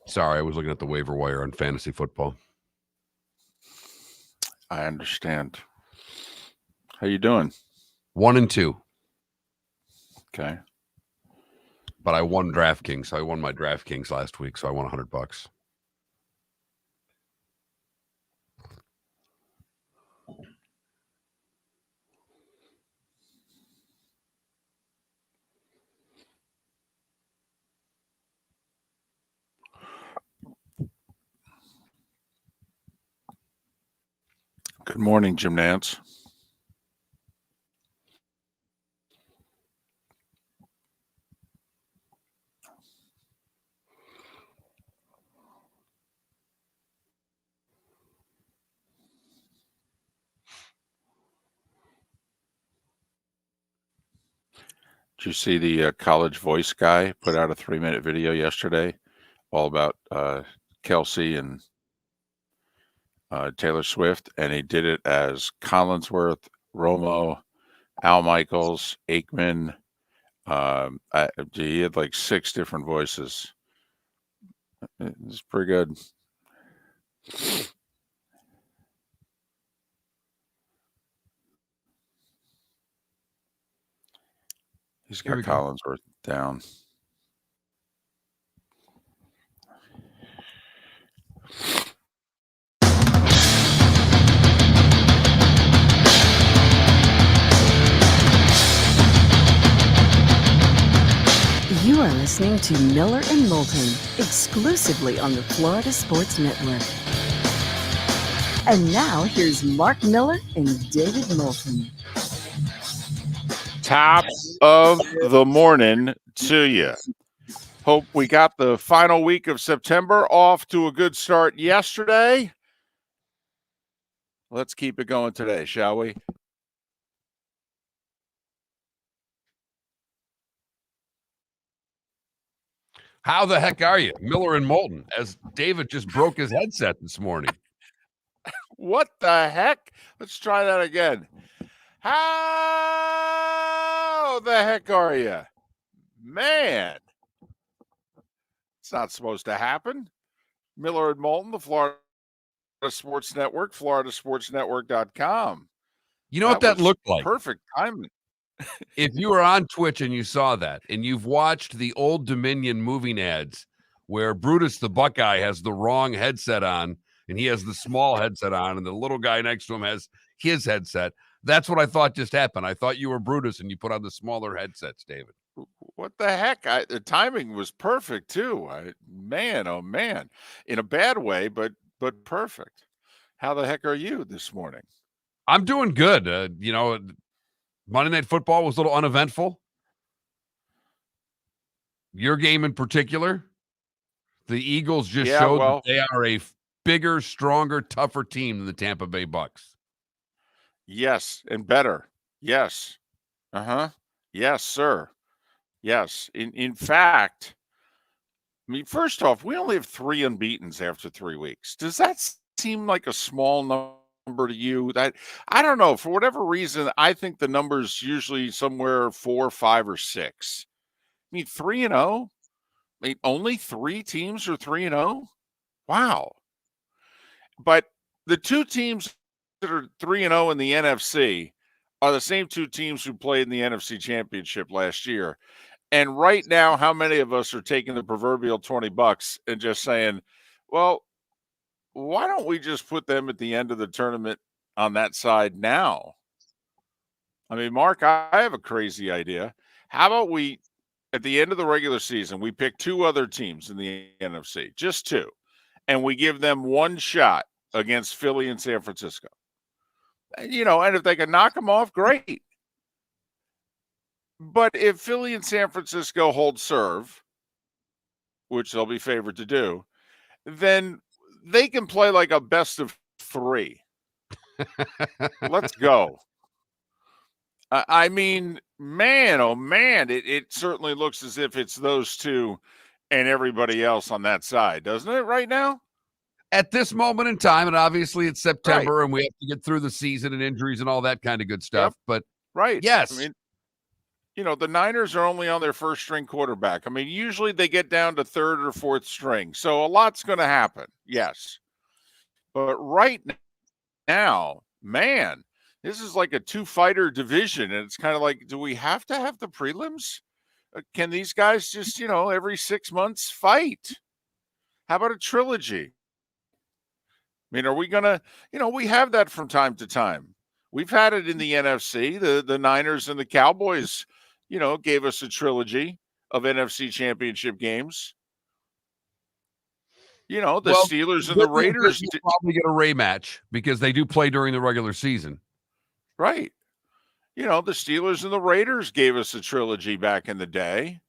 Sorry, I was looking at the waiver wire on fantasy football. I understand. How you doing? 1-2. Okay. But I won DraftKings. So I won my DraftKings last week, so I won $100. Good morning, Jim Nance. Did you see the College Voice guy put out a 3-minute video yesterday all about Kelsey and Taylor Swift? And he did it as Collinsworth, Romo, Al Michaels, Aikman. He had like 6 different voices. It's pretty good. He's got Collinsworth down. You are listening to Miller and Moulton, exclusively on the Florida Sports Network. And now, here's Mark Miller and David Moulton. Top of the morning to you. Hope we got the final week of September off to a good start yesterday. Let's keep it going today, shall we? How the heck are you? Miller and Moulton, as David just broke his headset this morning. What the heck? Let's try that again. How the heck are you? Man. It's not supposed to happen. Miller and Moulton, the Florida Sports Network, floridasportsnetwork.com. You know what that looked like? Perfect timing. If you were on Twitch and you saw that, and you've watched the Old Dominion moving ads where Brutus the Buckeye has the wrong headset on, and he has the small headset on, and the little guy next to him has his headset, that's what I thought just happened. I thought you were Brutus, and you put on the smaller headsets, David. What the heck? The timing was perfect, too. Man, oh, man. In a bad way, but perfect. How the heck are you this morning? I'm doing good. Monday Night Football was a little uneventful. Your game in particular, the Eagles just showed that they are a bigger, stronger, tougher team than the Tampa Bay Bucks. Yes, and better. Yes. Yes, sir. Yes. In fact, I mean, first off, we only have 3 unbeatens after 3 weeks. Does that seem like a small number to you? That I don't know. For whatever reason, I think the number's usually somewhere 4, 5, or 6. I mean, 3-0. I mean, only 3 teams are 3-0. Wow. But the 2 teams that are 3-0 in the NFC are the same 2 teams who played in the NFC Championship last year. And right now, how many of us are taking the proverbial $20 and just saying, well, why don't we just put them at the end of the tournament on that side now? I mean, Mark, I have a crazy idea. How about we, at the end of the regular season, we pick 2 other teams in the NFC, just 2, and we give them 1 shot against Philly and San Francisco. And if they can knock them off, great. But if Philly and San Francisco hold serve, which they'll be favored to do, then they can play like a best of 3. Let's go. I mean, man, oh, man, it certainly looks as if it's those 2 and everybody else on that side, doesn't it, right now? At this moment in time, and obviously it's September, and we have to get through the season and injuries and all that kind of good stuff. Yep. But right, yes, I mean, the Niners are only on their first string quarterback. I mean, usually they get down to third or fourth string. So a lot's going to happen. Yes. But right now, man, this is like a two-fighter division. And it's kind of like, do we have to have the prelims? Can these guys just, every 6 months fight? How about a trilogy? I mean, are we going to, we have that from time to time. We've had it in the NFC. The Niners and the Cowboys, gave us a trilogy of NFC championship games. The Steelers and the Raiders. You'll probably get a rematch because they do play during the regular season. Right. The Steelers and the Raiders gave us a trilogy back in the day.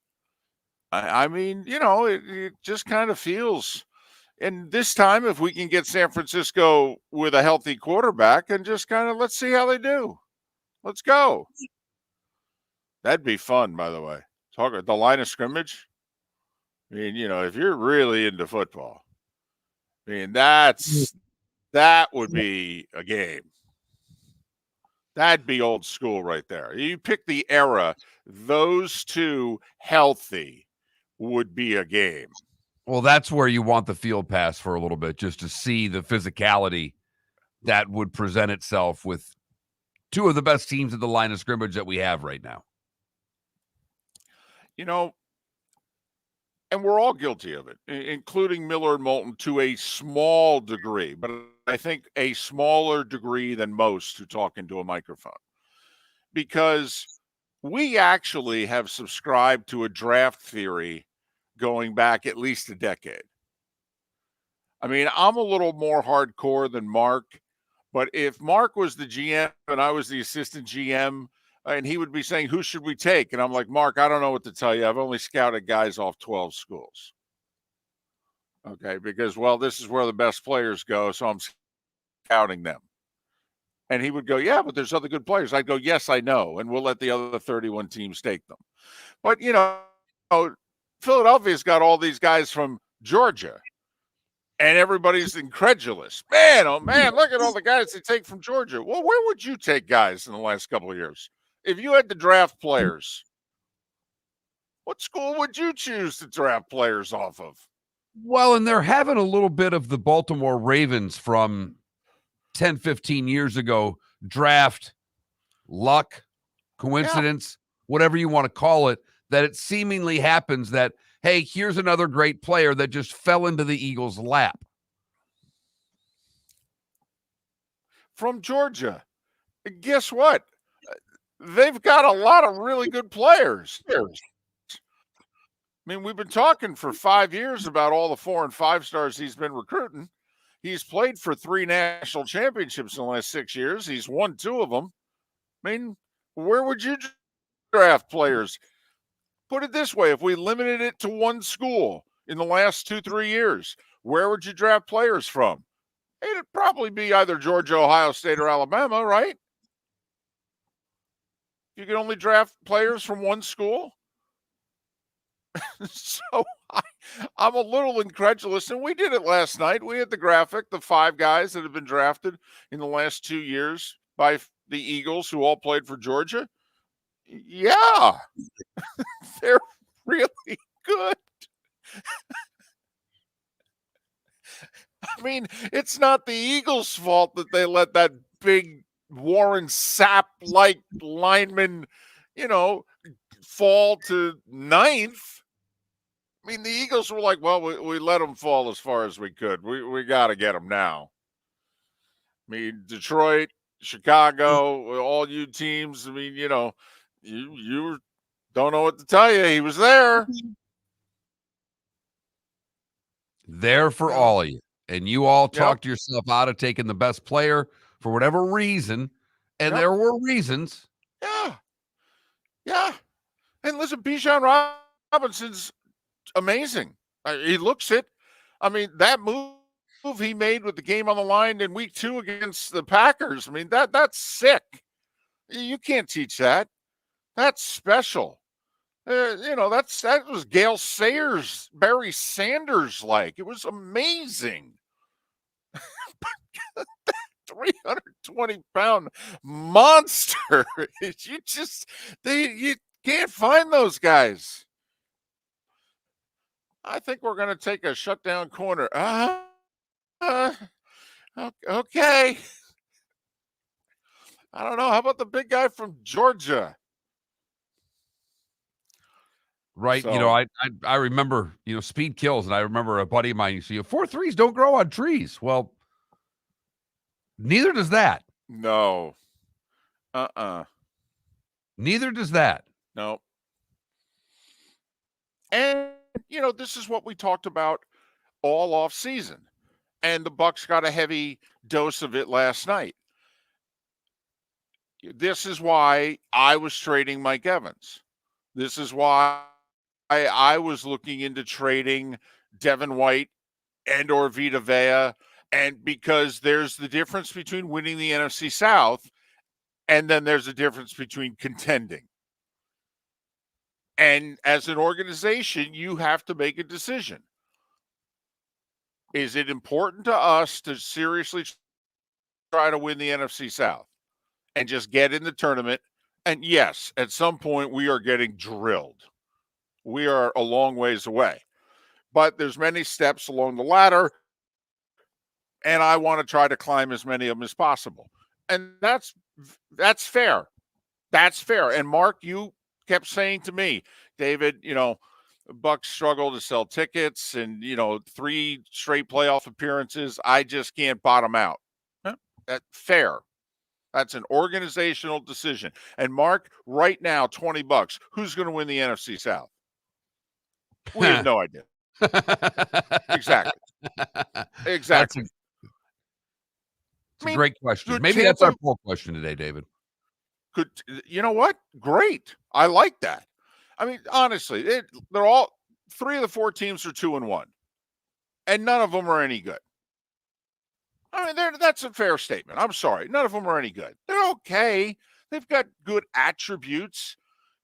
I mean, it just kind of feels. And this time, if we can get San Francisco with a healthy quarterback and just kind of let's see how they do. Let's go. That'd be fun, by the way. Talk about the line of scrimmage. I mean, if you're really into football, I mean, that would be a game. That'd be old school right there. You pick the era, those two healthy would be a game. Well, that's where you want the field pass for a little bit, just to see the physicality that would present itself with two of the best teams at the line of scrimmage that we have right now. And we're all guilty of it, including Miller and Moulton to a small degree, but I think a smaller degree than most who talk into a microphone. Because we actually have subscribed to a draft theory going back at least a decade. I mean, I'm a little more hardcore than Mark, but if Mark was the GM and I was the assistant GM, and he would be saying, who should we take? And I'm like, Mark, I don't know what to tell you. I've only scouted guys off 12 schools. Okay, because, this is where the best players go, so I'm scouting them. And he would go, yeah, but there's other good players. I'd go, yes, I know, and we'll let the other 31 teams take them. But, Philadelphia's got all these guys from Georgia, and everybody's incredulous. Man, oh, man, look at all the guys they take from Georgia. Well, where would you take guys in the last couple of years? If you had to draft players, what school would you choose to draft players off of? Well, and they're having a little bit of the Baltimore Ravens from 10, 15 years ago. Draft, luck, coincidence, whatever you want to call it, that it seemingly happens that, hey, here's another great player that just fell into the Eagles' lap. From Georgia. Guess what? They've got a lot of really good players. I mean, we've been talking for 5 years about all the 4 and 5 stars he's been recruiting. He's played for 3 national championships in the last 6 years. He's won 2 of them. I mean, where would you draft players? Put it this way. If we limited it to one school in the last 2-3 years, where would you draft players from? It'd probably be either Georgia, Ohio State, or Alabama, right? You can only draft players from one school. So I'm a little incredulous, and we did it last night. We had the graphic, the 5 guys that have been drafted in the last 2 years by the Eagles who all played for Georgia. Yeah, they're really good. I mean, it's not the Eagles' fault that they let that big Warren Sapp-like lineman, fall to 9th. I mean, the Eagles were like, well, we let them fall as far as we could. We got to get them now. I mean, Detroit, Chicago, all you teams, I mean, you don't know what to tell you. He was there. There for all of you. And you all talked yourself out of taking the best player for whatever reason. And there were reasons. Yeah. Yeah. And listen, Bijan Robinson's amazing. He looks it. I mean, that move he made with the game on the line in week 2 against the Packers, I mean, that's sick. You can't teach that. That's special. That was Gale Sayers, Barry Sanders like. It was amazing. 320-pound monster. You Can't find those guys. I think we're going to take a shutdown corner. Okay. I don't know. How about the big guy from Georgia? Right. So, I remember, speed kills. And I remember a buddy of mine used to say, 4.3s don't grow on trees. Well, neither does that. no. Neither does that. No. And, this is what we talked about all off season. And the Bucks got a heavy dose of it last night. This is why I was trading Mike Evans. This is why I was looking into trading Devin White and or Vita Vea, and because there's the difference between winning the NFC South and then there's a difference between contending. And as an organization, you have to make a decision. Is it important to us to seriously try to win the NFC South and just get in the tournament? And yes, at some point we are getting drilled. We are a long ways away. But there's many steps along the ladder, and I want to try to climb as many of them as possible. And that's fair. That's fair. And Mark, you kept saying to me, David, Bucks struggle to sell tickets and, 3 straight playoff appearances. I just can't bottom out. That's fair. That's an organizational decision. And Mark, right now, $20. Who's going to win the NFC South? We have no idea. Exactly. Exactly. It's a great question. Maybe Tampa, that's our poll question today, David. You know what? Great. I like that. I mean, honestly, they're all 3 of the 4 teams are 2-1, and none of them are any good. I mean, that's a fair statement. I'm sorry. None of them are any good. They're okay. They've got good attributes,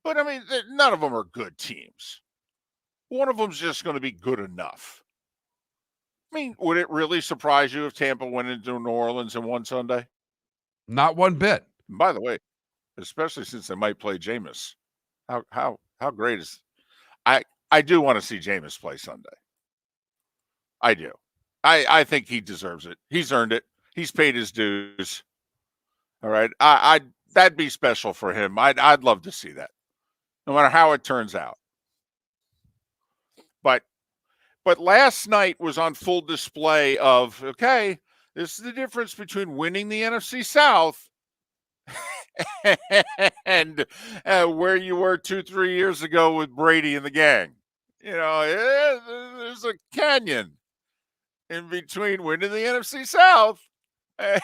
but I mean, none of them are good teams. One of them's just going to be good enough. I mean, would it really surprise you if Tampa went into New Orleans and won Sunday? Not one bit. And by the way, especially since they might play Jameis. How great is I do want to see Jameis play Sunday. I do. I think he deserves it. He's earned it. He's paid his dues. All right. That'd be special for him. I'd love to see that. No matter how it turns out. But last night was on full display of, okay, this is the difference between winning the NFC South and where you were 2-3 years ago with Brady and the gang. There's a canyon in between winning the NFC South and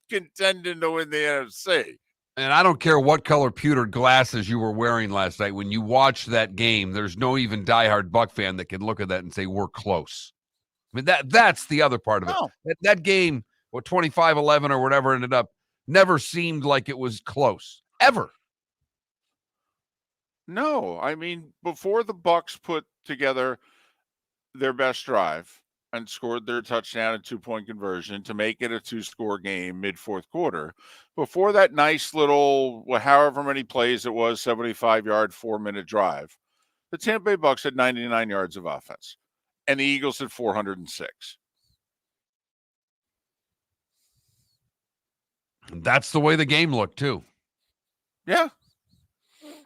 contending to win the NFC. And I don't care what color pewtered glasses you were wearing last night. When you watch that game, there's no even diehard Buck fan that can look at that and say, we're close. I mean, that's the other part of it. That game, 25-11 or whatever ended up, never seemed like it was close. Ever. No. I mean, before the Bucks put together their best drive and scored their touchdown and 2-point conversion to make it a 2-score game mid-fourth quarter. Before that nice little, however many plays it was, 75-yard, 4-minute drive, the Tampa Bay Bucks had 99 yards of offense, and the Eagles had 406. That's the way the game looked, too. Yeah.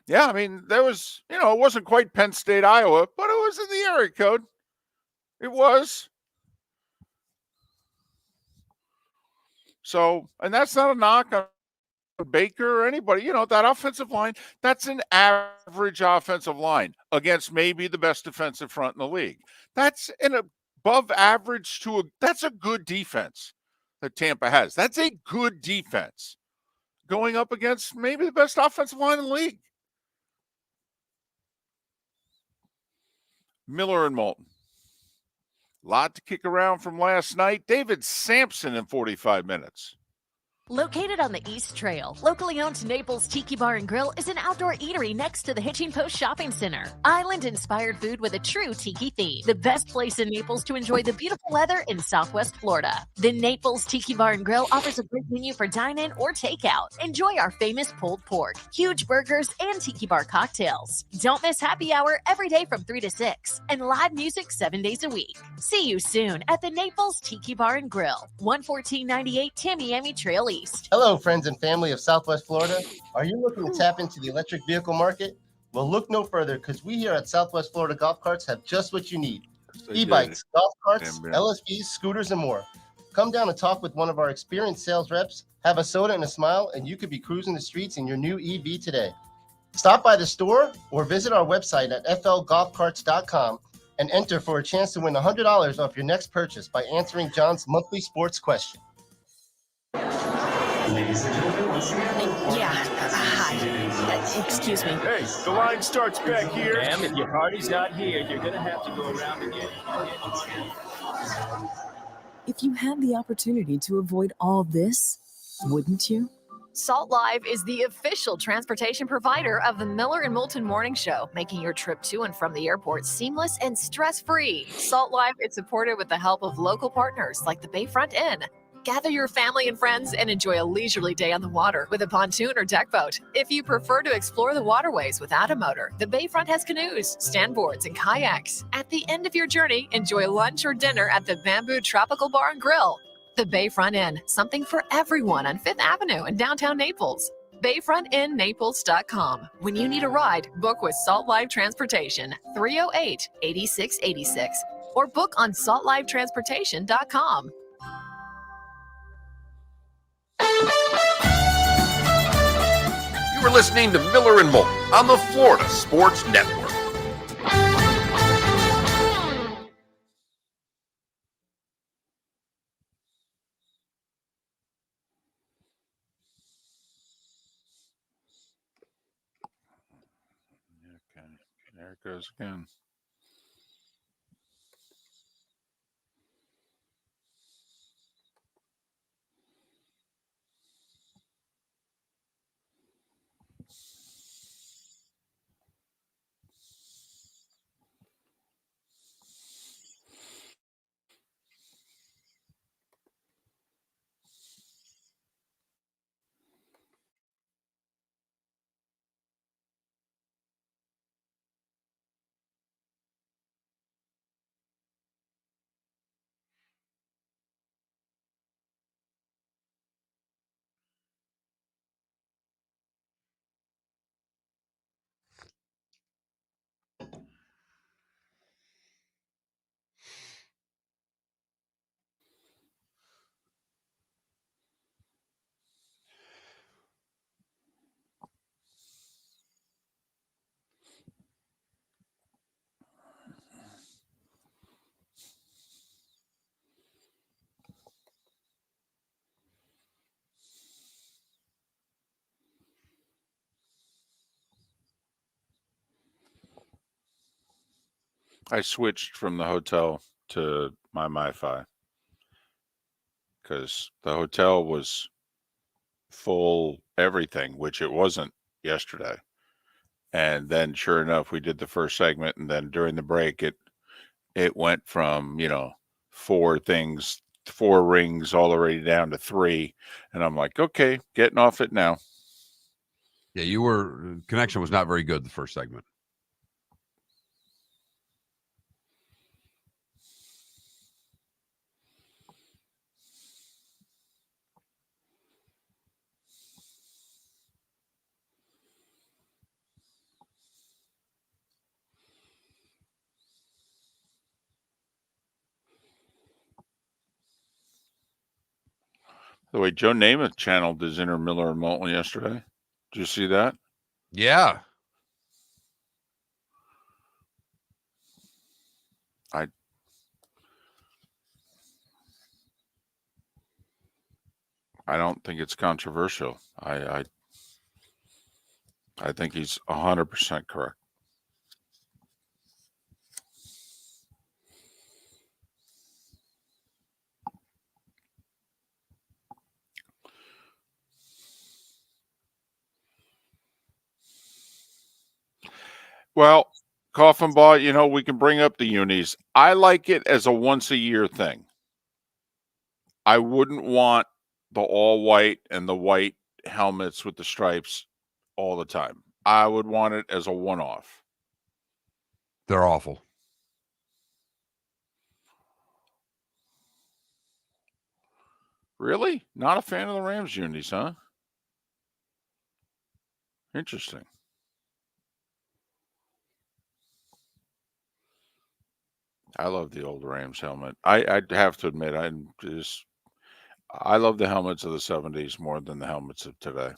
Yeah, I mean, there was, it wasn't quite Penn State, Iowa, but it was in the area code. It was. So, and that's not a knock on Baker or anybody. That offensive line, that's an average offensive line against maybe the best defensive front in the league. That's an above average that's a good defense that Tampa has. That's a good defense going up against maybe the best offensive line in the league. Miller and Moulton. A lot to kick around from last night. David Samson in 45 minutes. Located on the East Trail, locally owned Naples Tiki Bar and Grill is an outdoor eatery next to the Hitching Post Shopping Center. Island-inspired food with a true tiki theme. The best place in Naples to enjoy the beautiful weather in Southwest Florida. The Naples Tiki Bar and Grill offers a great menu for dine-in or takeout. Enjoy our famous pulled pork, huge burgers, and tiki bar cocktails. Don't miss happy hour every day from 3 to 6 and live music 7 days a week. See you soon at the Naples Tiki Bar and Grill, 11498 Tamiami Trail East. Hello, friends and family of Southwest Florida. Are you looking to tap into the electric vehicle market? Well, look no further, because we here at Southwest Florida Golf Carts have just what you need. E-bikes, golf carts, LSVs, scooters, and more. Come down and talk with one of our experienced sales reps, have a soda and a smile, and you could be cruising the streets in your new EV today. Stop by the store or visit our website at flgolfcarts.com and enter for a chance to win $100 off your next purchase by answering John's monthly sports question. Ladies and gentlemen, once again. Yeah, hi. Excuse me. Hey, the line starts back here. Damn, if your party's not here, you're gonna have to go around again. If you had the opportunity to avoid all this, wouldn't you? Salt Live is the official transportation provider of the Miller and Moulton Morning Show, making your trip to and from the airport seamless and stress-free. Salt Live is supported with the help of local partners like the Bayfront Inn. Gather your family and friends and enjoy a leisurely day on the water with a pontoon or deck boat. If you prefer to explore the waterways without a motor, the Bayfront has canoes, standboards, and kayaks. At the end of your journey, enjoy lunch or dinner at the Bamboo Tropical Bar and Grill. The Bayfront Inn, something for everyone on 5th Avenue in downtown Naples. BayfrontInNaples.com. When you need a ride, book with Salt Live Transportation, 308-8686, or book on saltlivetransportation.com. You were listening to Miller and Moulton on the Florida Sports Network. Okay, there it goes again. I switched from the hotel to my MiFi because the hotel was full everything, which it wasn't yesterday. And then sure enough, we did the first segment, and then during the break it went from, 4 rings all the way down to 3. And I'm like, okay, getting off it now. Yeah, connection was not very good the first segment. By the way, Joe Namath channeled his inner Miller and Moulton yesterday. Did you see that? Yeah. I don't think it's controversial. I think he's 100% correct. Well, Coffin Ball, we can bring up the unis. I like it as a once-a-year thing. I wouldn't want the all-white and the white helmets with the stripes all the time. I would want it as a one-off. They're awful. Really? Not a fan of the Rams unis, huh? Interesting. I love the old Rams helmet. I have to admit, I love the helmets of the 70s more than the helmets of today.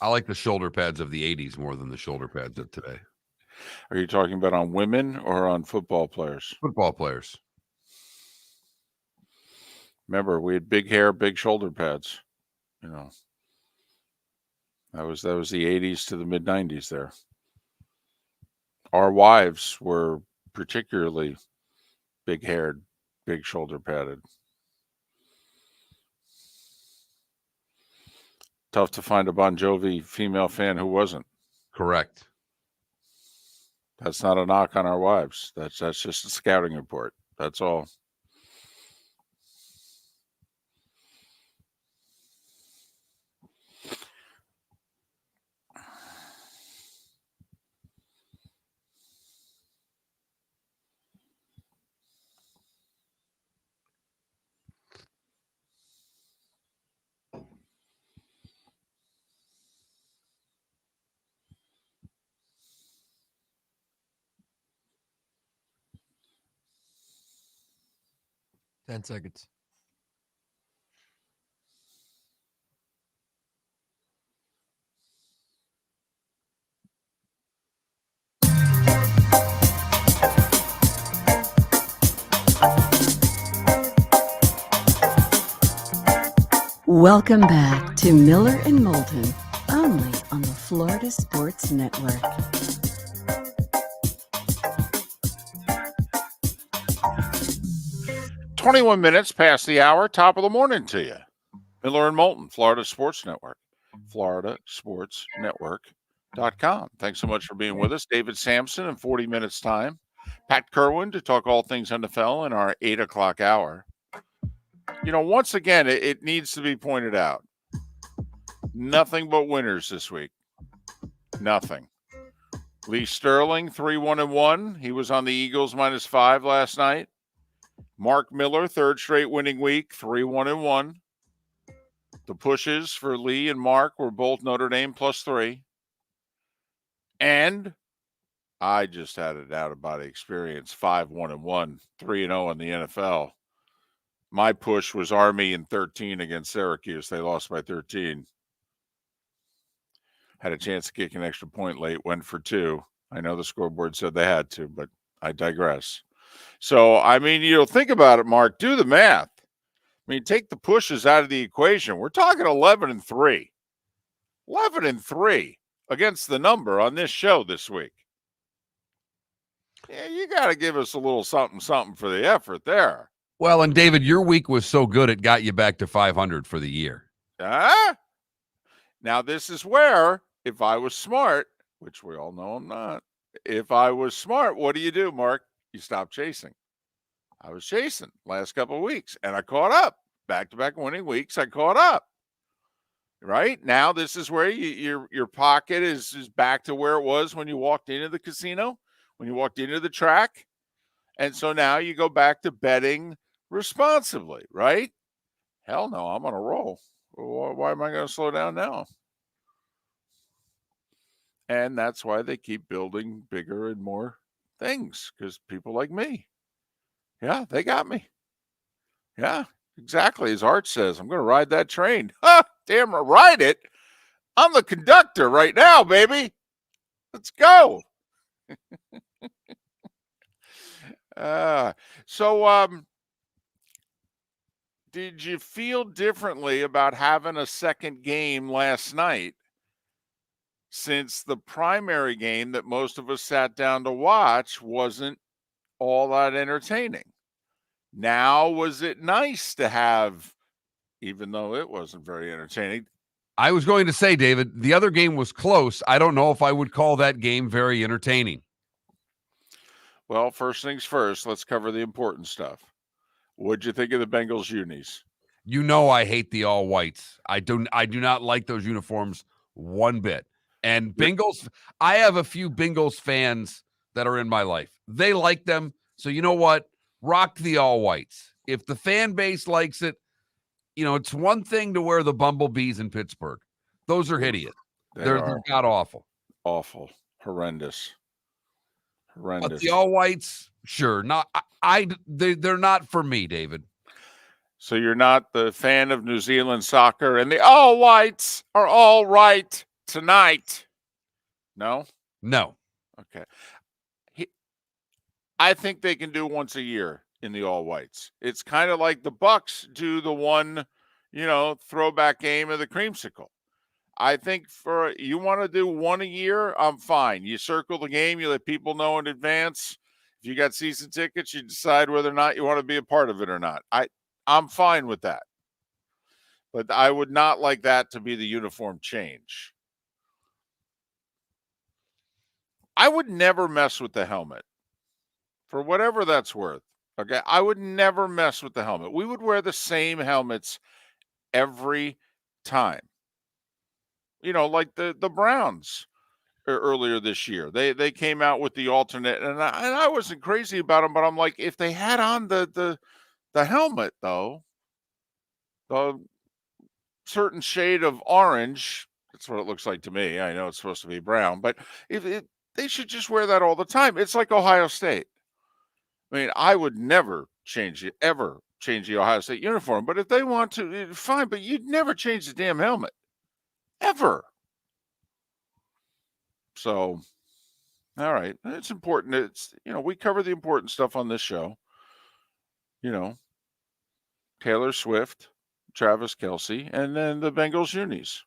I like the shoulder pads of the 80s more than the shoulder pads of today. Are you talking about on women or on football players? Football players. Remember, we had big hair, big shoulder pads. That was the 80s to the mid 90s there. Our wives were particularly big haired, big shoulder padded. Tough to find a Bon Jovi female fan who wasn't. Correct. That's not a knock on our wives. That's just a scouting report. That's all. Ten seconds. Welcome back to Miller and Moulton, only on the Florida Sports Network. "21 minutes past the hour, top of the morning to you. Miller and Moulton, Florida Sports Network, floridasportsnetwork.com. Thanks so much for being with us. David Samson in 40 minutes time. Pat Kirwan to talk all things NFL in our 8 o'clock hour. Once again, it needs to be pointed out. Nothing but winners this week. Nothing. Lee Sterling, 3-1-1. He was on the Eagles -5 last night. Mark Miller, third straight winning week, 3-1-1. The pushes for Lee and Mark were both Notre Dame +3. And I just had an out-of-body experience, 5-1-1, 3-0 in the NFL. My push was Army in 13 against Syracuse. They lost by 13. Had a chance to kick an extra point late, went for 2. I know the scoreboard said they had to, but I digress. So, think about it, Mark. Do the math. Take the pushes out of the equation. We're talking 11-3. 11-3 against the number on this show this week. Yeah, you got to give us a little something for the effort there. Well, and David, your week was so good it got you back to 500 for the year. Now, this is where, if I was smart, which we all know I'm not, if I was smart, what do you do, Mark? You stop chasing. I was chasing last couple of weeks, and I caught up. Back-to-back winning weeks, I caught up. Right? Now, this is where your pocket is back to where it was when you walked into the casino, when you walked into the track. And so now you go back to betting responsibly, right? Hell no, I'm on a roll. Why am I going to slow down now? And that's why they keep building bigger and more things, because people like me, yeah, they got me. Yeah, exactly. As Art says, I'm going to ride that train. Damn, ride it. I'm the conductor right now, baby. Let's go. Did you feel differently about having a second game last night, since the primary game that most of us sat down to watch wasn't all that entertaining? Now, was it nice to have, even though it wasn't very entertaining, I was going to say, David, the other game was close. I don't know if I would call that game very entertaining. Well, first things first, let's cover the important stuff. What'd you think of the Bengals unis? You know I hate the all whites. I do not like those uniforms one bit. And Bengals, I have a few Bengals fans that are in my life. They like them. So you know what? Rock the all whites. If the fan base likes it, it's one thing to wear the bumblebees in Pittsburgh. Those are hideous. They're god awful. Awful. Horrendous. But the all whites, sure. They're not for me, David. So you're not the fan of New Zealand soccer, and the all whites are all right tonight. No? No. Okay. I think they can do once a year in the all whites. It's kind of like the Bucks do the one, throwback game of the creamsicle. I think you want to do one a year, I'm fine. You circle the game, you let people know in advance. If you got season tickets, you decide whether or not you want to be a part of it or not. I'm fine with that. But I would not like that to be the uniform change. I would never mess with the helmet. For whatever that's worth. Okay. I would never mess with the helmet. We would wear the same helmets every time. Like the Browns earlier this year. They came out with the alternate, and I wasn't crazy about them, but I'm like, if they had on the helmet, though, the certain shade of orange, that's what it looks like to me. I know it's supposed to be brown, but they should just wear that all the time. It's like Ohio State. I mean, I would never change the Ohio State uniform, but if they want to, fine, but you'd never change the damn helmet. Ever. So, all right. It's important. It's, we cover the important stuff on this show. Taylor Swift, Travis Kelce, and then the Bengals unis.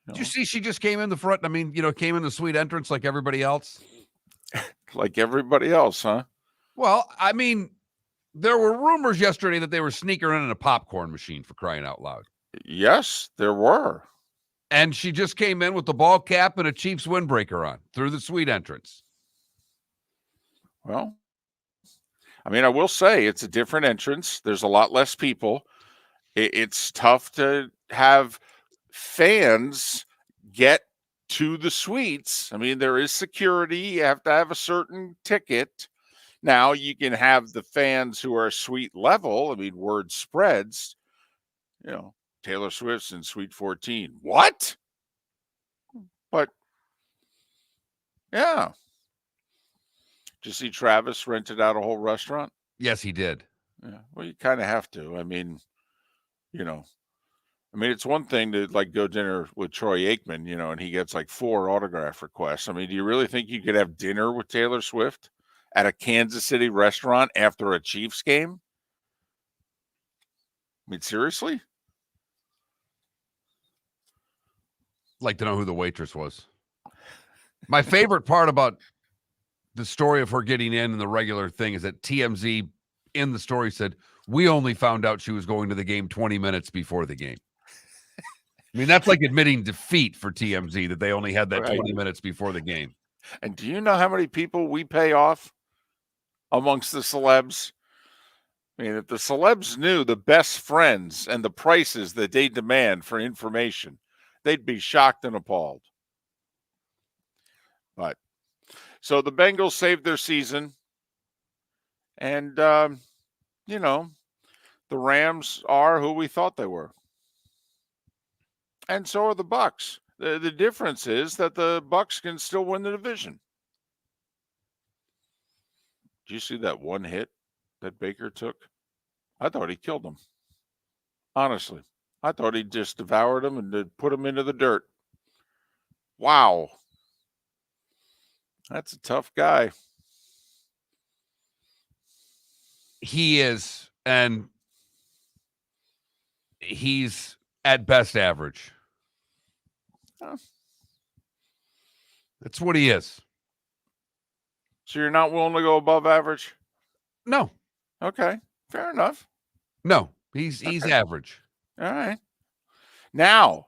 Did you see she just came in the front? I mean, came in the sweet entrance like everybody else. Like everybody else, huh? Well, I mean, there were rumors yesterday that they were sneaking in a popcorn machine, for crying out loud. Yes, there were. And she just came in with the ball cap and a Chiefs windbreaker on through the suite entrance. Well, I mean, I will say it's a different entrance. There's a lot less people. It's tough to have fans get to the suites. I mean, there is security. You have to have a certain ticket. Now, you can have the fans who are suite level. I mean, word spreads. Taylor Swift's in Suite 14. What? But, yeah. Did you see Travis rented out a whole restaurant? Yes, he did. Yeah. Well, you kind of have to. I mean, it's one thing to go dinner with Troy Aikman, and he gets 4 autograph requests. I mean, do you really think you could have dinner with Taylor Swift at a Kansas City restaurant after a Chiefs game? I mean, seriously? Like to know who the waitress was. My favorite part about the story of her getting in and the regular thing is that TMZ in the story said, we only found out she was going to the game 20 minutes before the game. I mean, that's like admitting defeat for TMZ that they only had that 20 minutes before the game. And do you know how many people we pay off amongst the celebs? I mean, if the celebs knew the best friends and the prices that they demand for information, they'd be shocked and appalled. But so the Bengals saved their season. And, the Rams are who we thought they were. And so are the Bucks. The difference is that the Bucks can still win the division. Did you see that one hit that Baker took? I thought he killed him. Honestly. I thought he just devoured him and put him into the dirt. Wow. That's a tough guy. He is, and he's at best average. That's what he is. So you're not willing to go above average? No. Okay. Fair enough. No. He's average. All right. Now,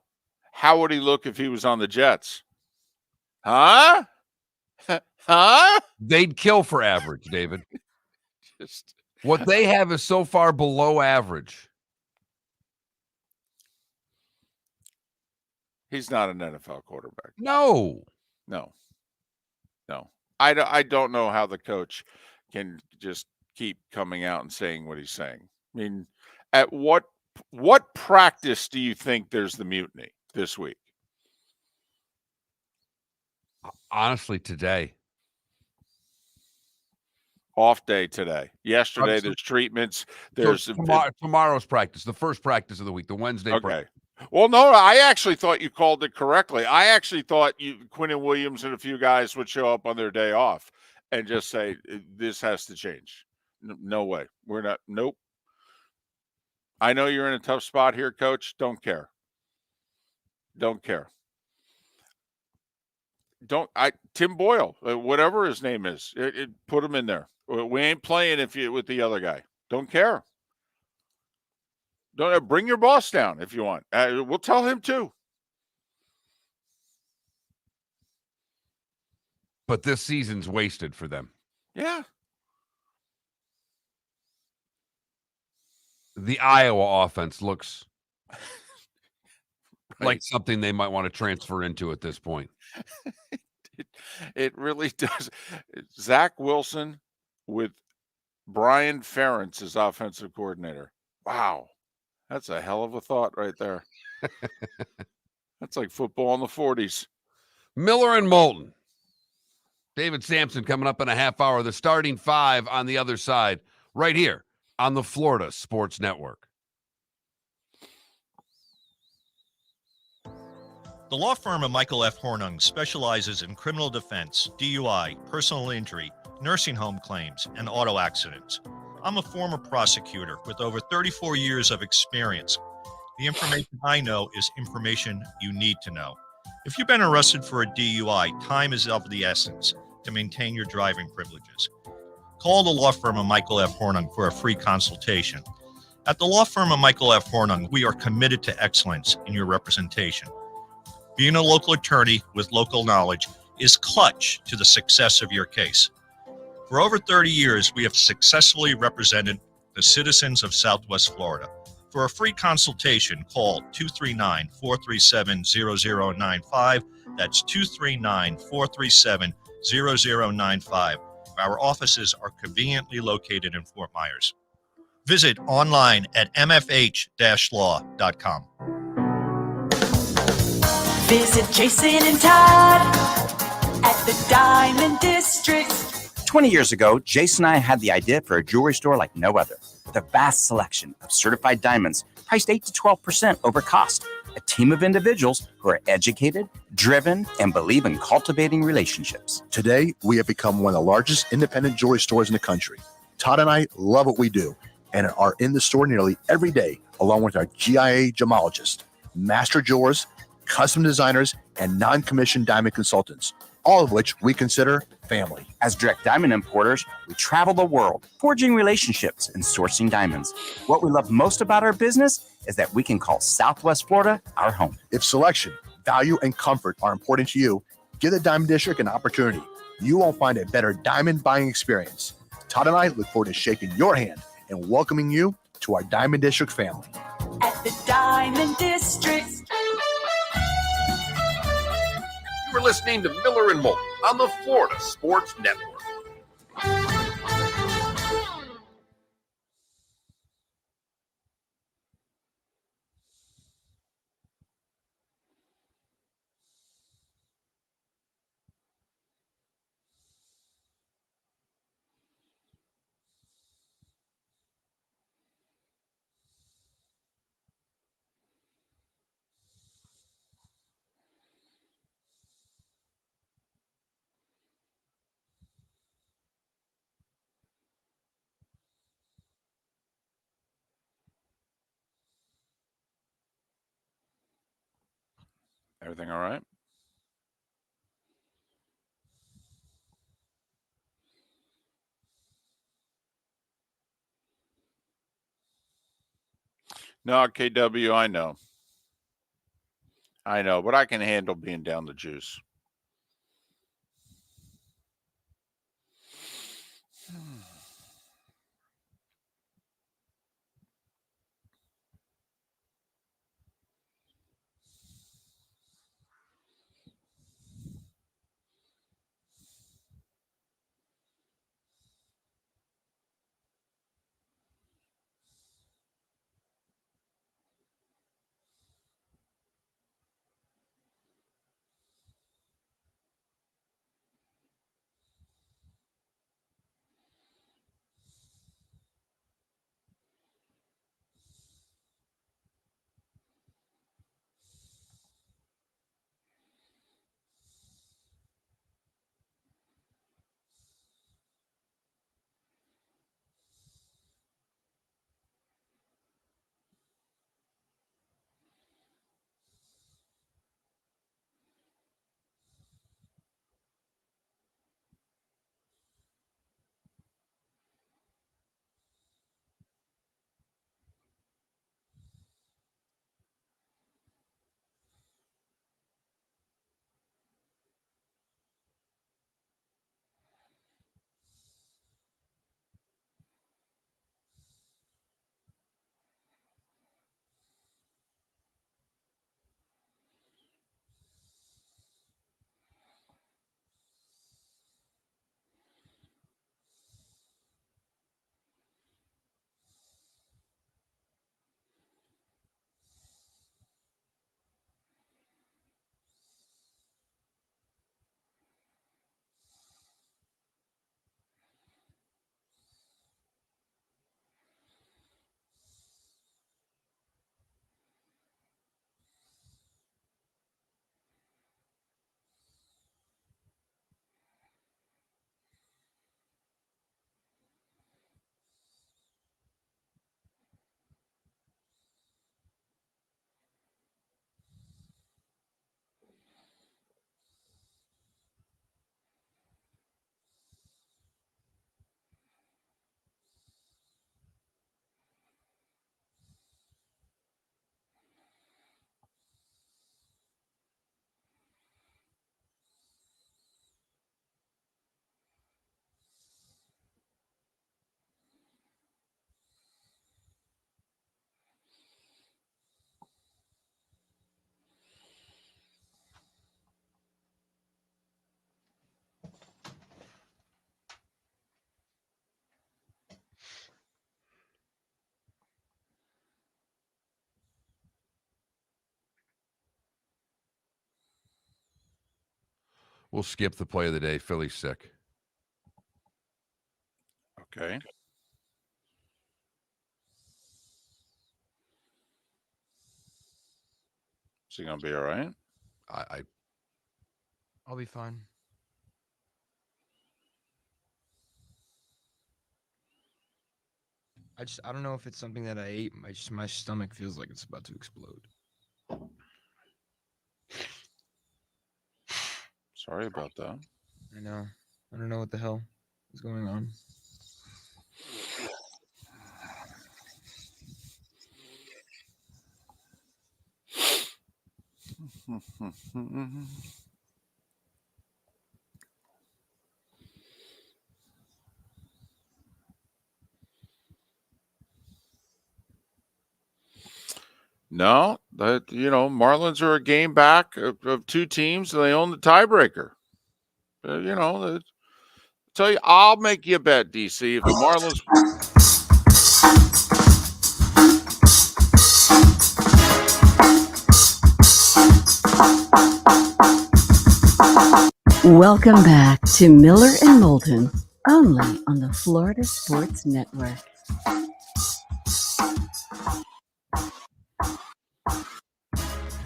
How would he look if he was on the Jets? Huh? Huh? They'd kill for average, David. Just What they have is so far below average. he's not an NFL quarterback. No. No. I don't know how the coach can just keep coming out and saying what he's saying. I mean, at what practice do you think there's the mutiny this week? Honestly, today. Off day today. Yesterday, there's treatments. There's tomorrow's practice, the first practice of the week, the Wednesday practice. Well, no, I actually thought you called it correctly. I actually thought Quinnen Williams and a few guys would show up on their day off and just say, this has to change. No way. We're not. Nope. I know you're in a tough spot here, Coach. Don't care. Tim Boyle, whatever his name is, put him in there. We ain't playing with the other guy. Don't care. Don't bring your boss down if you want. We'll tell him too. But this season's wasted for them. Yeah. The Iowa offense looks like something they might want to transfer into at this point. It really does. Zach Wilson with Brian Ferentz as offensive coordinator. Wow. That's a hell of a thought right there. That's like football in the 40s. Miller and Moulton. David Samson coming up in a half hour. The starting five on the other side right here on the Florida Sports Network. The law firm of Michael F. Hornung specializes in criminal defense, DUI, personal injury, nursing home claims, and auto accidents. I'm a former prosecutor with over 34 years of experience. The information I know is information you need to know. If you've been arrested for a DUI, time is of the essence to maintain your driving privileges. Call the law firm of Michael F. Hornung for a free consultation. At the law firm of Michael F. Hornung, we are committed to excellence in your representation. Being a local attorney with local knowledge is clutch to the success of your case. For over 30 years, we have successfully represented the citizens of Southwest Florida. For a free consultation, call 239-437-0095. That's 239-437-0095. Our offices are conveniently located in Fort Myers. Visit online at mfh-law.com. Visit Jason and Todd at the Diamond District. 20 years ago, Jason and I had the idea for a jewelry store like no other, with a vast selection of certified diamonds priced 8 to 12% over cost. A team of individuals who are educated, driven, and believe in cultivating relationships. Today, we have become one of the largest independent jewelry stores in the country. Todd and I love what we do and are in the store nearly every day, along with our GIA gemologists, master jewelers, custom designers, and non-commissioned diamond consultants, all of which we consider family. As direct diamond importers, we travel the world, forging relationships and sourcing diamonds. What we love most about our business is that we can call Southwest Florida our home. If selection, value, and comfort are important to you, give the Diamond District an opportunity. You won't find a better diamond buying experience. Todd and I look forward to shaking your hand and welcoming you to our Diamond District family. At the Diamond District. You were listening to Miller and Moulton on the Florida Sports Network. Everything all right? No, KW, I know. I know, but I can handle being down the juice. We'll skip the play of the day. Philly's sick. Okay. Is he going to be all right? I'll be fine. I don't know if it's something that I ate. My stomach feels like it's about to explode. Sorry about that. I know. I don't know what the hell is going on. No, Marlins are a game back of two teams, and they own the tiebreaker. Tell you, I'll make you a bet, DC. If the Marlins. Welcome back to Miller and Moulton, only on the Florida Sports Network.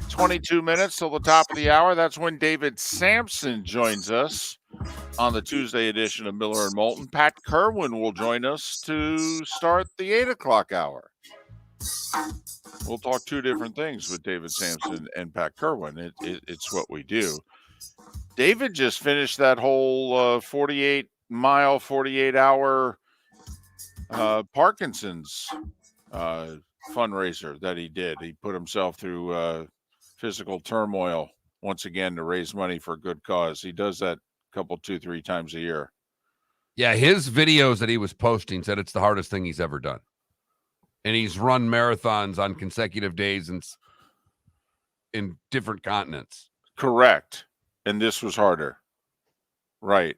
"22 minutes till the top of the hour." That's when David Samson joins us on the Tuesday edition of Miller and Moulton. Pat Kirwan will join us to start the 8 o'clock hour. We'll talk two different things with David Samson and Pat Kirwan. It's what we do. David just finished that whole 48-mile, 48-hour Parkinson's fundraiser that he did. He put himself through physical turmoil once again to raise money for a good cause. He does that two, 3 times a year. Yeah, his videos that he was posting said it's the hardest thing he's ever done. And he's run marathons on consecutive days in different continents. Correct. And this was harder. Right.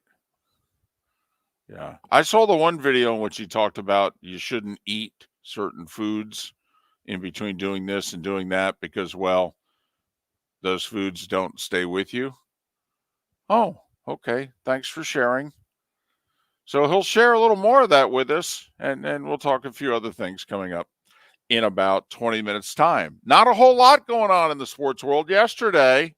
Yeah. I saw the one video in which he talked about you shouldn't eat certain foods in between doing this and doing that because, well, those foods don't stay with you. Oh, okay. Thanks for sharing. So he'll share a little more of that with us, and we'll talk a few other things coming up in about 20 minutes' time. Not a whole lot going on in the sports world yesterday,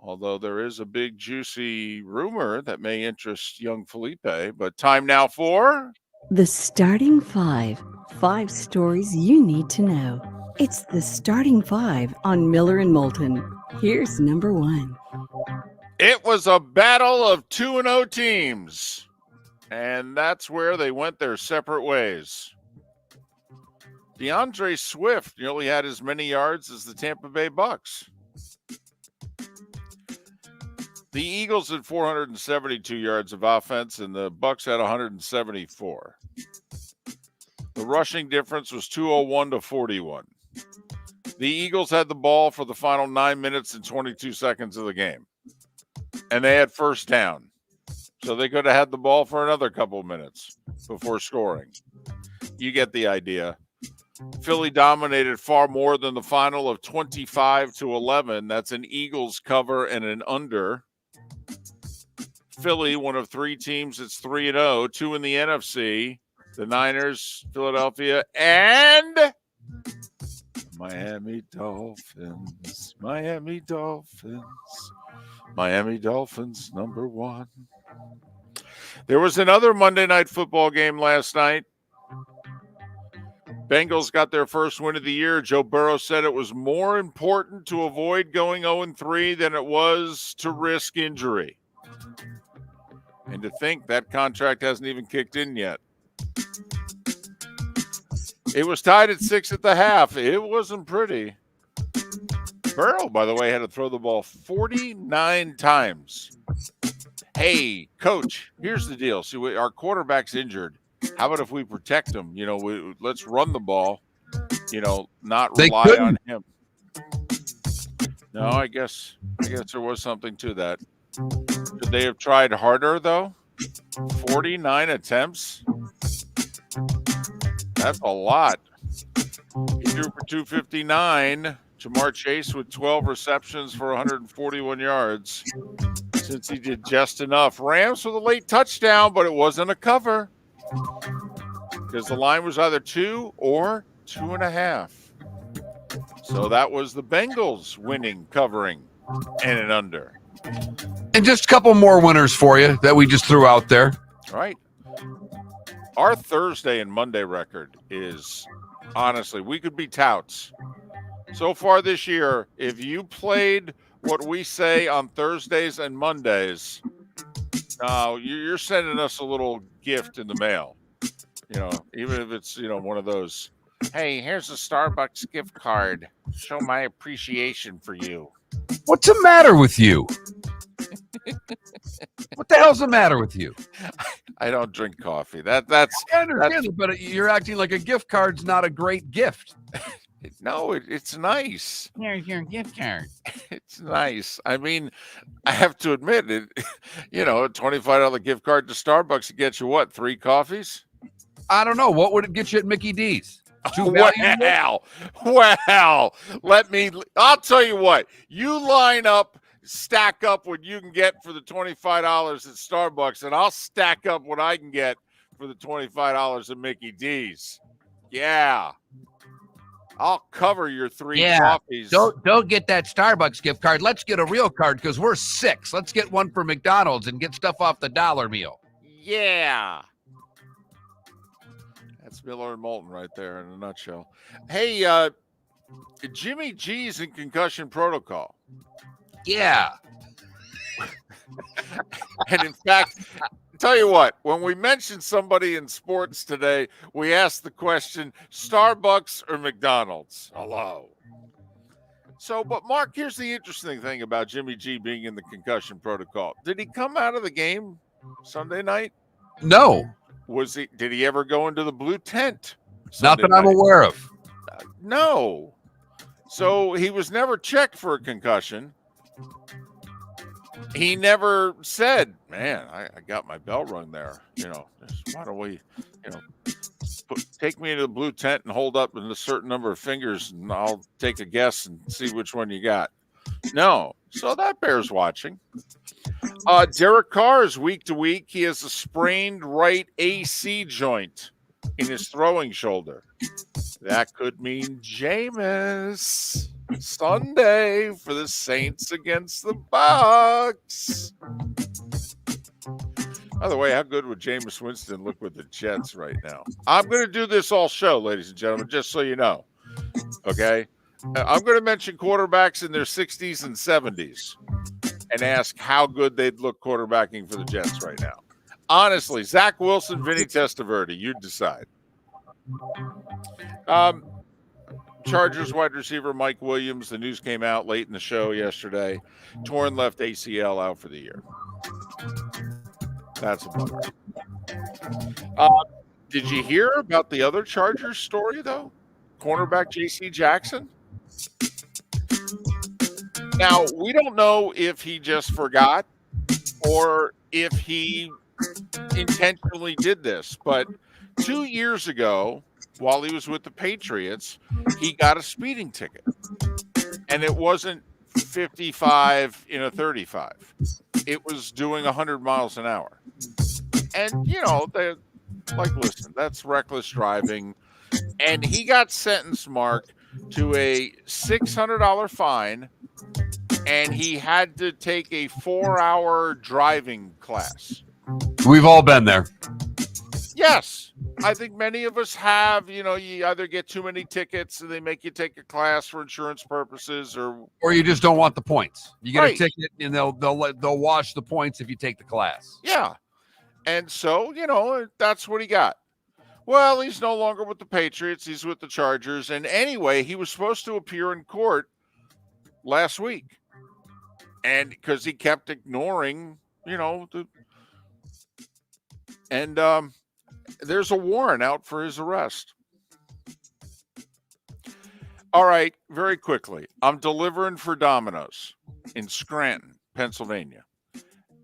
although there is a big, juicy rumor that may interest young Felipe. But time now for... The Starting Five. 5 stories you need to know. It's the Starting Five on Miller and Moulton. Here's number 1. It was a battle of 2-0 teams, and that's where they went their separate ways. DeAndre Swift nearly had as many yards as the Tampa Bay Bucks. The Eagles had 472 yards of offense, and the Bucks had 174. The rushing difference was 201 to 41. The Eagles had the ball for the final 9 minutes and 22 seconds of the game, and they had first down. So they could have had the ball for another couple of minutes before scoring. You get the idea. Philly dominated far more than the final of 25-11. That's an Eagles cover and an under. Philly, one of 3 teams that's 3-0, 2 in the NFC. The Niners, Philadelphia, and Miami Dolphins. Miami Dolphins. Miami Dolphins, number 1. There was another Monday Night Football game last night. Bengals got their first win of the year. Joe Burrow said it was more important to avoid going 0-3 than it was to risk injury. And to think that contract hasn't even kicked in yet. It was tied at 6 at the half. It wasn't pretty. Burrow, by the way, had to throw the ball 49 times. Hey, coach, here's the deal. See, our quarterback's injured. How about if we protect him? Let's run the ball, not rely on him. No, I guess there was something to that. Should they have tried harder, though? 49 attempts? That's a lot. He threw for 259. Jamar Chase with 12 receptions for 141 yards. Since he did just enough. Rams with a late touchdown, but it wasn't a cover. Because the line was either 2 or 2.5. So that was the Bengals winning, covering, and an under. And just a couple more winners for you that we just threw out there. All right. Our Thursday and Monday record is, honestly, we could be touts. So far this year, if you played what we say on Thursdays and Mondays, you're sending us a little gift in the mail. Even if it's, one of those, hey, here's a Starbucks gift card. Show my appreciation for you. What's the matter with you? What the hell's the matter with you? I don't drink coffee. I understand it, but you're acting like a gift card's not a great gift. No, it's nice. Here's your gift card. It's nice. I mean, I have to admit it. A $25 gift card to Starbucks to get you what? 3 coffees? I don't know. What would it get you at Mickey D's? Well, I'll tell you what. You line up, stack up what you can get for the $25 at Starbucks, and I'll stack up what I can get for the $25 at Mickey D's. Yeah. I'll cover your 3 coffees. Don't get that Starbucks gift card. Let's get a real card because we're 6. Let's get one for McDonald's and get stuff off the dollar meal. Yeah. That's Miller and Moulton right there in a nutshell. Hey, Jimmy G's in concussion protocol. Yeah. And in fact, tell you what, when we mention somebody in sports today, we ask the question, Starbucks or McDonald's? Hello. So, but Mark, here's the interesting thing about Jimmy G being in the concussion protocol. Did he come out of the game Sunday night? No. Did he ever go into the blue tent? Not that I'm aware of. No. So he was never checked for a concussion. He never said, man, I got my bell rung there. Why don't we, take me into the blue tent and hold up in a certain number of fingers and I'll take a guess and see which one you got. No. So that bears watching. Derek Carr is week to week. He has a sprained right AC joint in his throwing shoulder. That could mean Jameis Sunday for the Saints against the Bucks. By the way, how good would Jameis Winston look with the Jets right now? I'm going to do this all show, ladies and gentlemen, just so you know. Okay? I'm going to mention quarterbacks in their 60s and 70s and ask how good they'd look quarterbacking for the Jets right now. Honestly, Zach Wilson, Vinny Testaverde, you decide. Chargers wide receiver Mike Williams, the news came out late in the show yesterday. Torn left ACL, out for the year. That's a bummer. Did you hear about the other Chargers story, though? Cornerback J.C. Jackson? Now, we don't know if he just forgot or if he intentionally did this, but 2 years ago, while he was with the Patriots, he got a speeding ticket. And it wasn't 55 in a 35. It was doing 100 miles an hour. And, they're like, listen, that's reckless driving. And he got sentenced, Mark, to a $600 fine, and he had to take a 4-hour driving class. We've all been there. Yes. I think many of us have. You either get too many tickets and they make you take a class for insurance purposes, or you just don't want the points. You get right. a ticket and they'll wash the points if you take the class. Yeah. And so, that's what he got. Well, he's no longer with the Patriots. He's with the Chargers. And anyway, he was supposed to appear in court last week. And because he kept ignoring, there's a warrant out for his arrest. All right, very quickly. I'm delivering for Domino's in Scranton, Pennsylvania.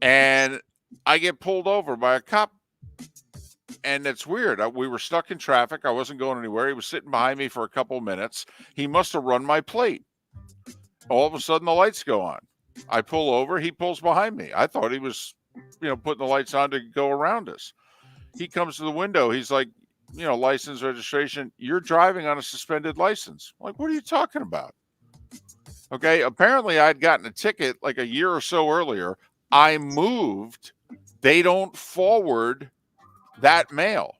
And I get pulled over by a cop. And it's weird. We were stuck in traffic. I wasn't going anywhere. He was sitting behind me for a couple of minutes. He must have run my plate. All of a sudden, the lights go on. I pull over. He pulls behind me. I thought he was, putting the lights on to go around us. He comes to the window. He's like, license, registration. You're driving on a suspended license. I'm like, what are you talking about? Okay. Apparently, I'd gotten a ticket like a year or so earlier. I moved. They don't forward that mail.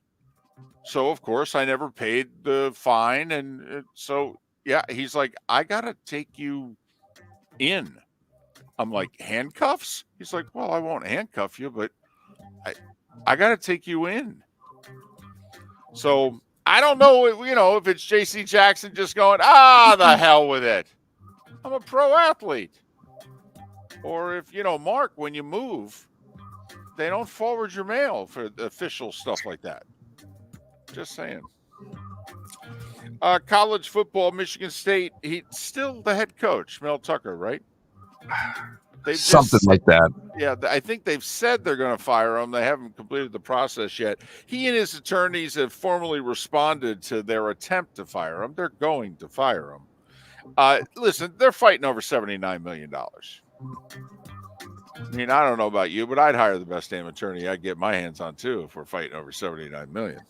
So, of course, I never paid the fine. And so, yeah, he's like, I got to take you in. I'm like, handcuffs? He's like, well, I won't handcuff you, but I got to take you in. So I don't know, if it's J.C. Jackson just going, the hell with it. I'm a pro athlete. Or if, Mark, when you move, they don't forward your mail for official stuff like that. Just saying. College football, Michigan State. He's still the head coach, Mel Tucker, right? Something like that. Yeah, I think they've said they're going to fire him. They haven't completed the process yet. He and his attorneys have formally responded to their attempt to fire him. They're going to fire him. Listen, they're fighting over $79 million. I mean, I don't know about you, but I'd hire the best damn attorney I'd get my hands on, too, if we're fighting over $79 million.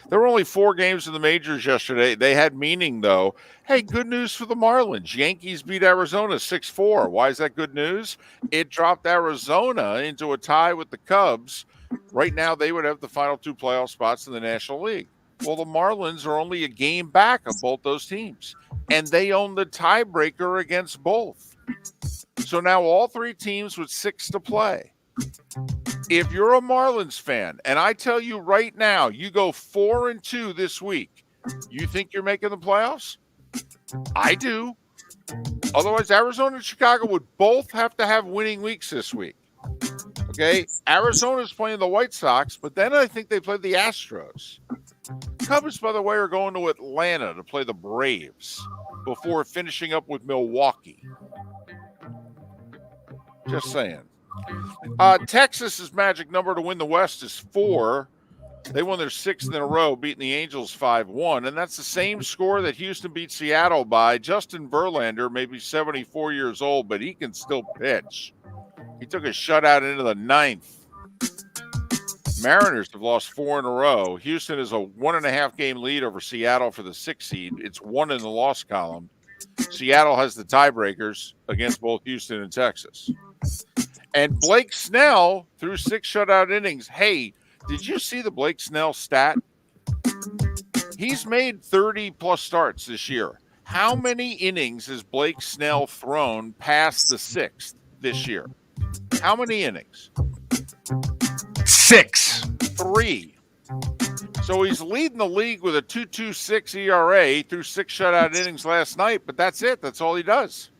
There were only 4 games in the majors yesterday. They had meaning, though. Hey, good news for the Marlins. Yankees beat Arizona 6-4. Why is that good news? It dropped Arizona into a tie with the Cubs. Right now, they would have the final 2 playoff spots in the National League. Well, the Marlins are only a game back of both those teams, and they own the tiebreaker against both. So now all 3 teams with 6 to play. If you're a Marlins fan, and I tell you right now, you go 4-2 this week, you think you're making the playoffs? I do. Otherwise, Arizona and Chicago would both have to have winning weeks this week. Okay, Arizona's playing the White Sox, but then I think they play the Astros. Cubs, by the way, are going to Atlanta to play the Braves before finishing up with Milwaukee. Just saying. Texas's magic number to win the West is 4. They won their 6th in a row, beating the Angels 5-1, and that's the same score that Houston beat Seattle by. Justin Verlander may be 74 years old, but he can still pitch. He took a shutout into the 9th. Mariners have lost 4 in a row. Houston is a 1.5 game lead over Seattle for the 6th seed. It's 1 in the loss column. Seattle has the tiebreakers against both Houston and Texas. And Blake Snell threw 6 shutout innings. Hey, did you see the Blake Snell stat? He's made 30-plus starts this year. How many innings has Blake Snell thrown past the 6th this year? How many innings? 6. 3. So he's leading the league with a 2.26 ERA. He threw 6 shutout innings last night, but that's it. That's all he does.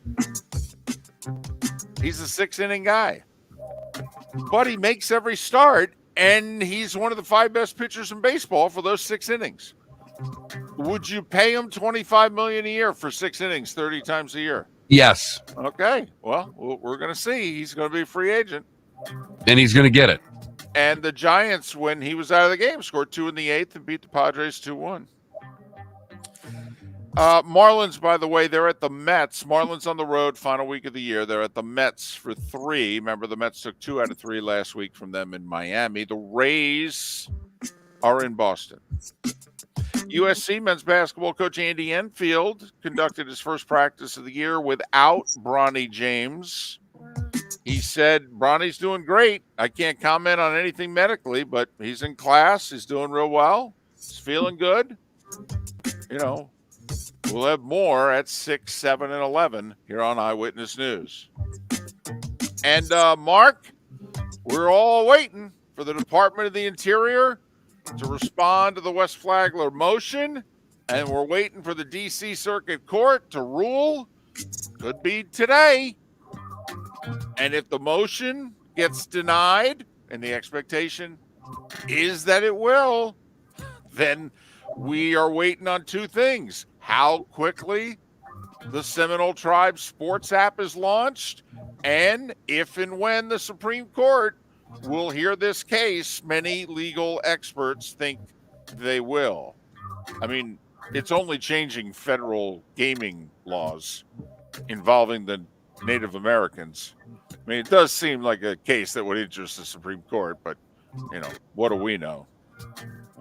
He's a 6-inning guy. But he makes every start, and he's one of the 5 best pitchers in baseball for those 6 innings. Would you pay him $25 million a year for 6 innings 30 times a year? Yes. Okay. Well, we're going to see. He's going to be a free agent. And he's going to get it. And the Giants, when he was out of the game, scored 2 in the 8th and beat the Padres 2-1. Marlins, by the way, they're at the Mets. Marlins on the road, final week of the year. They're at the Mets for 3. Remember, the Mets took 2 out of 3 last week from them in Miami. The Rays are in Boston. USC men's basketball coach Andy Enfield conducted his first practice of the year without Bronny James. He said, Bronny's doing great. I can't comment on anything medically, but he's in class. He's doing real well. He's feeling good. You know, we'll have more at 6, 7, and 11 here on Eyewitness News. And, Mark, we're all waiting for the Department of the Interior to respond to the West Flagler motion, and we're waiting for the D.C. Circuit Court to rule. Could be today. And if the motion gets denied, and the expectation is that it will, then we are waiting on 2 things. How quickly the Seminole Tribe Sports app is launched, and if and when the Supreme Court will hear this case. Many legal experts think they will. I mean, it's only changing federal gaming laws involving the Native Americans. I mean, it does seem like a case that would interest the Supreme Court, but, you know, what do we know?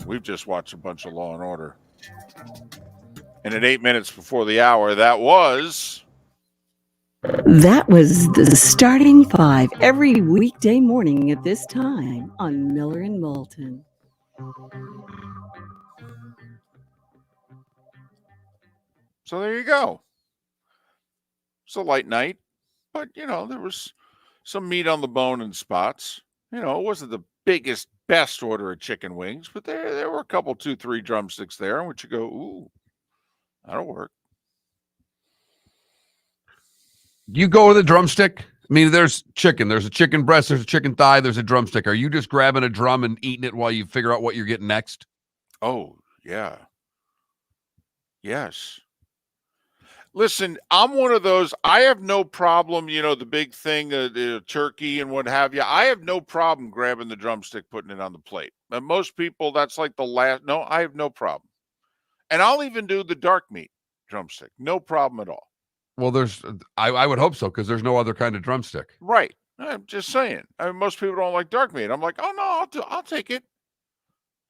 We've just watched a bunch of Law and Order. And at 8 minutes before the hour, that was the Starting 5 every weekday morning at this time on Miller and Moulton. So there you go. It's a light night, but, you know, there was some meat on the bone in spots. You know, it wasn't the biggest, best order of chicken wings, but there were a couple, 2, 3 drumsticks there, in which you go, ooh, that'll work. You go with a drumstick? I mean, there's chicken. There's a chicken breast. There's a chicken thigh. There's a drumstick. Are you just grabbing a drum and eating it while you figure out what you're getting next? Oh, yeah. Yes. Listen, I'm one of those. I have no problem, you know, the big thing, the turkey and what have you. I have no problem grabbing the drumstick, putting it on the plate. And most people, that's like the last. No, I have no problem. And I'll even do the dark meat drumstick. No problem at all. Well, I would hope so, because there's no other kind of drumstick. Right. I'm just saying. I mean, most people don't like dark meat. I'm like, oh, no, I'll take it.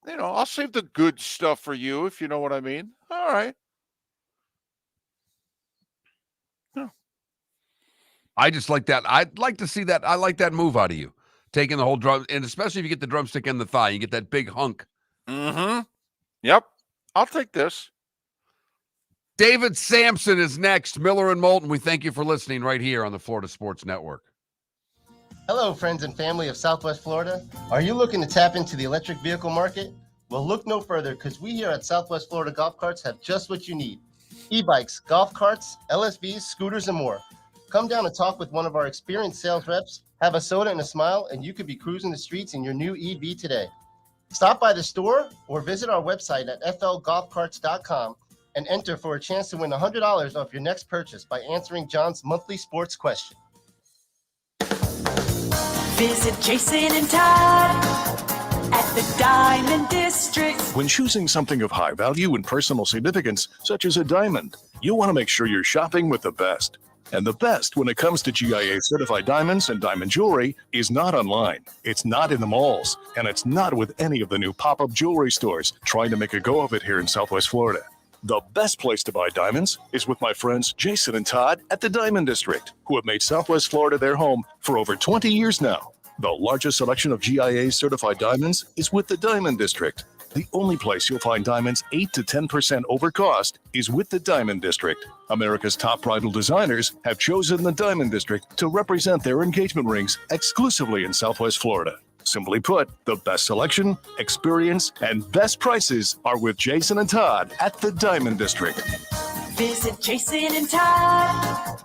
You know, I'll save the good stuff for you, if you know what I mean. All right. No. I just like that. I'd like to see that. I like that move out of you, taking the whole drum, and especially if you get the drumstick in the thigh, you get that big hunk. Mm-hmm. Yep. I'll take this. David Samson is next. Miller and Moulton, we thank you for listening right here on the Florida Sports Network. Hello, friends and family of Southwest Florida. Are you looking to tap into the electric vehicle market? Well, look no further, because we here at Southwest Florida Golf Carts have just what you need. e-bikes, golf carts, LSVs, scooters, and more. Come down and talk with one of our experienced sales reps, have a soda and a smile, and you could be cruising the streets in your new EV today. Stop by the store or visit our website at flgolfcarts.com and enter for a chance to win $100 off your next purchase by answering John's monthly sports question. Visit Jason and Todd at the Diamond District. When choosing something of high value and personal significance, such as a diamond, you want to make sure you're shopping with the best. And the best when it comes to GIA certified diamonds and diamond jewelry is not online. It's not in the malls. And it's not with any of the new pop-up jewelry stores trying to make a go of it here in Southwest Florida. The best place to buy diamonds is with my friends Jason and Todd at the Diamond District, who have made Southwest Florida their home for over 20 years now. The largest selection of GIA certified diamonds is with the Diamond District. The only place you'll find diamonds 8 to 10% over cost is with the Diamond District. America's top bridal designers have chosen the Diamond District to represent their engagement rings exclusively in Southwest Florida. Simply put, the best selection, experience, and best prices are with Jason and Todd at the Diamond District. Visit Jason and Todd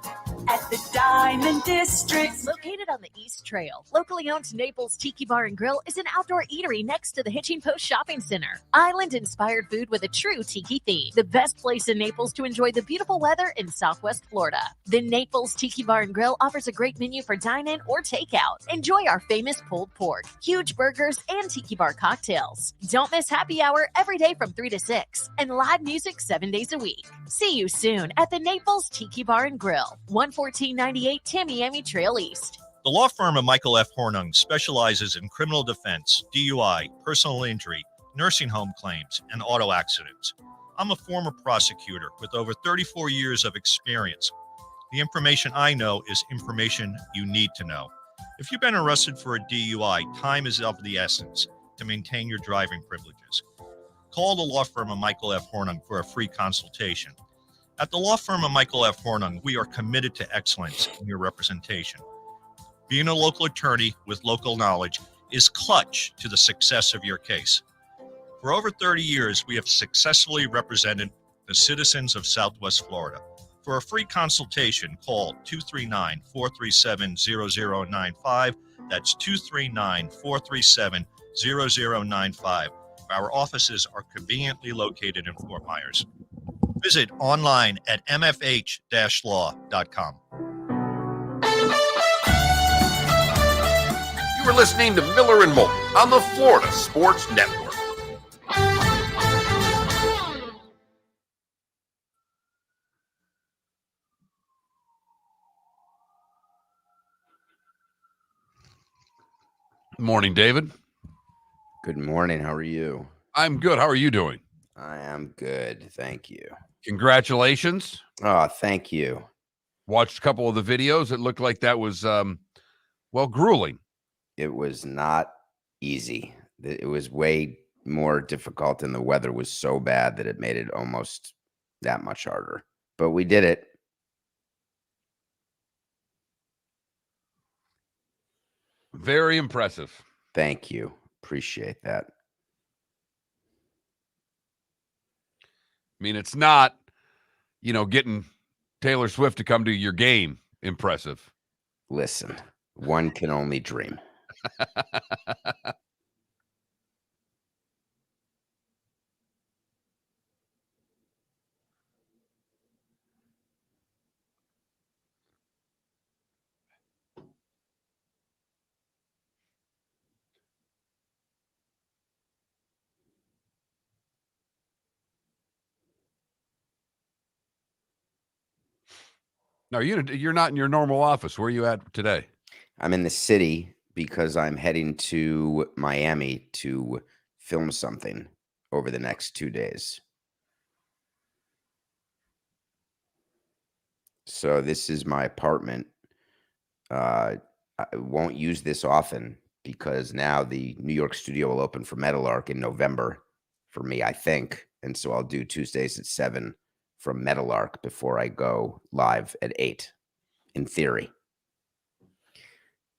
at the Diamond District. Located on the East Trail, locally owned Naples Tiki Bar and Grill is an outdoor eatery next to the Hitching Post Shopping Center. Island-inspired food with a true tiki theme. The best place in Naples to enjoy the beautiful weather in Southwest Florida. The Naples Tiki Bar and Grill offers a great menu for dine-in or takeout. Enjoy our famous pulled pork, huge burgers, and tiki bar cocktails. Don't miss happy hour every day from 3 to 6 and live music 7 days a week. See you soon at the Naples Tiki Bar and Grill, 11498 Tamiami Trail East. The law firm of Michael F. Hornung specializes in criminal defense, DUI, personal injury, nursing home claims, and auto accidents. I'm a former prosecutor with over 34 years of experience. The information I know is information you need to know. If you've been arrested for a DUI, time is of the essence to maintain your driving privileges. Call the law firm of Michael F. Hornung for a free consultation. At the law firm of Michael F. Hornung, we are committed to excellence in your representation. Being a local attorney with local knowledge is clutch to the success of your case. For over 30 years, we have successfully represented the citizens of Southwest Florida. For a free consultation, call 239-437-0095. That's 239-437-0095. Our offices are conveniently located in Fort Myers. Visit online at mfh-law.com. You are listening to Miller and Moulton on the Florida Sports Network. Morning, David. Good morning. How are you? I'm good. How are you doing? I am good. Thank you. Congratulations. Oh, thank you. Watched a couple of the videos. It looked like that was, grueling. It was not easy. It was way more difficult, and the weather was so bad that it made it almost that much harder. But we did it. Very impressive. Thank you. Appreciate that. I mean, it's not, getting Taylor Swift to come to your game impressive. Listen, one can only dream. No, you're not in your normal office. Where are you at today? I'm in the city because I'm heading to Miami to film something over the next 2 days. So this is my apartment. I won't use this often because now the New York studio will open for Meadowlark in November for me, I think. And so I'll do Tuesdays at 7 from Meadowlark before I go live at 8, in theory.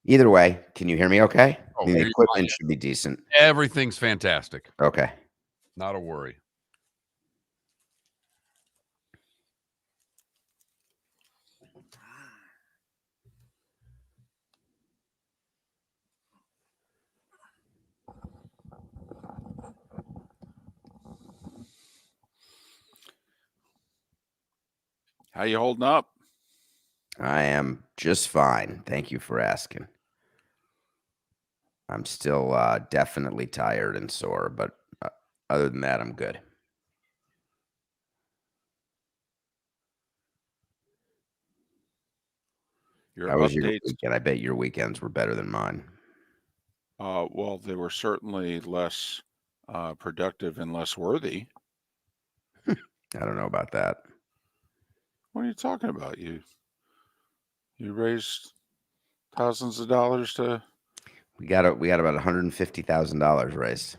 Either way, can you hear me okay? Oh, the equipment should be decent. Everything's fantastic. Okay. Not a worry. How you holding up? I am just fine. Thank you for asking. I'm still definitely tired and sore, but other than that, I'm good. How was your weekend? I bet your weekends were better than mine. Well, they were certainly less productive and less worthy. I don't know about that. What are you talking about? You raised thousands of dollars to. We got about $150,000 raised.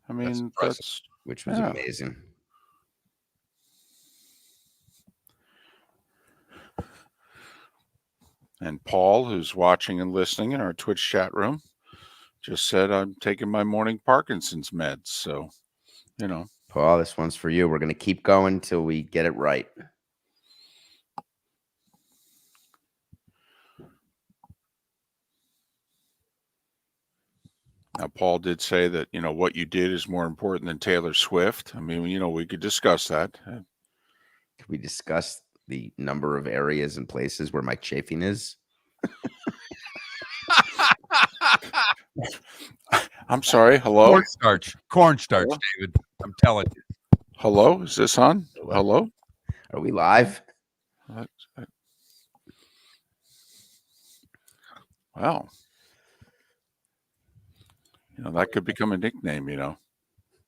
I mean, that's which was amazing. And Paul, who's watching and listening in our Twitch chat room, just said, I'm taking my morning Parkinson's meds. So, you know. Paul, this one's for you. We're going to keep going till we get it right. Now, Paul did say that, you know, what you did is more important than Taylor Swift. I mean, you know, we could discuss that. Could we discuss the number of areas and places where my chafing is? I'm sorry. Hello? Cornstarch, David. I'm telling you. Hello? Is this on? Hello? Are we live? Wow. You know, that could become a nickname, you know.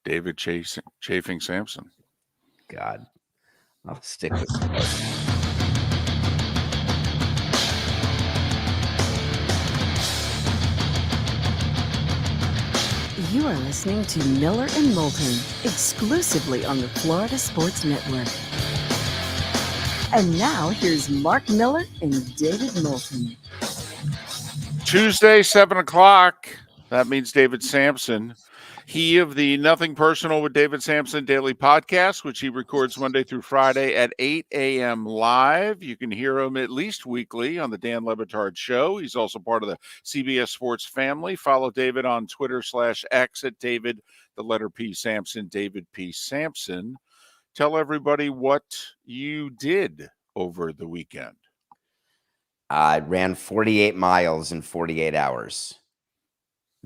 David Chafing Samson. God. I'll stick with it. You are listening to Miller and Moulton, exclusively on the Florida Sports Network. And now here's Mark Miller and David Moulton. Tuesday, 7 o'clock. That means David Samson. He of the Nothing Personal with David Samson daily podcast, which he records Monday through Friday at 8 a.m. live. You can hear him at least weekly on the Dan Le Batard Show. He's also part of the CBS Sports family. Follow David on Twitter/X at David, the letter P Samson, David P Samson. Tell everybody what you did over the weekend. I ran 48 miles in 48 hours.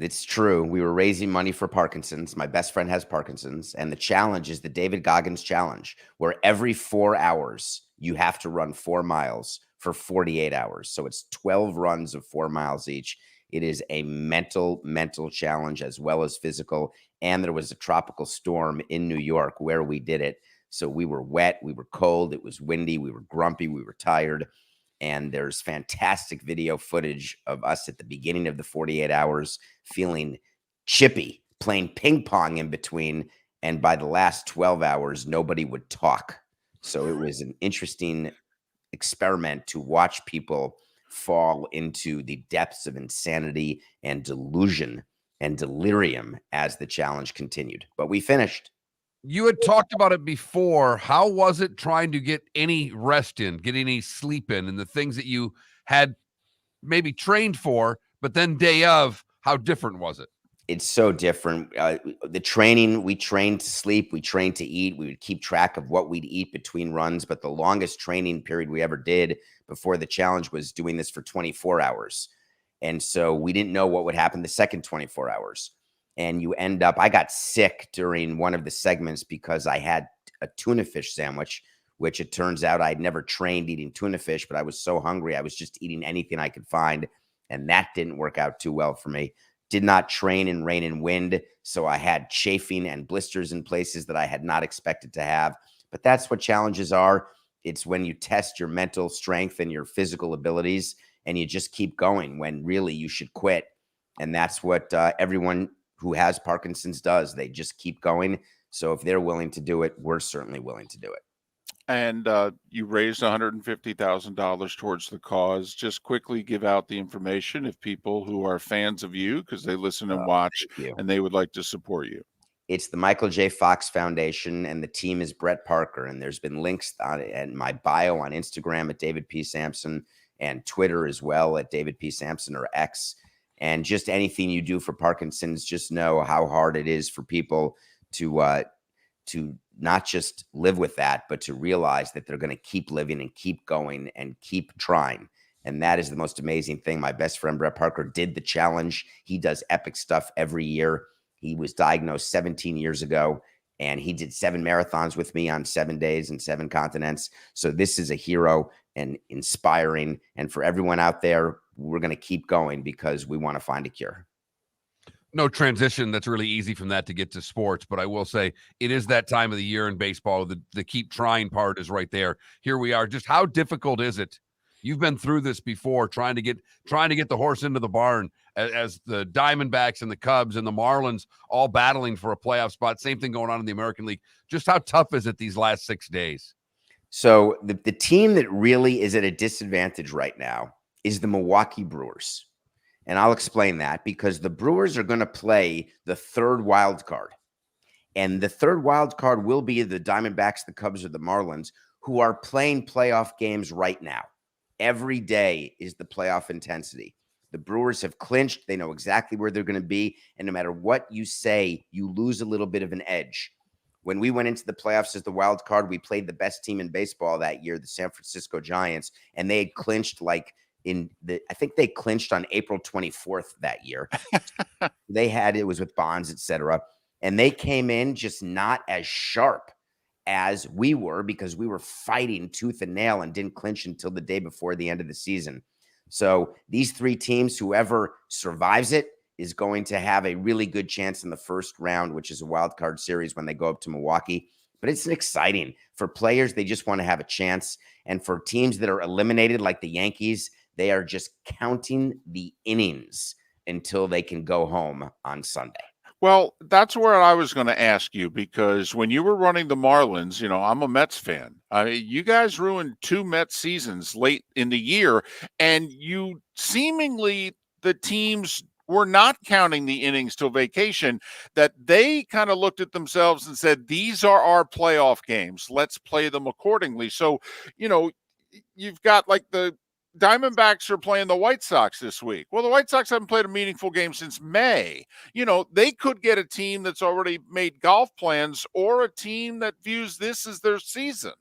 It's true. We were raising money for Parkinson's. My best friend has Parkinson's. And the challenge is the David Goggins challenge, where every 4 hours you have to run 4 miles for 48 hours. So it's 12 runs of 4 miles each. It is a mental challenge as well as physical. And there was a tropical storm in New York where we did it. So we were wet. We were cold. It was windy. We were grumpy. We were tired. And there's fantastic video footage of us at the beginning of the 48 hours feeling chippy, playing ping pong in between. And by the last 12 hours, nobody would talk. So it was an interesting experiment to watch people fall into the depths of insanity and delusion and delirium as the challenge continued. But we finished. You had talked about it before. How was it trying to get any rest in, get any sleep in, and the things that you had maybe trained for, but then day of, how different was it? It's so different. The training, we trained to sleep, we trained to eat. We would keep track of what we'd eat between runs. But the longest training period we ever did before the challenge was doing this for 24 hours. And so we didn't know what would happen the second 24 hours. And you end up, I got sick during one of the segments because I had a tuna fish sandwich, which it turns out I'd never trained eating tuna fish, but I was so hungry, I was just eating anything I could find. And that didn't work out too well for me. Did not train in rain and wind. So I had chafing and blisters in places that I had not expected to have. But that's what challenges are. It's when you test your mental strength and your physical abilities and you just keep going when really you should quit. And that's what everyone who has Parkinson's does. They just keep going. So if they're willing to do it, we're certainly willing to do it. And you raised $150,000 towards the cause. Just quickly give out the information if people who are fans of you, because they listen and watch, and they would like to support you. It's the Michael J. Fox Foundation, and the team is Brett Parker. And there's been links on it in my bio on Instagram at David P. Samson and Twitter as well at David P. Samson or X. And just anything you do for Parkinson's, just know how hard it is for people to not just live with that, but to realize that they're going to keep living and keep going and keep trying. And that is the most amazing thing. My best friend, Brett Parker, did the challenge. He does epic stuff every year. He was diagnosed 17 years ago, and he did 7 marathons with me on 7 days and 7 continents. So this is a hero and inspiring. And for everyone out there, we're going to keep going because we want to find a cure. No transition that's really easy from that to get to sports, but I will say it is that time of the year in baseball. The keep trying part is right there. Here we are. Just how difficult is it? You've been through this before, trying to get the horse into the barn as the Diamondbacks and the Cubs and the Marlins all battling for a playoff spot. Same thing going on in the American League. Just how tough is it these last 6 days? So the team that really is at a disadvantage right now is the Milwaukee Brewers. And I'll explain that because the Brewers are going to play the 3rd wild card. And the 3rd wild card will be the Diamondbacks, the Cubs, or the Marlins, who are playing playoff games right now. Every day is the playoff intensity. The Brewers have clinched. They know exactly where they're going to be. And no matter what you say, you lose a little bit of an edge. When we went into the playoffs as the wild card, we played the best team in baseball that year, the San Francisco Giants, and they had clinched I think they clinched on April 24th that year. It was with Bonds, etc. And they came in just not as sharp as we were because we were fighting tooth and nail and didn't clinch until the day before the end of the season. So these 3 teams, whoever survives it is going to have a really good chance in the first round, which is a wild card series when they go up to Milwaukee. But it's exciting for players. They just want to have a chance. And for teams that are eliminated like the Yankees, they are just counting the innings until they can go home on Sunday. Well, that's where I was going to ask you, because when you were running the Marlins, I'm a Mets fan. I mean, you guys ruined 2 Mets seasons late in the year, and you seemingly, the teams were not counting the innings till vacation, that they kind of looked at themselves and said, these are our playoff games. Let's play them accordingly. So, you've got like the Diamondbacks are playing the White Sox this week. Well, the White Sox haven't played a meaningful game since May. They could get a team that's already made golf plans or a team that views this as their season.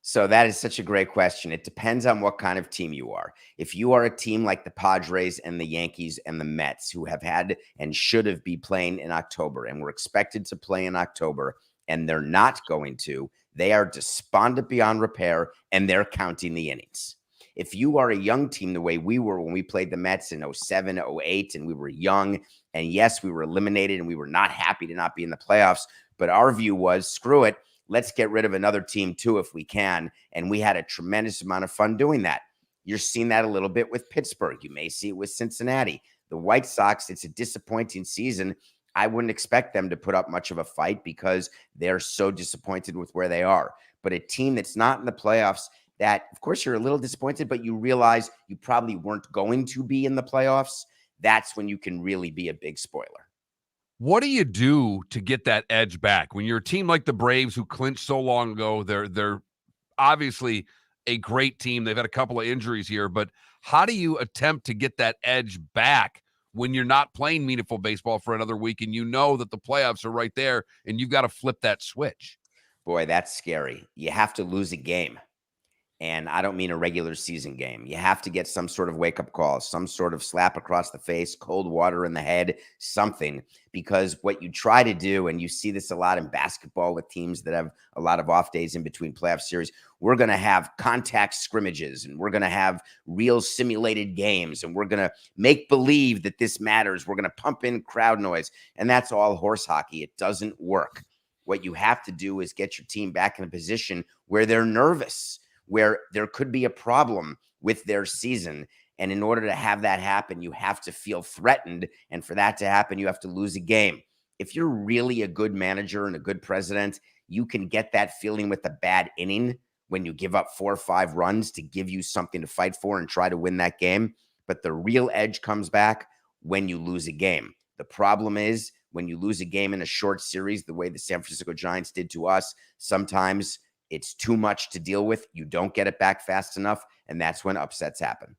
So that is such a great question. It depends on what kind of team you are. If you are a team like the Padres and the Yankees and the Mets, who have had and should have been playing in October and were expected to play in October, and they're not going to, they are despondent beyond repair, and they're counting the innings. If you are a young team the way we were when we played the Mets in 07, 08, and we were young, and yes, we were eliminated and we were not happy to not be in the playoffs, but our view was, screw it, let's get rid of another team too if we can, and we had a tremendous amount of fun doing that. You're seeing that a little bit with Pittsburgh. You may see it with Cincinnati. The White Sox, it's a disappointing season. I wouldn't expect them to put up much of a fight because they're so disappointed with where they are. But a team that's not in the playoffs, that, of course, you're a little disappointed, but you realize you probably weren't going to be in the playoffs, that's when you can really be a big spoiler. What do you do to get that edge back? When you're a team like the Braves who clinched so long ago, they're obviously a great team. They've had a couple of injuries here, but how do you attempt to get that edge back when you're not playing meaningful baseball for another week and you know that the playoffs are right there and you've got to flip that switch? Boy, that's scary. You have to lose a game. And I don't mean a regular season game. You have to get some sort of wake-up call, some sort of slap across the face, cold water in the head, something. Because what you try to do, and you see this a lot in basketball with teams that have a lot of off days in between playoff series, we're going to have contact scrimmages, and we're going to have real simulated games, and we're going to make believe that this matters. We're going to pump in crowd noise, and that's all horse hockey. It doesn't work. What you have to do is get your team back in a position where they're nervous, where there could be a problem with their season. And in order to have that happen, you have to feel threatened. And for that to happen, you have to lose a game. If you're really a good manager and a good president, you can get that feeling with a bad inning when you give up 4 or 5 runs to give you something to fight for and try to win that game. But the real edge comes back when you lose a game. The problem is when you lose a game in a short series, the way the San Francisco Giants did to us, sometimes it's too much to deal with. You don't get it back fast enough, and that's when upsets happen.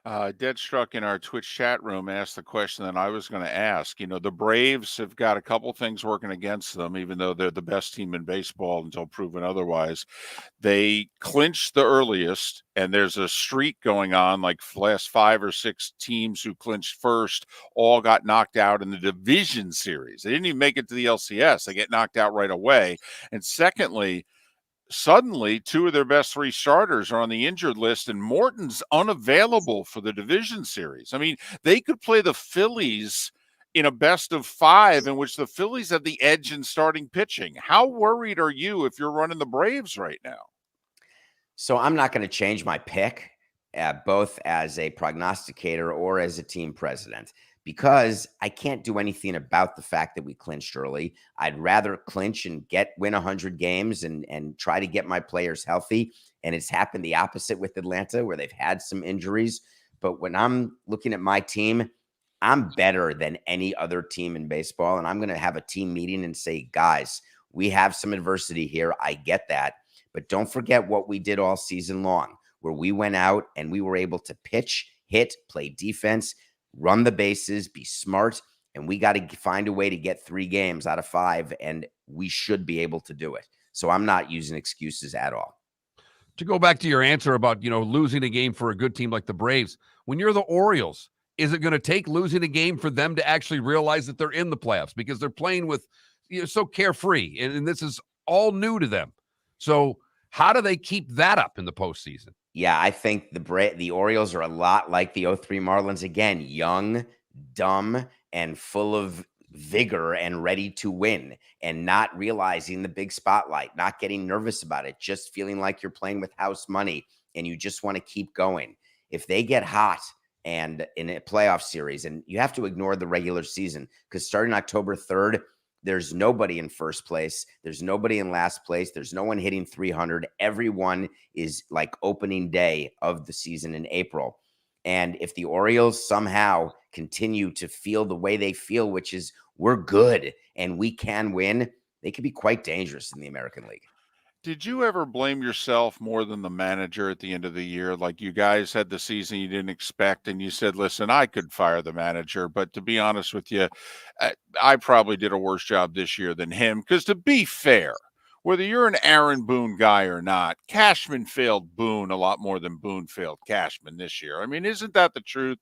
Deadstruck in our Twitch chat room asked the question that I was going to ask. You know, the Braves have got a couple things working against them, even though they're the best team in baseball until proven otherwise. They clinched the earliest, and there's a streak going on, like last 5 or 6 teams who clinched first all got knocked out in the division series. They didn't even make it to the LCS. They get knocked out right away. And secondly, suddenly 2 of their best 3 starters are on the injured list, and Moulton's unavailable for the division series. I mean, they could play the Phillies in a best of 5 in which the Phillies have the edge in starting pitching. How worried are you if you're running the Braves right now? So I'm not going to change my pick, both as a prognosticator or as a team president, because I can't do anything about the fact that we clinched early. I'd rather clinch and win 100 games and try to get my players healthy. And it's happened the opposite with Atlanta, where they've had some injuries. But when I'm looking at my team, I'm better than any other team in baseball. And I'm going to have a team meeting and say, guys, we have some adversity here. I get that. But don't forget what we did all season long, where we went out and we were able to pitch, hit, play defense, run the bases, be smart, and we got to find a way to get 3 games out of 5, and we should be able to do it. So I'm not using excuses at all. To go back to your answer about, losing a game for a good team like the Braves, when you're the Orioles, is it going to take losing a game for them to actually realize that they're in the playoffs? Because they're playing with, so carefree, and this is all new to them. So how do they keep that up in the postseason? Yeah, I think the Orioles are a lot like the 03 Marlins again, young, dumb, and full of vigor and ready to win, and not realizing the big spotlight, not getting nervous about it, just feeling like you're playing with house money and you just want to keep going. If they get hot and in a playoff series, and you have to ignore the regular season, because starting October 3rd, there's nobody in first place. There's nobody in last place. There's no one hitting 300. Everyone is like opening day of the season in April. And if the Orioles somehow continue to feel the way they feel, which is we're good and we can win, they could be quite dangerous in the American League. Did you ever blame yourself more than the manager at the end of the year? Like, you guys had the season you didn't expect, and you said, listen, I could fire the manager. But to be honest with you, I probably did a worse job this year than him. Because to be fair, whether you're an Aaron Boone guy or not, Cashman failed Boone a lot more than Boone failed Cashman this year. I mean, isn't that the truth?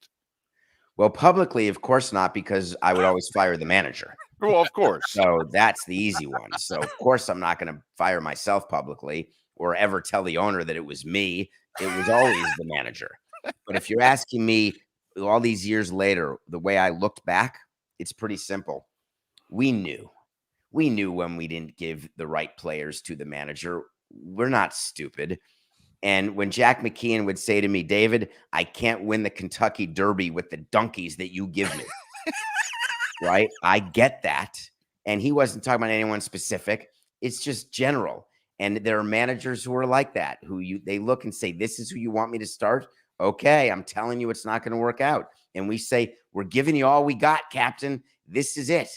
Well, publicly, of course not, because I would always fire the manager. Well, of course. So that's the easy one. So, of course, I'm not going to fire myself publicly or ever tell the owner that it was me. It was always the manager. But if you're asking me all these years later, the way I looked back, it's pretty simple. We knew when we didn't give the right players to the manager. We're not stupid. And when Jack McKeon would say to me, David, I can't win the Kentucky Derby with the donkeys that you give me. Right? I get that. And he wasn't talking about anyone specific. It's just general. And there are managers who are like that, they look and say, this is who you want me to start? Okay, I'm telling you it's not going to work out. And we say, we're giving you all we got, Captain. This is it.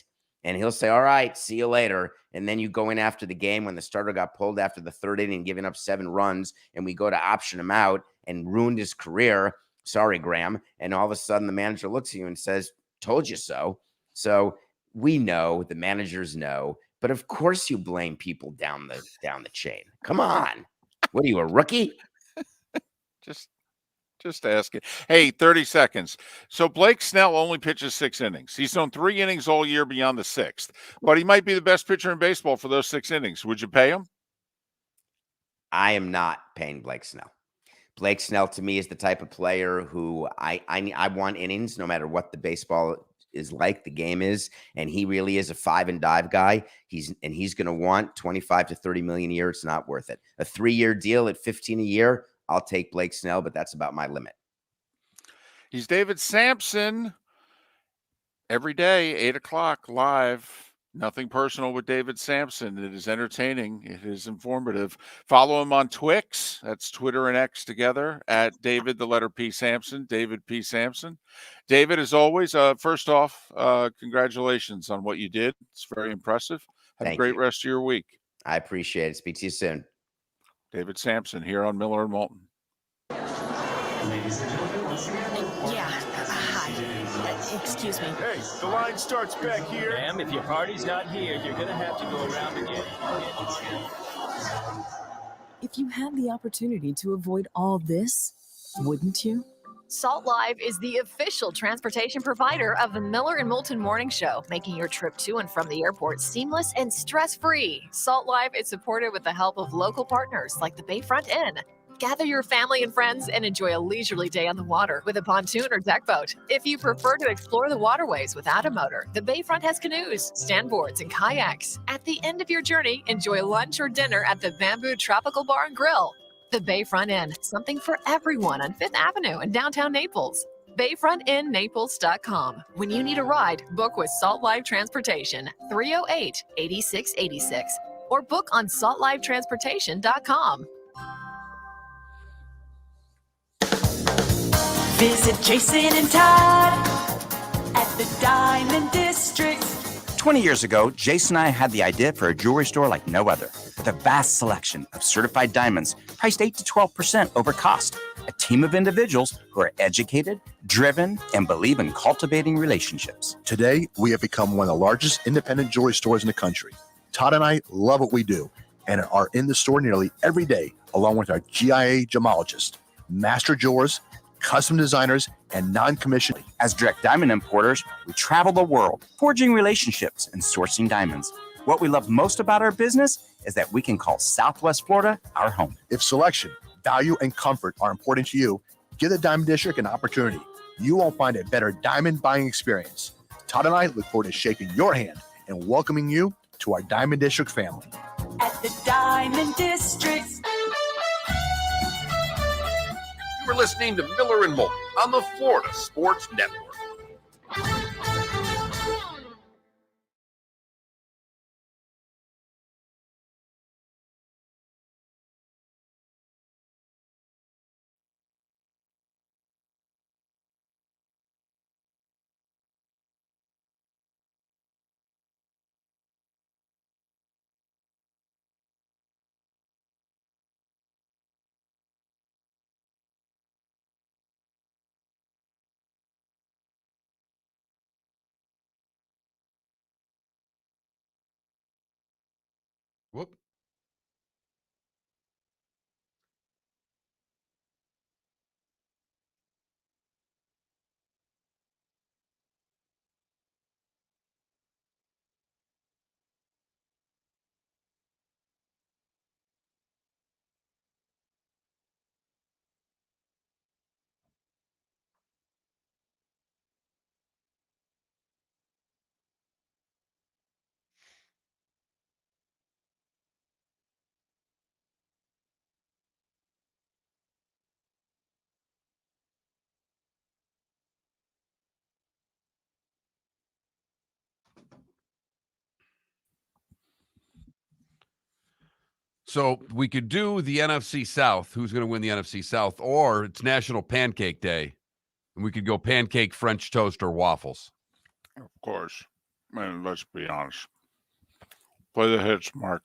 And he'll say, all right, see you later. And then you go in after the game when the starter got pulled after the 3rd inning, giving up 7 runs, and we go to option him out and ruined his career. Sorry, Graham. And all of a sudden the manager looks at you and says, told you so. So we know, the managers know, but of course you blame people down the chain. Come on. What are you, a rookie? Just asking. Hey, 30 seconds. So Blake Snell only pitches 6 innings. He's thrown 3 innings all year beyond the 6th, but he might be the best pitcher in baseball for those 6 innings. Would you pay him? I am not paying Blake Snell. Blake Snell to me is the type of player who I want innings no matter what the baseball is like, the game is, and he really is a 5 and dive guy. He's going to want 25 to 30 million a year. It's not worth it. A 3-year deal at 15 a year, I'll take Blake Snell, but that's about my limit. He's David Samson. Every day, 8 o'clock live. Nothing personal with David Samson. It is entertaining. It is informative. Follow him on Twix. That's Twitter and X together at David, the letter P Samson, David P Samson. David, as always, first off, congratulations on what you did. It's very impressive. Have a great rest of your week. I appreciate it. Speak to you soon. David Samson here on Miller and Moulton. Ladies and gentlemen, Yeah. Hi. Excuse me. Hey, the line starts back here. Ma'am, if your party's not here, you're gonna have to go around again. If you had the opportunity to avoid all this, wouldn't you? Salt Live is the official transportation provider of the Miller and Moulton Morning Show, making your trip to and from the airport seamless and stress-free. Salt Live is supported with the help of local partners like the Bayfront Inn. Gather your family and friends and enjoy a leisurely day on the water with a pontoon or deck boat. If you prefer to explore the waterways without a motor, the Bayfront has canoes, standboards, and kayaks. At the end of your journey, enjoy lunch or dinner at the Bamboo Tropical Bar and Grill. The Bayfront Inn, something for everyone on Fifth Avenue in downtown Naples. BayfrontInNaples.com. When you need a ride, book with Salt Live Transportation, 308-8686, or book on saltlivetransportation.com. Visit Jason and Todd at the Diamond District. 20 years ago, Jason and I had the idea for a jewelry store like no other, with a vast selection of certified diamonds priced 8 to 12% over cost. A team of individuals who are educated, driven, and believe in cultivating relationships. Today, we have become one of the largest independent jewelry stores in the country. Todd and I love what we do and are in the store nearly every day, along with our GIA gemologists, master jewelers, custom designers, and non-commissioned. As direct diamond importers, we travel the world, forging relationships and sourcing diamonds. What we love most about our business is that we can call Southwest Florida our home. If selection, value, and comfort are important to you, give the Diamond District an opportunity. You won't find a better diamond buying experience. Todd and I look forward to shaking your hand and welcoming you to our Diamond District family. At the Diamond District. You are listening to Miller and Moulton on the Florida Sports Network. Whoop. So we could do the NFC South. Who's going to win the NFC South? Or it's National Pancake Day, and we could go pancake, French toast, or waffles. Of course. Man, let's be honest. Play the hits, Mark.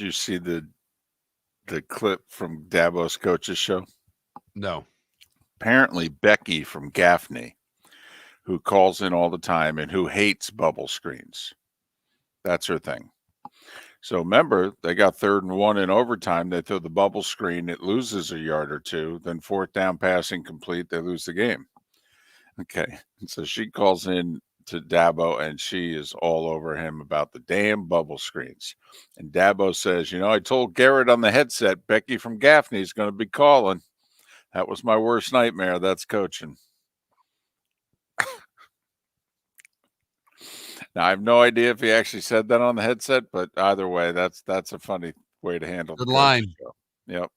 Did you see the clip from Dabo's coach's show? No. Apparently, Becky from Gaffney, who calls in all the time and who hates bubble screens. That's her thing. So remember, they got 3rd and 1 in overtime. They throw the bubble screen. It loses a yard or two. Then 4th down passing complete. They lose the game. Okay. And so she calls in to Dabo, and she is all over him about the damn bubble screens. And Dabo says, I told Garrett on the headset, Becky from Gaffney is going to be calling. That was my worst nightmare. That's coaching. Now, I have no idea if he actually said that on the headset, but either way, that's a funny way to handle Good the line. show. Yep.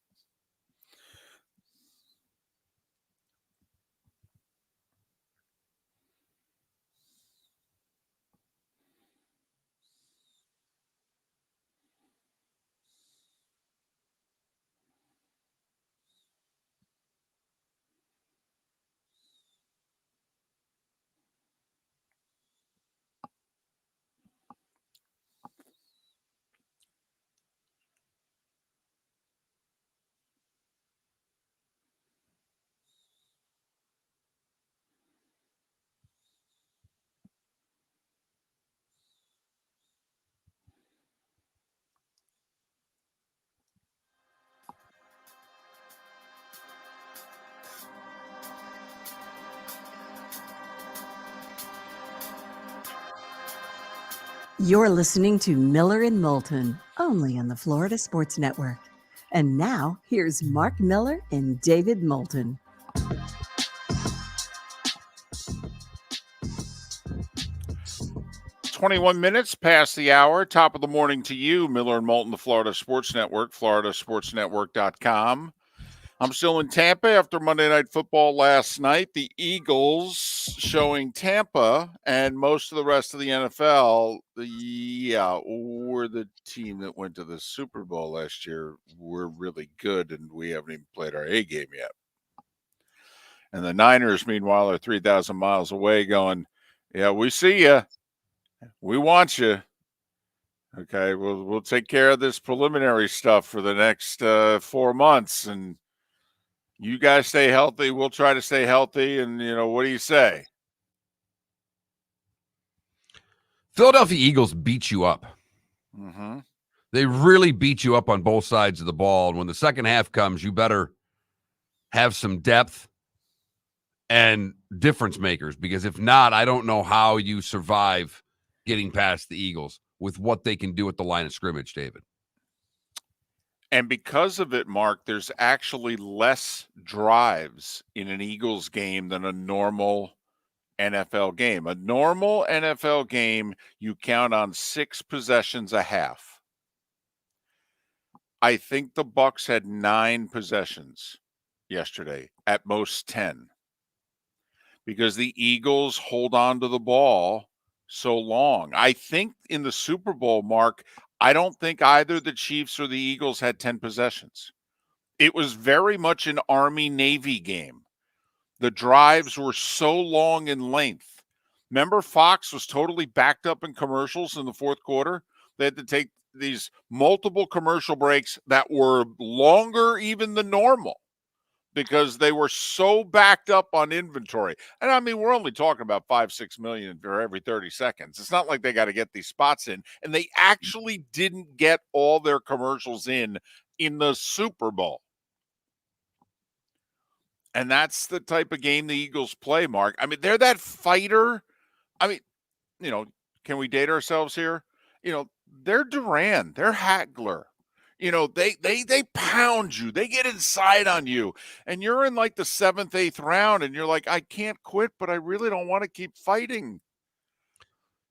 You're listening to Miller and Moulton, only on the Florida Sports Network. And now, here's Mark Miller and David Moulton. 21 minutes past the hour. Top of the morning to you, Miller and Moulton, the Florida Sports Network, floridasportsnetwork.com. I'm still in Tampa after Monday Night Football last night. The Eagles showing Tampa and most of the rest of the NFL, we're the team that went to the Super Bowl last year. We're really good, and we haven't even played our A game yet. And the Niners, meanwhile, are 3,000 miles away going, yeah, we see you. We want you. Okay, we'll take care of this preliminary stuff for the next 4 months, and you guys stay healthy. We'll try to stay healthy. And, what do you say? Philadelphia Eagles beat you up. Mm-hmm. They really beat you up on both sides of the ball. And when the second half comes, you better have some depth and difference makers, because if not, I don't know how you survive getting past the Eagles with what they can do at the line of scrimmage, David. And because of it, Mark, there's actually less drives in an Eagles game than a normal NFL game. A normal NFL game, you count on 6 possessions a half. I think the Bucs had 9 possessions yesterday, at most 10. Because the Eagles hold on to the ball so long. I think in the Super Bowl, Mark, I don't think either the Chiefs or the Eagles had 10 possessions. It was very much an Army-Navy game. The drives were so long in length. Remember, Fox was totally backed up in commercials in the fourth quarter? They had to take these multiple commercial breaks that were longer even than normal because they were so backed up on inventory. And I mean, we're only talking about 5-6 million for every 30 seconds. It's not like they got to get these spots in. And they actually didn't get all their commercials in the Super Bowl. And that's the type of game the Eagles play, Mark. I mean, they're that fighter. I mean, can we date ourselves here? They're Duran, they're Hagler. They pound you. They get inside on you. And you're in like the 7th, 8th round, and you're like, I can't quit, but I really don't want to keep fighting.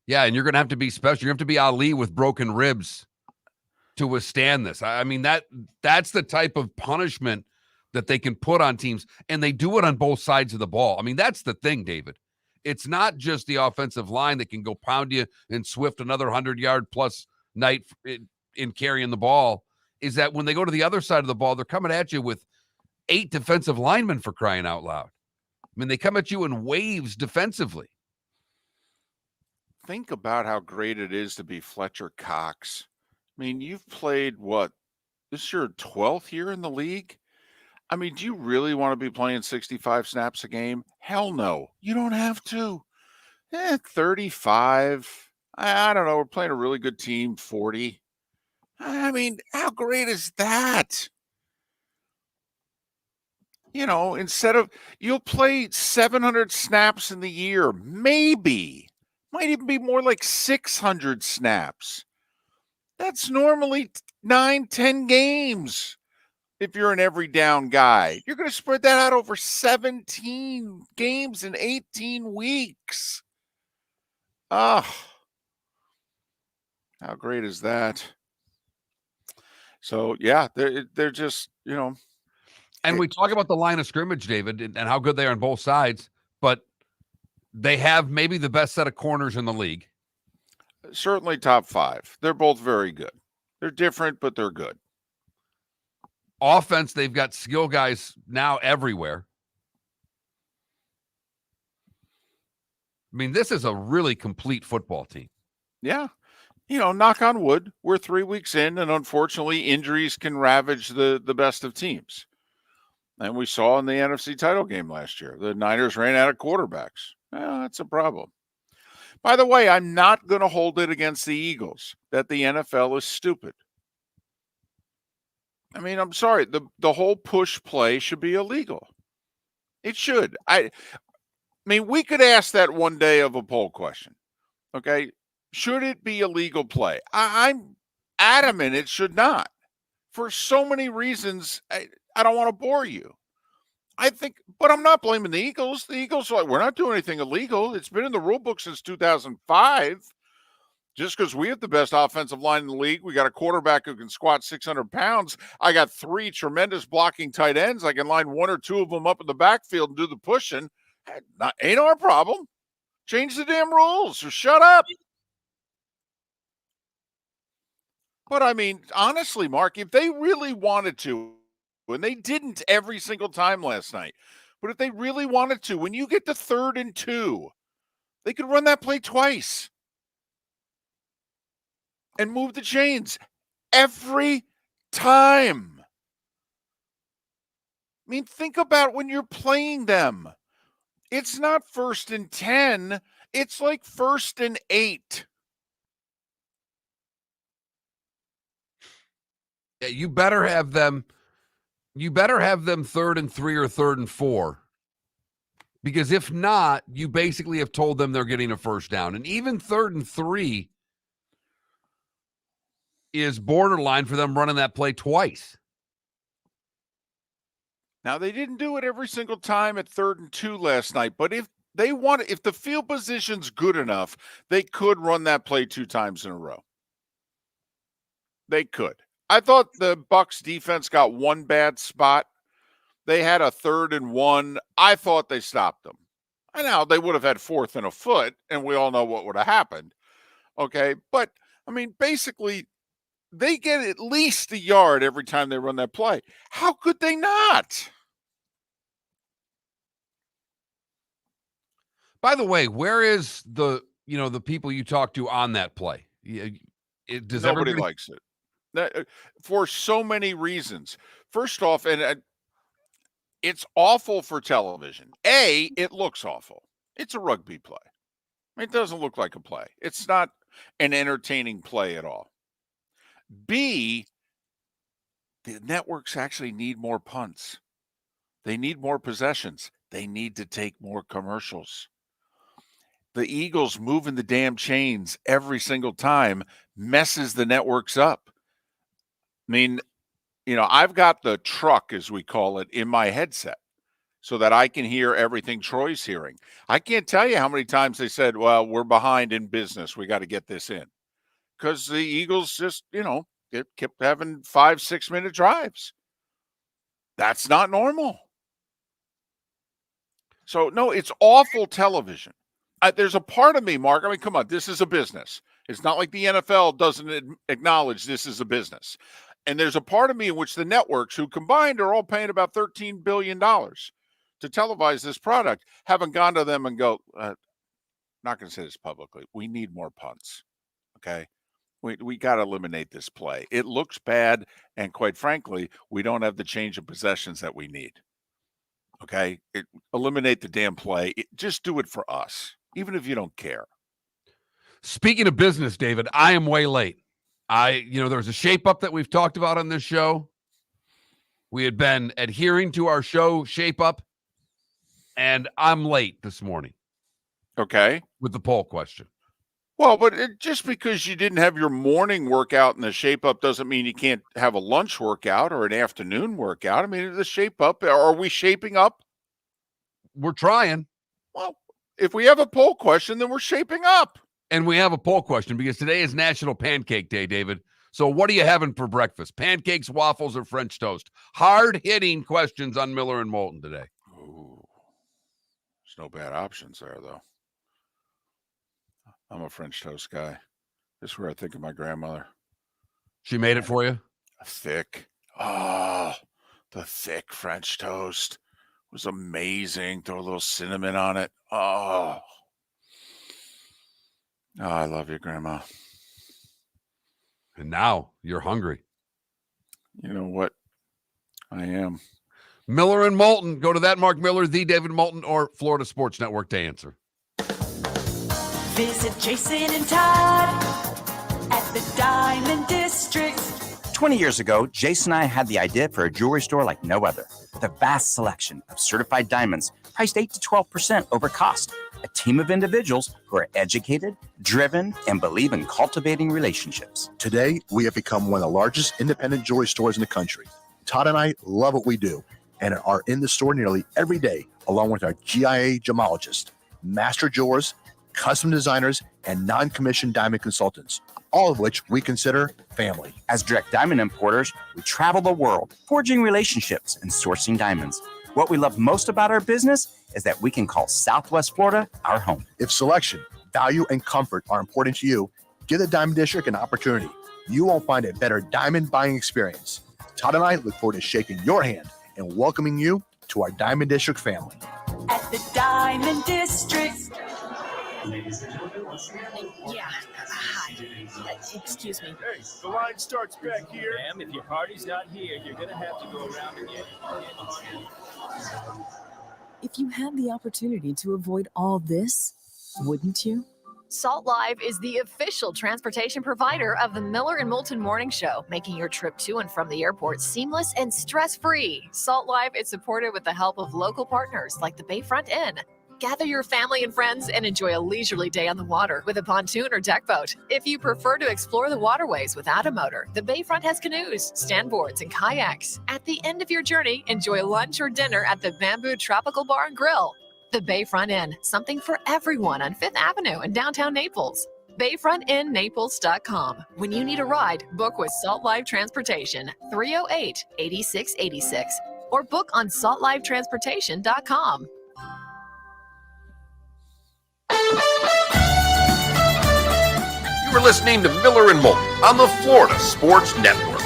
Yeah, and you're going to have to be special. You have to be Ali with broken ribs to withstand this. I mean, that's the type of punishment that they can put on teams, and they do it on both sides of the ball. I mean, that's the thing, David. It's not just the offensive line that can go pound you and Swift another 100-yard plus night in carrying the ball. Is that when they go to the other side of the ball, they're coming at you with 8 defensive linemen, for crying out loud. I mean, they come at you in waves defensively. Think about how great it is to be Fletcher Cox mean, you've played what? This is your 12th year in the league? I mean, do you really want to be playing 65 snaps a game? Hell no. You don't have to. 35. I don't know. We're playing a really good team, 40. I mean, how great is that? Instead of you'll play 700 snaps in the year, maybe. Might even be more like 600 snaps. That's normally 9, 10 games. If you're an every down guy, you're going to spread that out over 17 games in 18 weeks. How great is that? So, yeah, they're just, And we talk about the line of scrimmage, David, and how good they are on both sides, but they have maybe the best set of corners in the league. Certainly top 5. They're both very good. They're different, but they're good. Offense, they've got skill guys now everywhere. I mean, this is a really complete football team. Yeah. Knock on wood, we're 3 weeks in, and unfortunately, injuries can ravage the best of teams. And we saw in the NFC title game last year, the Niners ran out of quarterbacks. Well, that's a problem. By the way, I'm not going to hold it against the Eagles that the NFL is stupid. I mean, I'm sorry. The whole push play should be illegal. It should. I mean, we could ask that one day of a poll question. Okay. Should it be illegal play? I'm adamant it should not. For so many reasons, I don't want to bore you. I think, but I'm not blaming the Eagles. The Eagles are like, we're not doing anything illegal. It's been in the rule book since 2005. Just because we have the best offensive line in the league, we got a quarterback who can squat 600 pounds. I got 3 tremendous blocking tight ends. I can line 1 or 2 of them up in the backfield and do the pushing. Ain't our problem. Change the damn rules or shut up. But I mean, honestly, Mark, if they really wanted to, and they didn't every single time last night, but if they really wanted to, when you get to 3rd and 2, they could run that play twice and move the chains every time. I mean, think about when you're playing them. It's not 1st and 10. It's like 1st and 8. Yeah, you better have them 3rd and 3 or 3rd and 4. Because if not, you basically have told them they're getting a first down. And even 3rd and 3 is borderline for them running that play twice. Now, they didn't do it every single time at 3rd and 2 last night, but if the field position's good enough, they could run that play 2 times in a row. They could. I thought the Bucs defense got one bad spot. They had a 3rd and 1. I thought they stopped them. I know they would have had 4th and a foot, and we all know what would have happened. Okay, but I mean, basically, they get at least a yard every time they run that play. How could they not? By the way, where is the people you talk to on that play? Nobody likes it. For so many reasons. First off, and it's awful for television. A, it looks awful. It's a rugby play. It doesn't look like a play. It's not an entertaining play at all. B, the networks actually need more punts. They need more possessions. They need to take more commercials. The Eagles moving the damn chains every single time messes the networks up. I mean, I've got the truck, as we call it, in my headset so that I can hear everything Troy's hearing. I can't tell you how many times they said, well, we're behind in business. We got to get this in. Because the Eagles just, it kept having 5-6 minute drives. That's not normal. So, no, it's awful television. There's a part of me, Mark, I mean, come on, this is a business. It's not like the NFL doesn't acknowledge this is a business. And there's a part of me in which the networks, who combined are all paying about $13 billion to televise this product, haven't gone to them and go, not going to say this publicly, we need more punts, okay? We got to eliminate this play. It looks bad, and quite frankly, we don't have the change of possessions that we need. Okay? Eliminate the damn play. Just do it for us, even if you don't care. Speaking of business, David, I am way late. There was a shape up that we've talked about on this show. We had been adhering to our show shape up, and I'm late this morning. Okay. With the poll question. Well, but just because you didn't have your morning workout in the shape up doesn't mean you can't have a lunch workout or an afternoon workout. I mean, the shape up, are we shaping up? We're trying. Well, if we have a poll question, then we're shaping up. And we have a poll question because today is National Pancake Day, David. So what are you having for breakfast? Pancakes, waffles, or French toast? Hard-hitting questions on Miller and Moulton today. Ooh. There's no bad options there, though. I'm a French toast guy. This is where I think of my grandmother. She made it for you? Thick. Oh, the thick French toast was amazing. Throw a little cinnamon on it. Oh, I love you, Grandma. And now you're hungry. You know what? I am. Miller and Moulton. Go to that Mark Miller, the David Moulton, or Florida Sports Network to answer. Visit Jason and Todd at the Diamond District. 20 years ago, Jason and I had the idea for a jewelry store like no other, with a vast selection of certified diamonds priced 8 to 12% over cost. A team of individuals who are educated, driven, and believe in cultivating relationships. Today, we have become one of the largest independent jewelry stores in the country. Todd and I love what we do and are in the store nearly every day, along with our GIA gemologists, master jewelers, custom designers, and non-commissioned diamond consultants, all of which we consider family. As direct diamond importers, we travel the world, forging relationships and sourcing diamonds. What we love most about our business is that we can call Southwest Florida our home. If selection, value, and comfort are important to you, give the Diamond District an opportunity. You won't find a better diamond buying experience. Todd and I look forward to shaking your hand and welcoming you to our Diamond District family. At the Diamond District. Yeah. Hi. Excuse me. Hey, the line starts back here. Ma'am, if your party's not here, you're gonna have to go around again. If you had the opportunity to avoid all this, wouldn't you? Salt Live is the official transportation provider of the Miller and Moulton Morning Show, making your trip to and from the airport seamless and stress-free. Salt Live is supported with the help of local partners like the Bayfront Inn. Gather your family and friends and enjoy a leisurely day on the water with a pontoon or deck boat. If you prefer to explore the waterways without a motor, the Bayfront has canoes, standboards, and kayaks. At the end of your journey, enjoy lunch or dinner at the Bamboo Tropical Bar and Grill. The Bayfront Inn, something for everyone on 5th Avenue in downtown Naples. BayfrontInNaples.com. When you need a ride, book with Salt Live Transportation, 308-8686, or book on saltlivetransportation.com. You are listening to Miller and Moulton on the Florida Sports Network.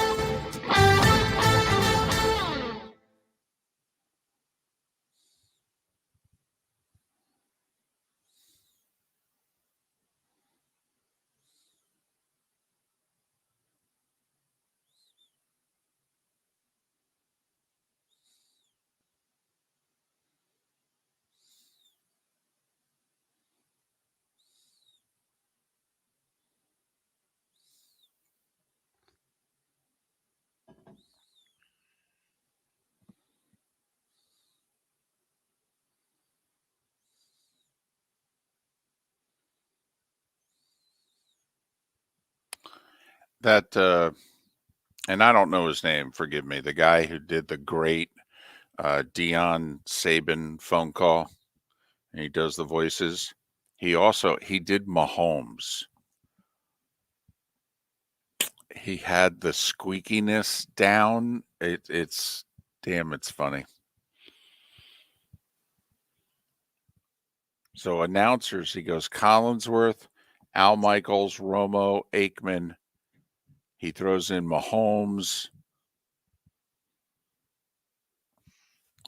That and I don't know his name, forgive me, the guy who did the great Deion Saban phone call, and he does the voices. He did Mahomes. He had the squeakiness down. It's funny. So announcers, he goes Collinsworth, Al Michaels, Romo, Aikman. He throws in Mahomes.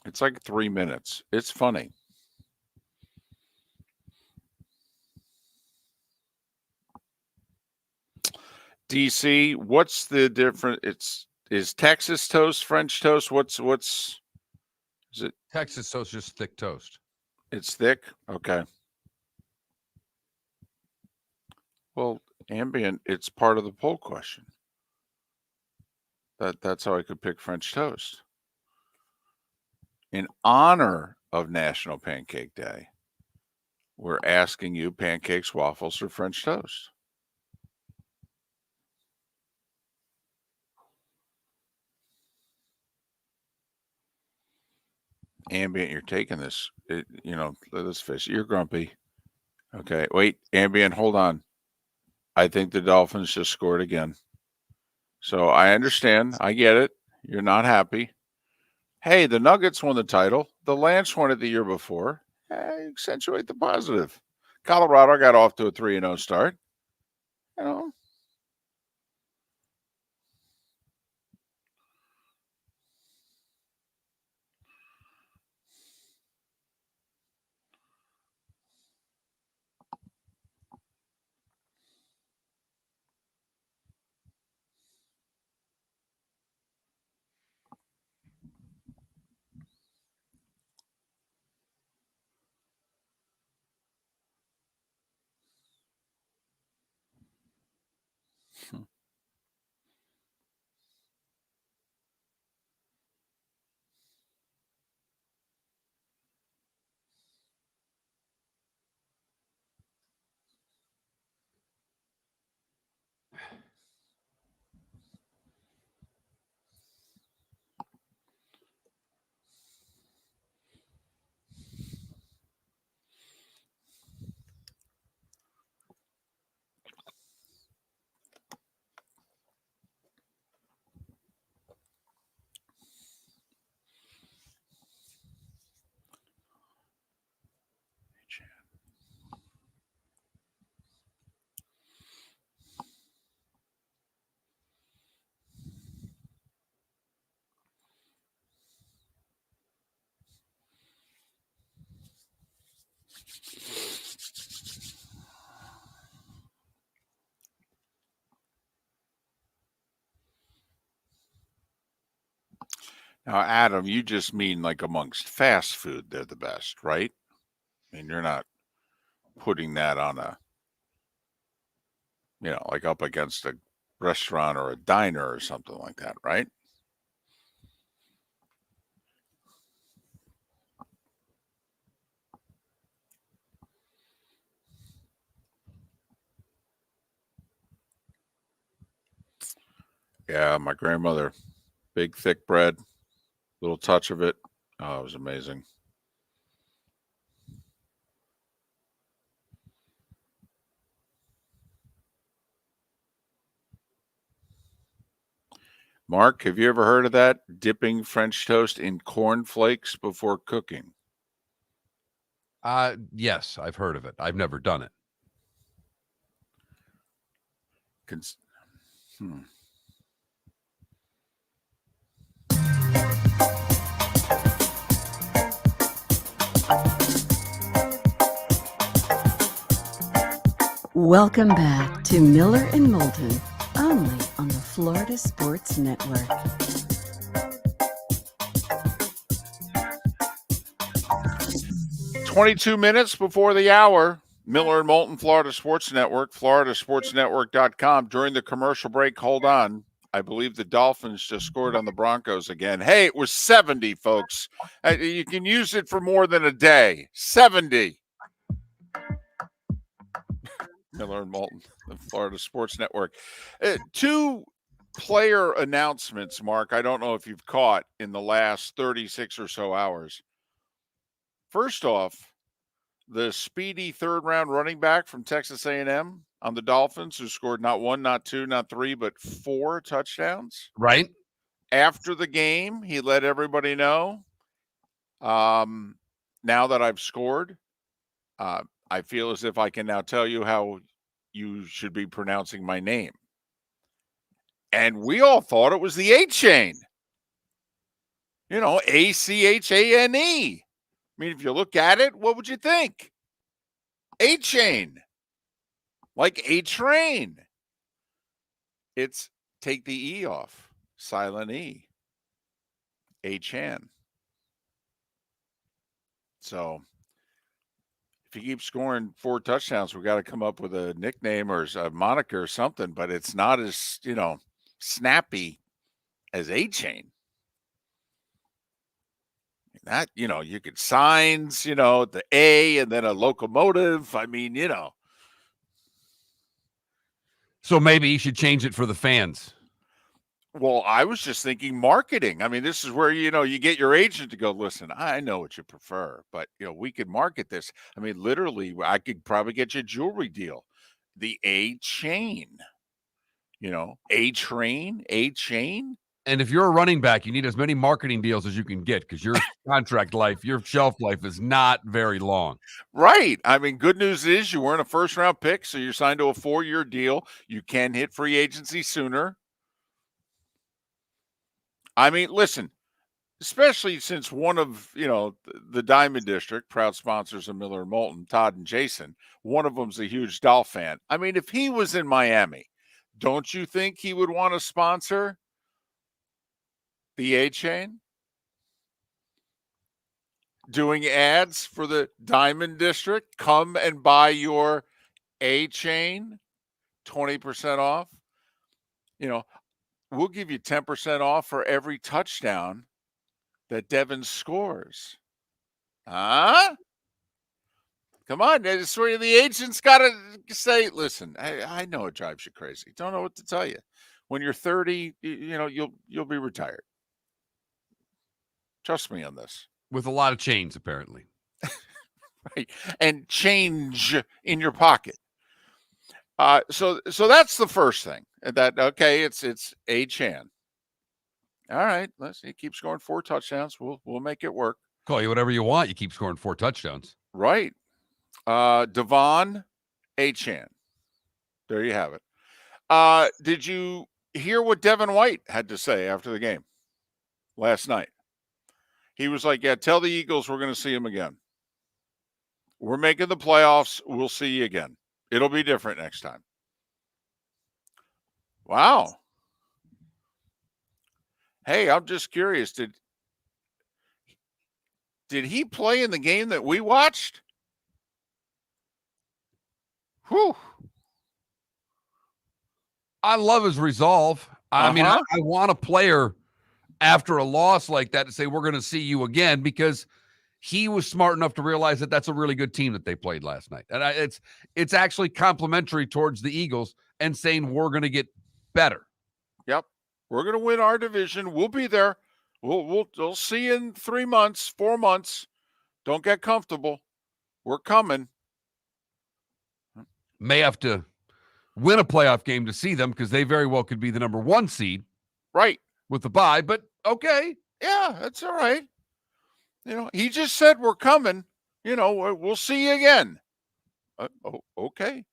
It's like 3 minutes. It's funny. DC, what's the difference? Is Texas toast French toast? What's is it? Texas toast, just thick toast. It's thick? Okay. Well, ambient, it's part of the poll question. That's how I could pick French toast. In honor of National Pancake Day, we're asking you pancakes, waffles, or French toast. Ambient, you're taking this. Let's face it, you're grumpy. Okay, wait, Ambient, hold on. I think the Dolphins just scored again. So I understand. I get it. You're not happy. Hey, the Nuggets won the title. The Lance won it the year before. Accentuate the positive. Colorado got off to a 3-0 start. You know. Now, Adam, you just mean like amongst fast food, they're the best, right? I mean, you're not putting that on like up against a restaurant or a diner or something like that, right? Yeah, my grandmother, big, thick bread, little touch of it. Oh, it was amazing. Mark, have you ever heard of that? Dipping French toast in corn flakes before cooking. Yes, I've heard of it. I've never done it. Welcome back to Miller and Moulton, only on the Florida Sports Network. "22 minutes before the hour. Miller and Moulton, Florida Sports Network, floridasportsnetwork.com. During the commercial break, hold on. I believe the Dolphins just scored on the Broncos again. Hey, it was 70, folks. You can use it for more than a day. 70. Miller and Moulton, the Florida Sports Network. Two player announcements, Mark. I don't know if you've caught in the last 36 or so hours. First off, the speedy third-round running back from Texas A&M on the Dolphins, who scored not one, not two, not three, but 4 touchdowns. Right. After the game, he let everybody know, now that I've scored, I feel as if I can now tell you how you should be pronouncing my name. And we all thought it was the A-Chain. A-C-H-A-N-E. I mean, if you look at it, what would you think? A-Chain. Like A-Train. It's take the E off. Silent E. A-Chan. So if he keeps scoring 4 touchdowns, we got to come up with a nickname or a moniker or something, but it's not as, snappy as A-Chain. That, you could signs, the A and then a locomotive. I mean, So maybe he should change it for the fans. Well, I was just thinking marketing. I mean, this is where, you get your agent to go, listen, I know what you prefer, but, we could market this. I mean, literally, I could probably get you a jewelry deal. The A-Chain, A-Train, A-Chain. And if you're a running back, you need as many marketing deals as you can get because your contract life, your shelf life is not very long. Right. I mean, good news is you weren't a first-round pick, so you're signed to a 4-year deal. You can hit free agency sooner. I mean, listen, especially since one of, the Diamond District, proud sponsors of Miller and Moulton, Todd and Jason, one of them's a huge Dolph fan. I mean, if he was in Miami, don't you think he would want to sponsor the A-Chain? Doing ads for the Diamond District? Come and buy your A-Chain, 20% off. We'll give you 10% off for every touchdown that Devin scores. Huh? Come on. That's where the agent's got to say, listen, I know it drives you crazy. Don't know what to tell you. When you're 30, you'll be retired. Trust me on this. With a lot of chains, apparently. Right. And change in your pocket. So that's the first thing. Okay, it's A-Chan. All right, let's see. Keep scoring 4 touchdowns. We'll make it work. Call you whatever you want. You keep scoring 4 touchdowns. Right. Devon A-Chan. There you have it. Did you hear what Devin White had to say after the game last night? He was like, yeah, tell the Eagles we're going to see them again. We're making the playoffs. We'll see you again. It'll be different next time. Wow. Hey, I'm just curious. Did he play in the game that we watched? Whew. I love his resolve. I mean, I want a player after a loss like that to say, we're going to see you again, because he was smart enough to realize that that's a really good team that they played last night. And it's actually complimentary towards the Eagles and saying we're going to get better. Yep. We're going to win our division. We'll be there. We'll see you in 3 months, 4 months. Don't get comfortable. We're coming. May have to win a playoff game to see them, because they very well could be the number 1 seed. Right. With the bye, but okay. Yeah, that's all right. He just said we're coming. We'll see you again. Okay.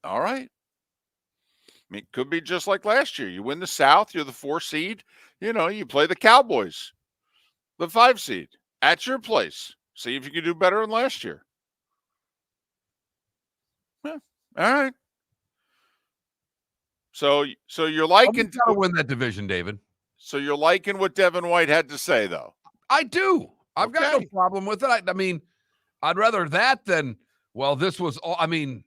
All right. I mean, it could be just like last year. You win the South, you're the 4 seed. You play the Cowboys, the 5 seed, at your place. See if you can do better than last year. Yeah. All right. So you're liking to win that division, David. So you're liking what Devin White had to say, though. I do. I've got no problem with it. I mean, I'd rather that than, well, this was all. I mean,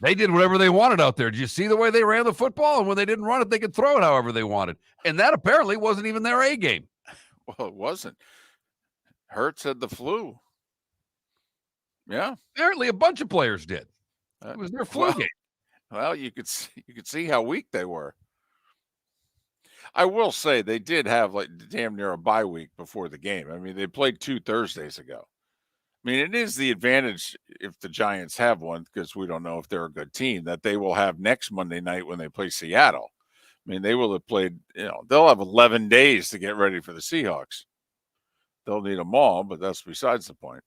they did whatever they wanted out there. Did you see the way they ran the football? And when they didn't run it, they could throw it however they wanted. And that apparently wasn't even their A game. Well, it wasn't. Hurts had the flu. Yeah. Apparently a bunch of players did. It was their flu game. Well, you could see how weak they were. I will say they did have like damn near a bye week before the game. I mean, they played 2 Thursdays ago. I mean, it is the advantage if the Giants have one, because we don't know if they're a good team, that they will have next Monday night when they play Seattle. I mean, they will have played, they'll have 11 days to get ready for the Seahawks. They'll need them all, but that's besides the point.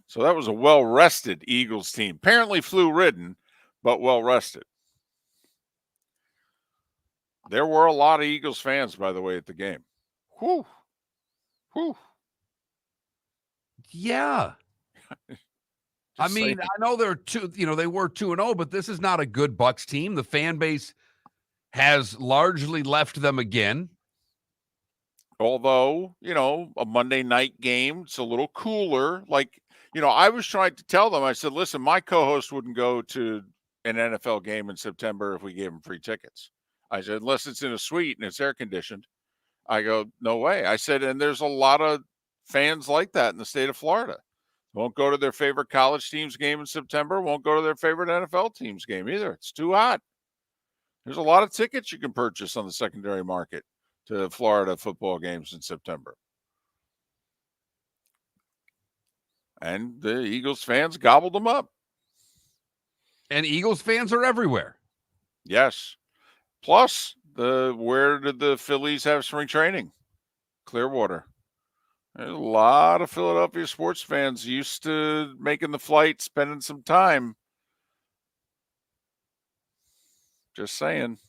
So that was a well-rested Eagles team. Apparently flu-ridden, but well-rested. There were a lot of Eagles fans, by the way, at the game. Whew. Whew. Yeah. I mean, I know they're they were 2-0, but this is not a good Bucks team. The fan base has largely left them again. Although, a Monday night game, it's a little cooler. Like, I was trying to tell them, I said, listen, my co-host wouldn't go to an NFL game in September if we gave him free tickets. I said, unless it's in a suite and it's air conditioned. I go, no way. I said, and there's a lot of fans like that in the state of Florida. Won't go to their favorite college team's game in September. Won't go to their favorite NFL team's game either. It's too hot. There's a lot of tickets you can purchase on the secondary market to Florida football games in September. And the Eagles fans gobbled them up. And Eagles fans are everywhere. Yes. Plus, where did the Phillies have spring training? Clearwater. There's a lot of Philadelphia sports fans used to making the flight, spending some time. Just saying.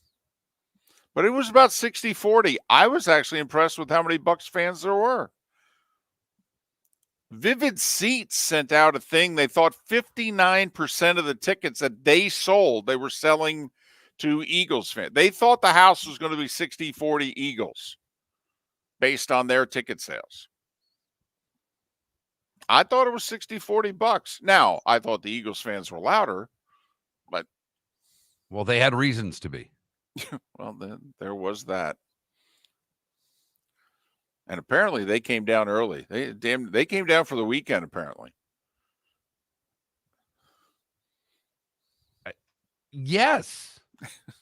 But it was about 60-40. I was actually impressed with how many Bucks fans there were. Vivid Seats sent out a thing. They thought 59% of the tickets that they sold, they were selling to Eagles fans. They thought the house was going to be 60-40 Eagles based on their ticket sales. I thought it was 60-40 Bucks. Now, I thought the Eagles fans were louder, but. Well, they had reasons to be. Well, then there was that. And apparently they came down early. They came down for the weekend, apparently. Yes.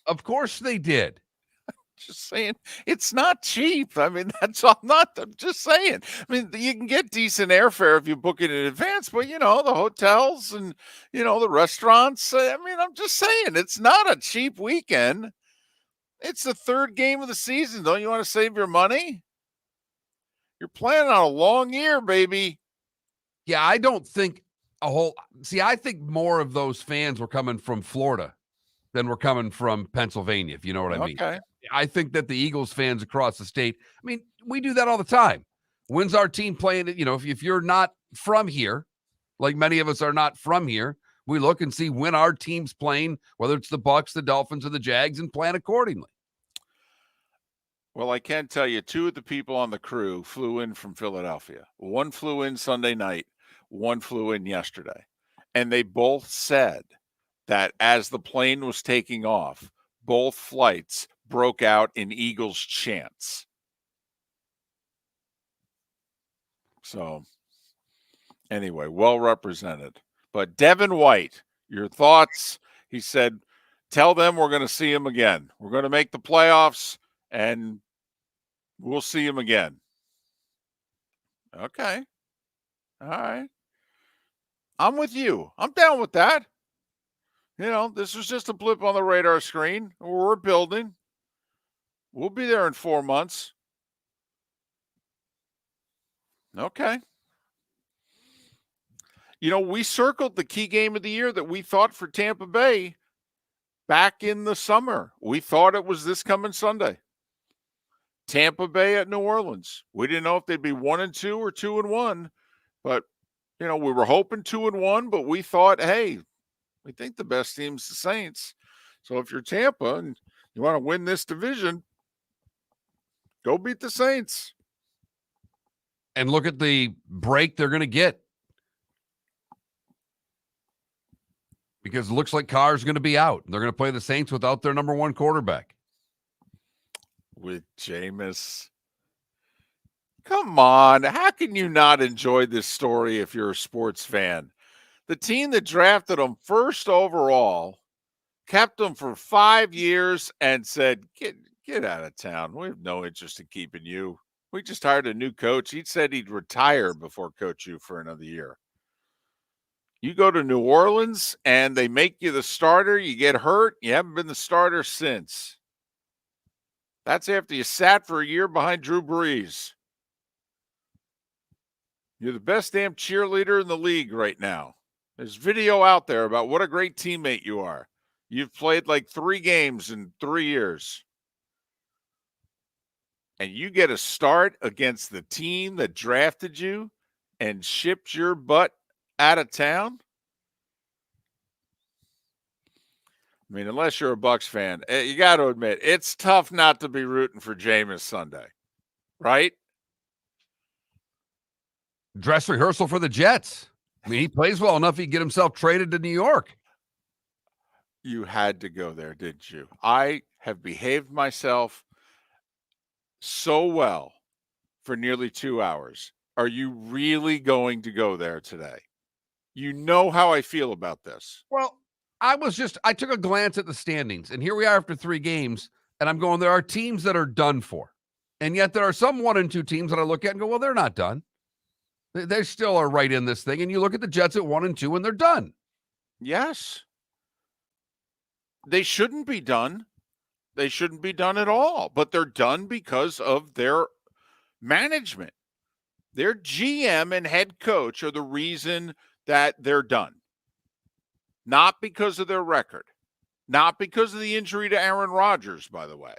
Of course they did. Just saying, it's not cheap. I mean, I'm just saying. I mean, you can get decent airfare if you book it in advance, but the hotels and, the restaurants. I mean, I'm just saying, it's not a cheap weekend. It's the third game of the season. Don't you want to save your money? You're planning on a long year, baby. Yeah, I don't think I think more of those fans were coming from Florida than were coming from Pennsylvania, if you know what I mean. Okay. I think that the Eagles fans across the state, I mean, we do that all the time. When's our team playing? If you're not from here, like many of us are not from here, we look and see when our team's playing, whether it's the Bucks, the Dolphins, or the Jags, and plan accordingly. Well, I can tell you, two of the people on the crew flew in from Philadelphia. One flew in Sunday night, one flew in yesterday. And they both said that as the plane was taking off, both flights broke out in Eagles chants. So, anyway, well represented. But Devin White, your thoughts? He said, tell them we're going to see him again. We're going to make the playoffs, and we'll see him again. Okay. All right. I'm with you. I'm down with that. This was just a blip on the radar screen. We're building. We'll be there in 4 months. Okay. We circled the key game of the year that we thought for Tampa Bay back in the summer. We thought it was this coming Sunday. Tampa Bay at New Orleans. We didn't know if they'd be 1-2 or 2-1, but we were hoping 2-1, but we thought, hey, we think the best team's the Saints. So if you're Tampa and you want to win this division, go beat the Saints. And look at the break they're going to get. Because it looks like Carr's going to be out. They're going to play the Saints without their number one quarterback. With Jameis. Come on. How can you not enjoy this story if you're a sports fan? The team that drafted him first overall, kept him for 5 years, and said, get out of town. We have no interest in keeping you. We just hired a new coach. He said he'd retire before coach you for another year. You go to New Orleans, and they make you the starter. You get hurt. You haven't been the starter since. That's after you sat for a year behind Drew Brees. You're the best damn cheerleader in the league right now. There's video out there about what a great teammate you are. You've played like 3 games in 3 years. And you get a start against the team that drafted you and shipped your butt out of town? I mean, unless you're a Bucks fan, you got to admit, it's tough not to be rooting for Jameis Sunday, right? Dress rehearsal for the Jets. I mean, he plays well enough, he'd get himself traded to New York. You had to go there, didn't you? I have behaved myself so well for nearly 2 hours. Are you really going to go there today? You know how I feel about this. Well, I took a glance at the standings, and here we are after 3 games, and I'm going, there are teams that are done for. And yet there are some 1 and 2 teams that I look at and go, well, they're not done. They still are right in this thing. And you look at the Jets at 1 and 2, and they're done. Yes. They shouldn't be done. They shouldn't be done at all. But they're done because of their management. Their GM and head coach are the reason that they're done. Not because of their record. Not because of the injury to Aaron Rodgers, by the way.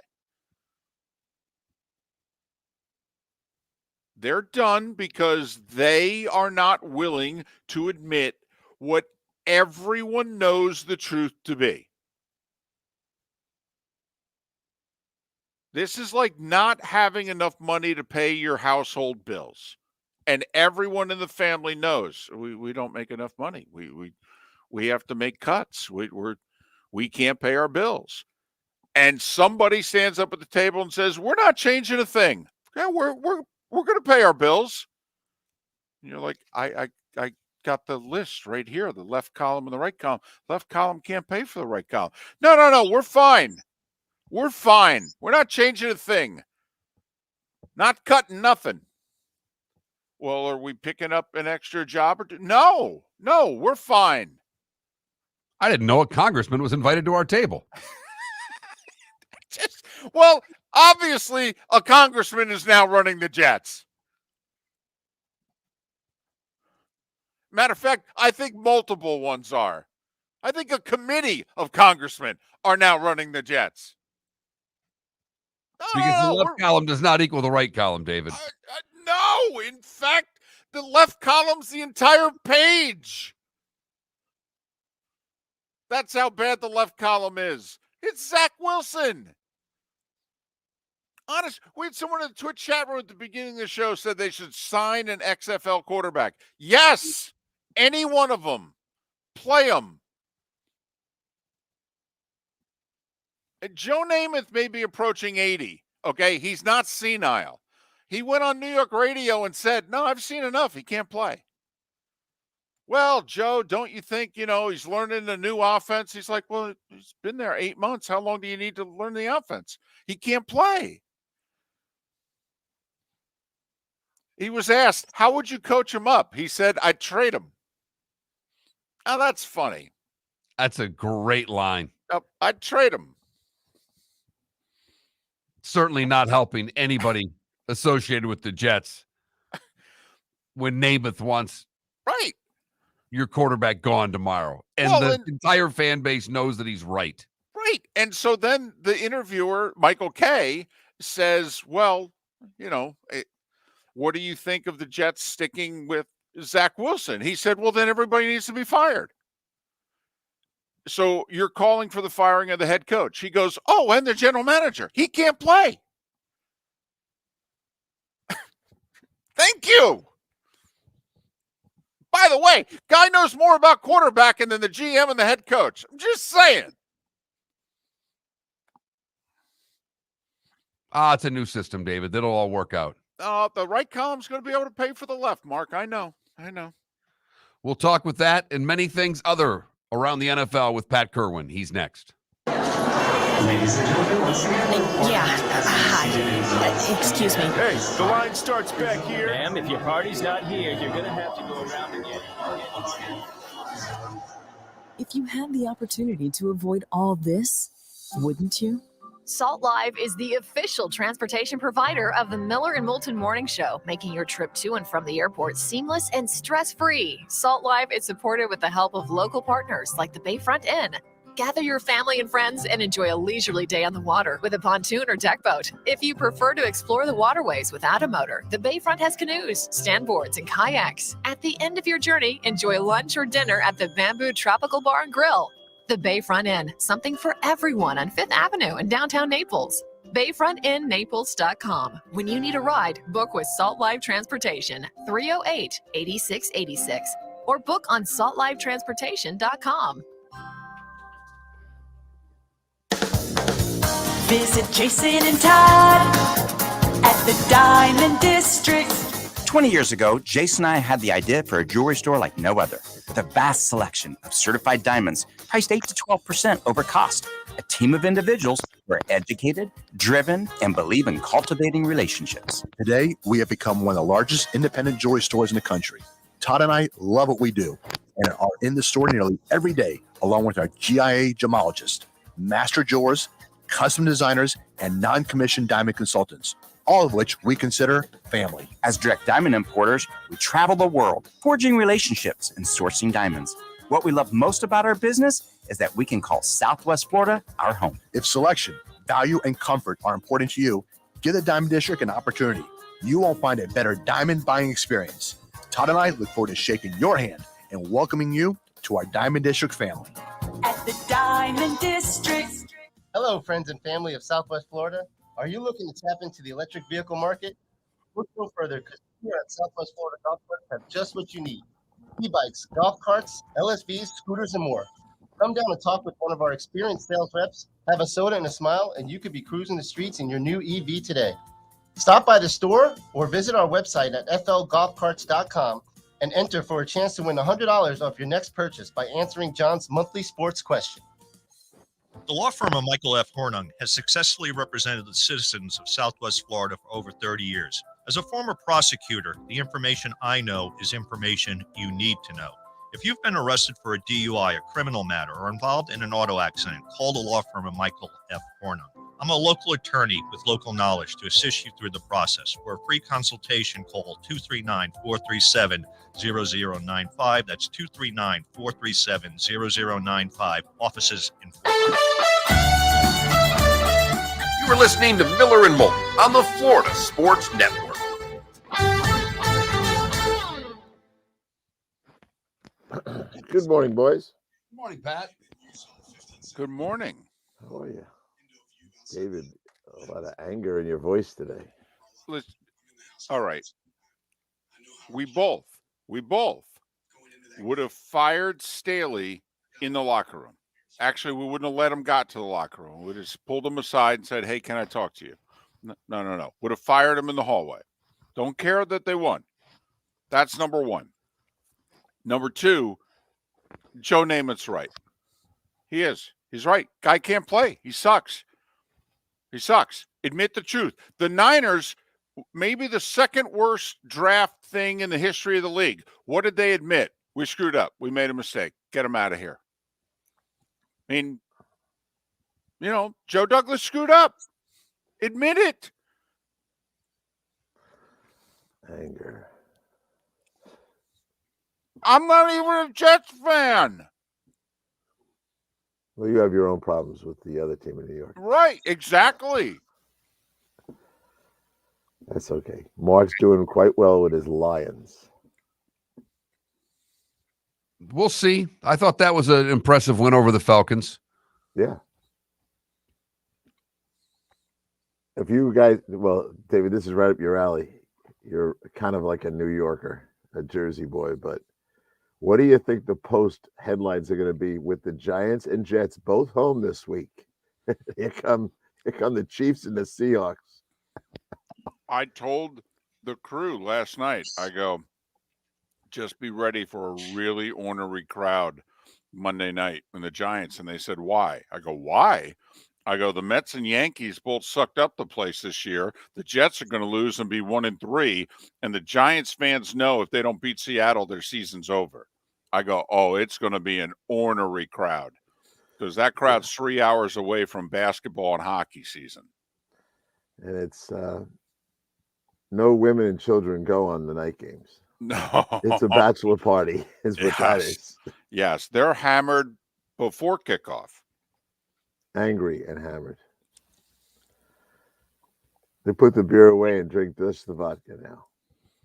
They're done because they are not willing to admit what everyone knows the truth to be. This is like not having enough money to pay your household bills. And everyone in the family knows we don't make enough money. We have to make cuts. We can't pay our bills. And somebody stands up at the table and says, "We're not changing a thing. Yeah, we're going to pay our bills." And you're like, I got the list right here, the left column and the right column. Left column can't pay for the right column. No, we're fine. We're fine. We're not changing a thing. Not cutting nothing. Well, are we picking up an extra job or two? No, we're fine. I didn't know a congressman was invited to our table. Well, obviously, a congressman is now running the Jets. Matter of fact, I think multiple ones are. I think a committee of congressmen are now running the Jets. Because the left column does not equal the right column, David. No, in fact, the left column's the entire page. That's how bad the left column is. It's Zach Wilson. Honest, we had someone in the Twitch chat room at the beginning of the show said they should sign an XFL quarterback. Yes, any one of them. Play them. Joe Namath may be approaching 80. Okay, he's not senile. He went on New York radio and said, "No, I've seen enough. He can't play." Well, Joe, don't you think, he's learning a new offense? He's like, well, he's been there 8 months. How long do you need to learn the offense? He can't play. He was asked, how would you coach him up? He said, I'd trade him. Now, that's funny. That's a great line. I'd trade him. Certainly not helping anybody associated with the Jets when Namath wants your quarterback gone tomorrow. And the entire fan base knows that he's right. Right. And so then the interviewer, Michael Kay, says, well, what do you think of the Jets sticking with Zach Wilson? He said, well, then everybody needs to be fired. So you're calling for the firing of the head coach. He goes, oh, and the general manager. He can't play. Thank you. By the way, guy knows more about quarterbacking than the GM and the head coach. I'm just saying. It's a new system, David. That'll all work out. The right column's going to be able to pay for the left, Mark. I know. We'll talk with that and many things other around the NFL with Pat Kirwan. He's next. Ladies and gentlemen, once again. Hi. Excuse me. Hey, the line starts back here. Ma'am, if your party's not here, you're going to have to go around again. If you had the opportunity to avoid all this, wouldn't you? Salt Live is the official transportation provider of the Miller and Moulton Morning Show, making your trip to and from the airport seamless and stress-free. Salt Live is supported with the help of local partners like the Bayfront Inn. Gather your family and friends and enjoy a leisurely day on the water with a pontoon or deck boat. If you prefer to explore the waterways without a motor, the Bayfront has canoes, standboards, and kayaks. At the end of your journey, enjoy lunch or dinner at the Bamboo Tropical Bar and Grill. The Bayfront Inn, something for everyone on 5th Avenue in downtown Naples. BayfrontInNaples.com. When you need a ride, book with Salt Life Transportation, 308-8686, or book on saltlifetransportation.com. Visit Jason and Todd at the Diamond District. 20 years ago, Jason and I had the idea for a jewelry store like no other, with a vast selection of certified diamonds priced 8 to 12% over cost. A team of individuals who are educated, driven, and believe in cultivating relationships. Today, we have become one of the largest independent jewelry stores in the country. Todd and I love what we do and are in the store nearly every day, along with our GIA gemologists, master jewelers, custom designers, and non-commissioned diamond consultants, all of which we consider family. As direct diamond importers, we travel the world, forging relationships and sourcing diamonds. What we love most about our business is that we can call Southwest Florida our home. If selection, value, and comfort are important to you, give the Diamond District an opportunity. You won't find a better diamond buying experience. Todd and I look forward to shaking your hand and welcoming you to our Diamond District family. At the Diamond District. Hello, friends and family of Southwest Florida. Are you looking to tap into the electric vehicle market? Look no further, because here at Southwest Florida Golf Carts have just what you need. E-bikes, golf carts, LSVs, scooters, and more. Come down and talk with one of our experienced sales reps, have a soda and a smile, and you could be cruising the streets in your new EV today. Stop by the store or visit our website at flgolfcarts.com and enter for a chance to win $100 off your next purchase by answering John's monthly sports question. The law firm of Michael F. Hornung has successfully represented the citizens of Southwest Florida for over 30 years. As a former prosecutor, the information I know is information you need to know. If you've been arrested for a DUI, a criminal matter, or involved in an auto accident, call the law firm of Michael F. Hornung. I'm a local attorney with local knowledge to assist you through the process. For a free consultation, call 239-437-0095. That's 239-437-0095. Offices in Florida. You are listening to Miller and Moulton on the Florida Sports Network. Good morning, boys. Good morning, Pat. Good morning. How are you? David, a lot of anger in your voice today. All right. We both would have fired Staley in the locker room. Actually, we wouldn't have let him got to the locker room. We'd just pulled him aside and said, hey, can I talk to you? No. Would have fired him in the hallway. Don't care that they won. That's number one. Number two, Joe Namath's right. He is. He's right. Guy can't play. He sucks. Admit the truth. The Niners, maybe the second worst draft thing in the history of the league. What did they admit? We screwed up. We made a mistake. Get him out of here. I mean, Joe Douglas screwed up. Admit it. Anger. I'm not even a Jets fan. Well, you have your own problems with the other team in New York. Right, exactly. That's okay. Mark's doing quite well with his Lions. We'll see. I thought that was an impressive win over the Falcons. Yeah. If you guys, well, David, this is right up your alley. You're kind of like a New Yorker, a Jersey boy, but what do you think the Post headlines are going to be with the Giants and Jets both home this week? Here come the Chiefs and the Seahawks. I told the crew last night, I go, just be ready for a really ornery crowd Monday night when the Giants, and they said, why? I go, why? I go, the Mets and Yankees both sucked up the place this year. The Jets are going to lose and be 1-3, and the Giants fans know if they don't beat Seattle, their season's over. I go, oh, it's going to be an ornery crowd because that crowd's 3 hours away from basketball and hockey season. And it's no women and children go on the night games. No. It's a bachelor party is what that is. Yes, they're hammered before kickoff. Angry and hammered. They put the beer away and drink just the vodka now.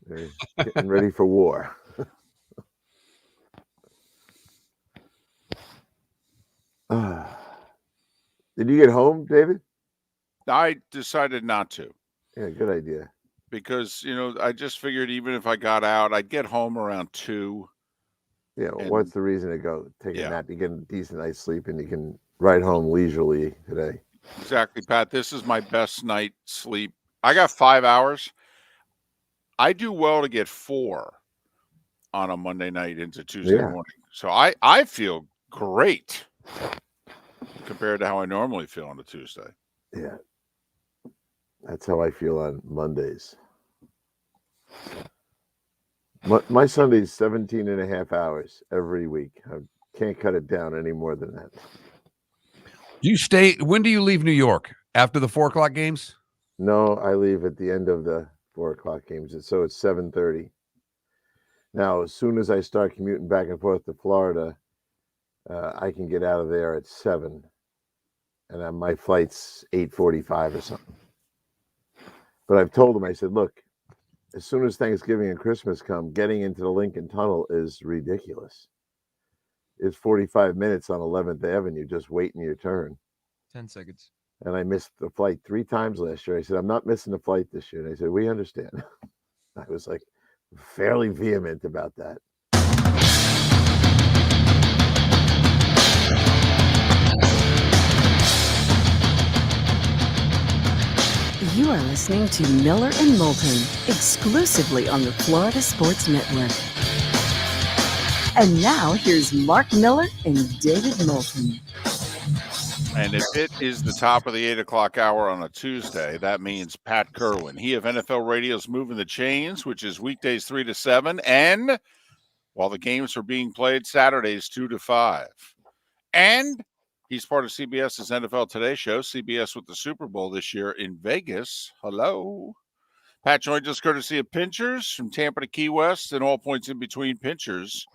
They're getting ready for war. Did you get home, David? I decided not to. Yeah, good idea. Because, I just figured even if I got out, I'd get home around 2. Yeah, And what's the reason to go take a yeah. nap? You get a decent night's sleep, and you can ride home leisurely today. Exactly, Pat. This is my best night sleep. I got 5 hours. I do well to get 4 on a Monday night into Tuesday Yeah. morning. So I feel great compared to how I normally feel on a Tuesday. Yeah. That's how I feel on Mondays. My Sunday's 17 and a half hours every week. I can't cut it down any more than that. When do you leave New York? After the 4 o'clock games? No, I leave at the end of the 4 o'clock games. So it's 7:30. Now, as soon as I start commuting back and forth to Florida, I can get out of there at 7. And my flight's 8:45 or something. But I've told them, I said, look, as soon as Thanksgiving and Christmas come, getting into the Lincoln Tunnel is ridiculous. It's 45 minutes on 11th Avenue just waiting your turn. 10 seconds. And I missed the flight 3 times last year. I said, I'm not missing the flight this year. And they said, we understand. I was like fairly vehement about that. You are listening to Miller and Moulton, exclusively on the Florida Sports Network. And now, here's Mark Miller and David Moulton. And if it is the top of the 8 o'clock hour on a Tuesday, that means Pat Kirwan. He of NFL Radio's Moving the Chains, which is weekdays 3 to 7. And while the games are being played, Saturdays 2 to 5. And he's part of CBS's NFL Today show, CBS with the Super Bowl this year in Vegas. Hello. Pat joins us courtesy of Pinchers from Tampa to Key West and all points in between Pinchers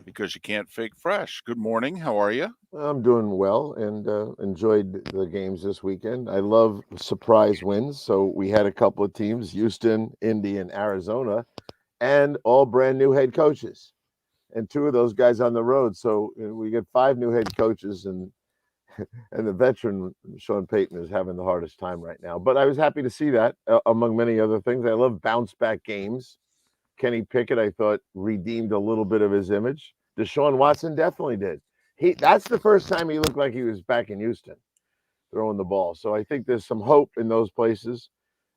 because you can't fake fresh. Good morning. How are you? I'm doing well and enjoyed the games this weekend. I love surprise wins. So we had a couple of teams, Houston, Indy, and Arizona, and all brand new head coaches. And 2 of those guys on the road. So we get 5 new head coaches, and the veteran Sean Payton is having the hardest time right now. But I was happy to see that, among many other things. I love bounce back games. Kenny Pickett, I thought, redeemed a little bit of his image. Deshaun Watson definitely did. That's the first time he looked like he was back in Houston throwing the ball. So I think there's some hope in those places.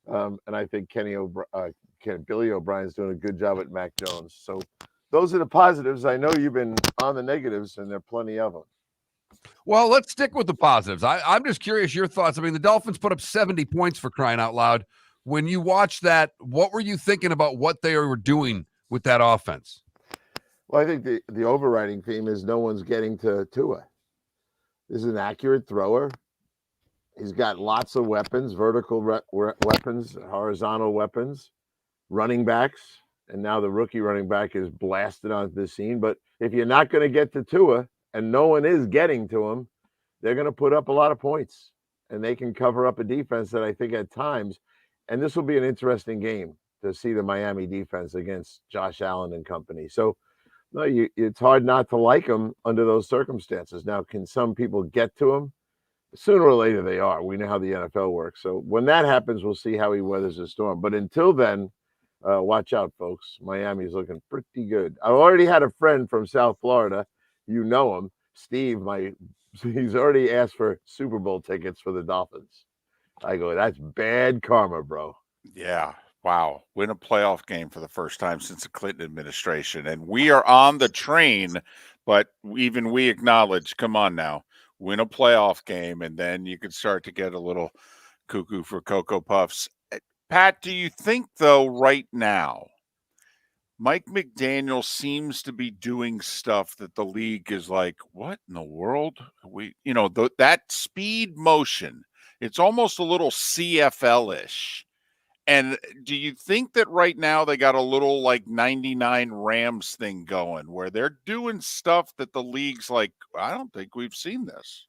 And I think Billy O'Brien's doing a good job at Mac Jones. So those are the positives. I know you've been on the negatives, and there are plenty of them. Well, let's stick with the positives. I'm just curious your thoughts. I mean, the Dolphins put up 70 points, for crying out loud. When you watched that, what were you thinking about what they were doing with that offense? Well, I think the overriding theme is no one's getting to Tua. This is an accurate thrower. He's got lots of weapons, vertical weapons, horizontal weapons, running backs. And now the rookie running back is blasted onto the scene. But if you're not going to get to Tua, and no one is getting to him, they're going to put up a lot of points. And they can cover up a defense that I think at times, and this will be an interesting game to see the Miami defense against Josh Allen and company. So, no, it's hard not to like him under those circumstances. Now, can some people get to him? Sooner or later they are. We know how the NFL works. So when that happens, we'll see how he weathers the storm. But until then, watch out, folks. Miami's looking pretty good. I already had a friend from South Florida. You know him, Steve. He's already asked for Super Bowl tickets for the Dolphins. I go, that's bad karma, bro. Yeah. Wow. Win a playoff game for the first time since the Clinton administration. And we are on the train, but even we acknowledge, come on now, win a playoff game, and then you can start to get a little cuckoo for Cocoa Puffs. Pat, do you think, though, right now, Mike McDaniel seems to be doing stuff that the league is like, what in the world? That speed motion, it's almost a little CFL-ish. And do you think that right now they got a little like 99 Rams thing going where they're doing stuff that the league's like, I don't think we've seen this?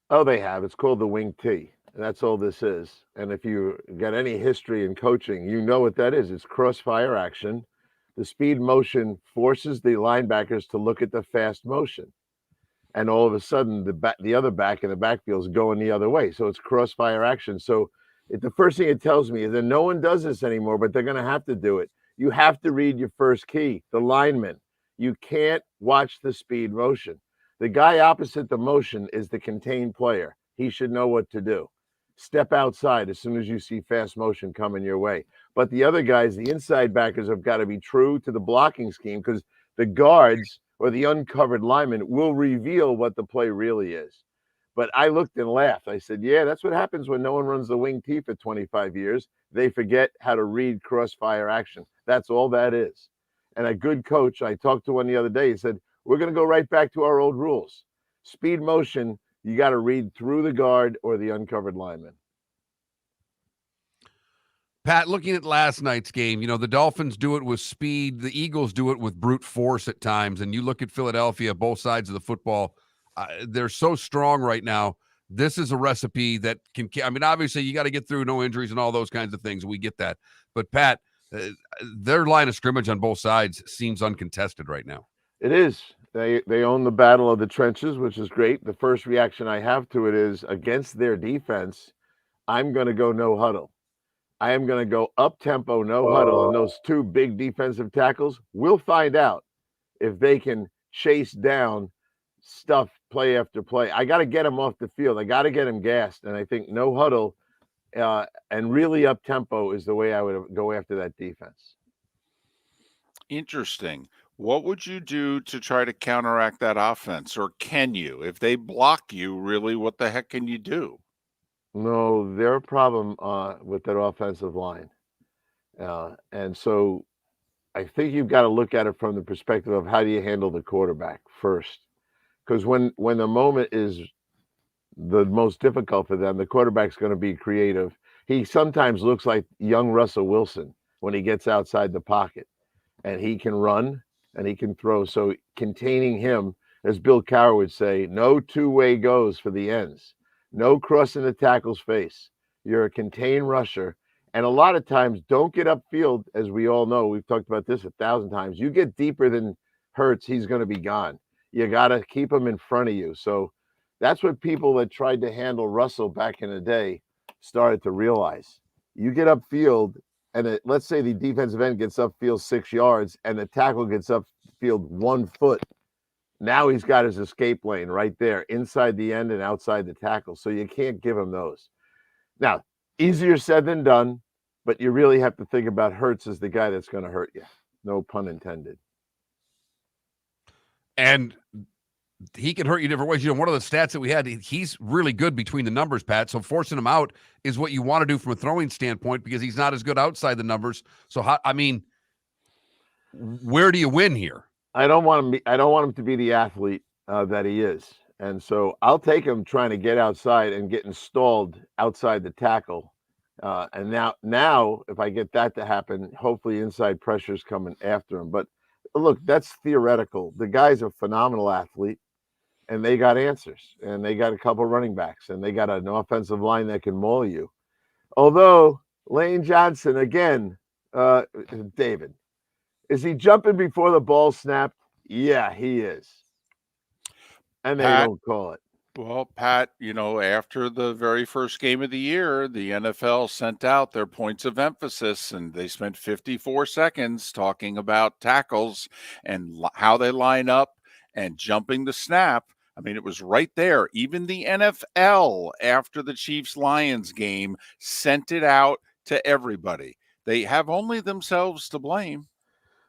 Oh, they have. It's called the wing T. And that's all this is. And if you got any history in coaching, you know what that is. It's crossfire action. The speed motion forces the linebackers to look at the fast motion. and all of a sudden the other back in the backfield is going the other way. So it's crossfire action. So the first thing it tells me is that no one does this anymore, but they're going to have to do it. You have to read your first key, the lineman. You can't watch the speed motion. The guy opposite the motion is the contained player. He should know what to do. Step outside as soon as you see fast motion coming your way. But the other guys, the inside backers, have got to be true to the blocking scheme, because the guards or the uncovered lineman will reveal what the play really is. But I looked and laughed. I said, yeah, that's what happens when no one runs the wing T for 25 years. They forget how to read crossfire action. That's all that is. And a good coach, I talked to one the other day, he said, we're going to go right back to our old rules. Speed motion, you got to read through the guard or the uncovered lineman. Pat, looking at last night's game, you know, the Dolphins do it with speed. The Eagles do it with brute force at times. And you look at Philadelphia, both sides of the football, they're so strong right now. This is a recipe that can, I mean, obviously you got to get through no injuries and all those kinds of things. We get that. But Pat, their line of scrimmage on both sides seems uncontested right now. It is. They own the battle of the trenches, which is great. The first reaction I have to it is, against their defense, I'm going to go no huddle. I am going to go up tempo, no huddle, and those two big defensive tackles. We'll find out if they can chase down stuff play after play. I got to get them off the field. I got to get them gassed, and I think no huddle and really up tempo is the way I would go after that defense. Interesting. What would you do to try to counteract that offense, or can you? If they block you, really, what the heck can you do? No, their problem with that offensive line. And so I think you've got to look at it from the perspective of how do you handle the quarterback first. Because when the moment is the most difficult for them, the quarterback's going to be creative. He sometimes looks like young Russell Wilson when he gets outside the pocket. And he can run and he can throw. So containing him, as Bill Cowher would say, no two-way goes for the ends. No crossing the tackle's face. You're a contained rusher. And a lot of times, don't get upfield, as we all know. We've talked about this 1,000 times. You get deeper than Hurts, he's going to be gone. You got to keep him in front of you. So that's what people that tried to handle Russell back in the day started to realize. You get upfield, and let's say the defensive end gets upfield 6 yards, and the tackle gets upfield 1 foot. Now he's got his escape lane right there, inside the end and outside the tackle. So you can't give him those. Now, easier said than done, but you really have to think about Hurts as the guy that's going to hurt you. No pun intended. And he can hurt you different ways. You know, one of the stats that we had, he's really good between the numbers, Pat. So forcing him out is what you want to do from a throwing standpoint, because he's not as good outside the numbers. So, where do you win here? I don't want him to be the athlete that he is. And so I'll take him trying to get outside and get installed outside the tackle. And now, if I get that to happen, hopefully inside pressure's coming after him. But look, that's theoretical. The guy's a phenomenal athlete, and they got answers, and they got a couple running backs, and they got an offensive line that can maul you. Although Lane Johnson, again, David, is he jumping before the ball snapped? Yeah, he is. And they don't call it. Well, Pat, you know, after the very first game of the year, the NFL sent out their points of emphasis, and they spent 54 seconds talking about tackles and how they line up and jumping the snap. I mean, it was right there. Even the NFL, after the Chiefs-Lions game, sent it out to everybody. They have only themselves to blame.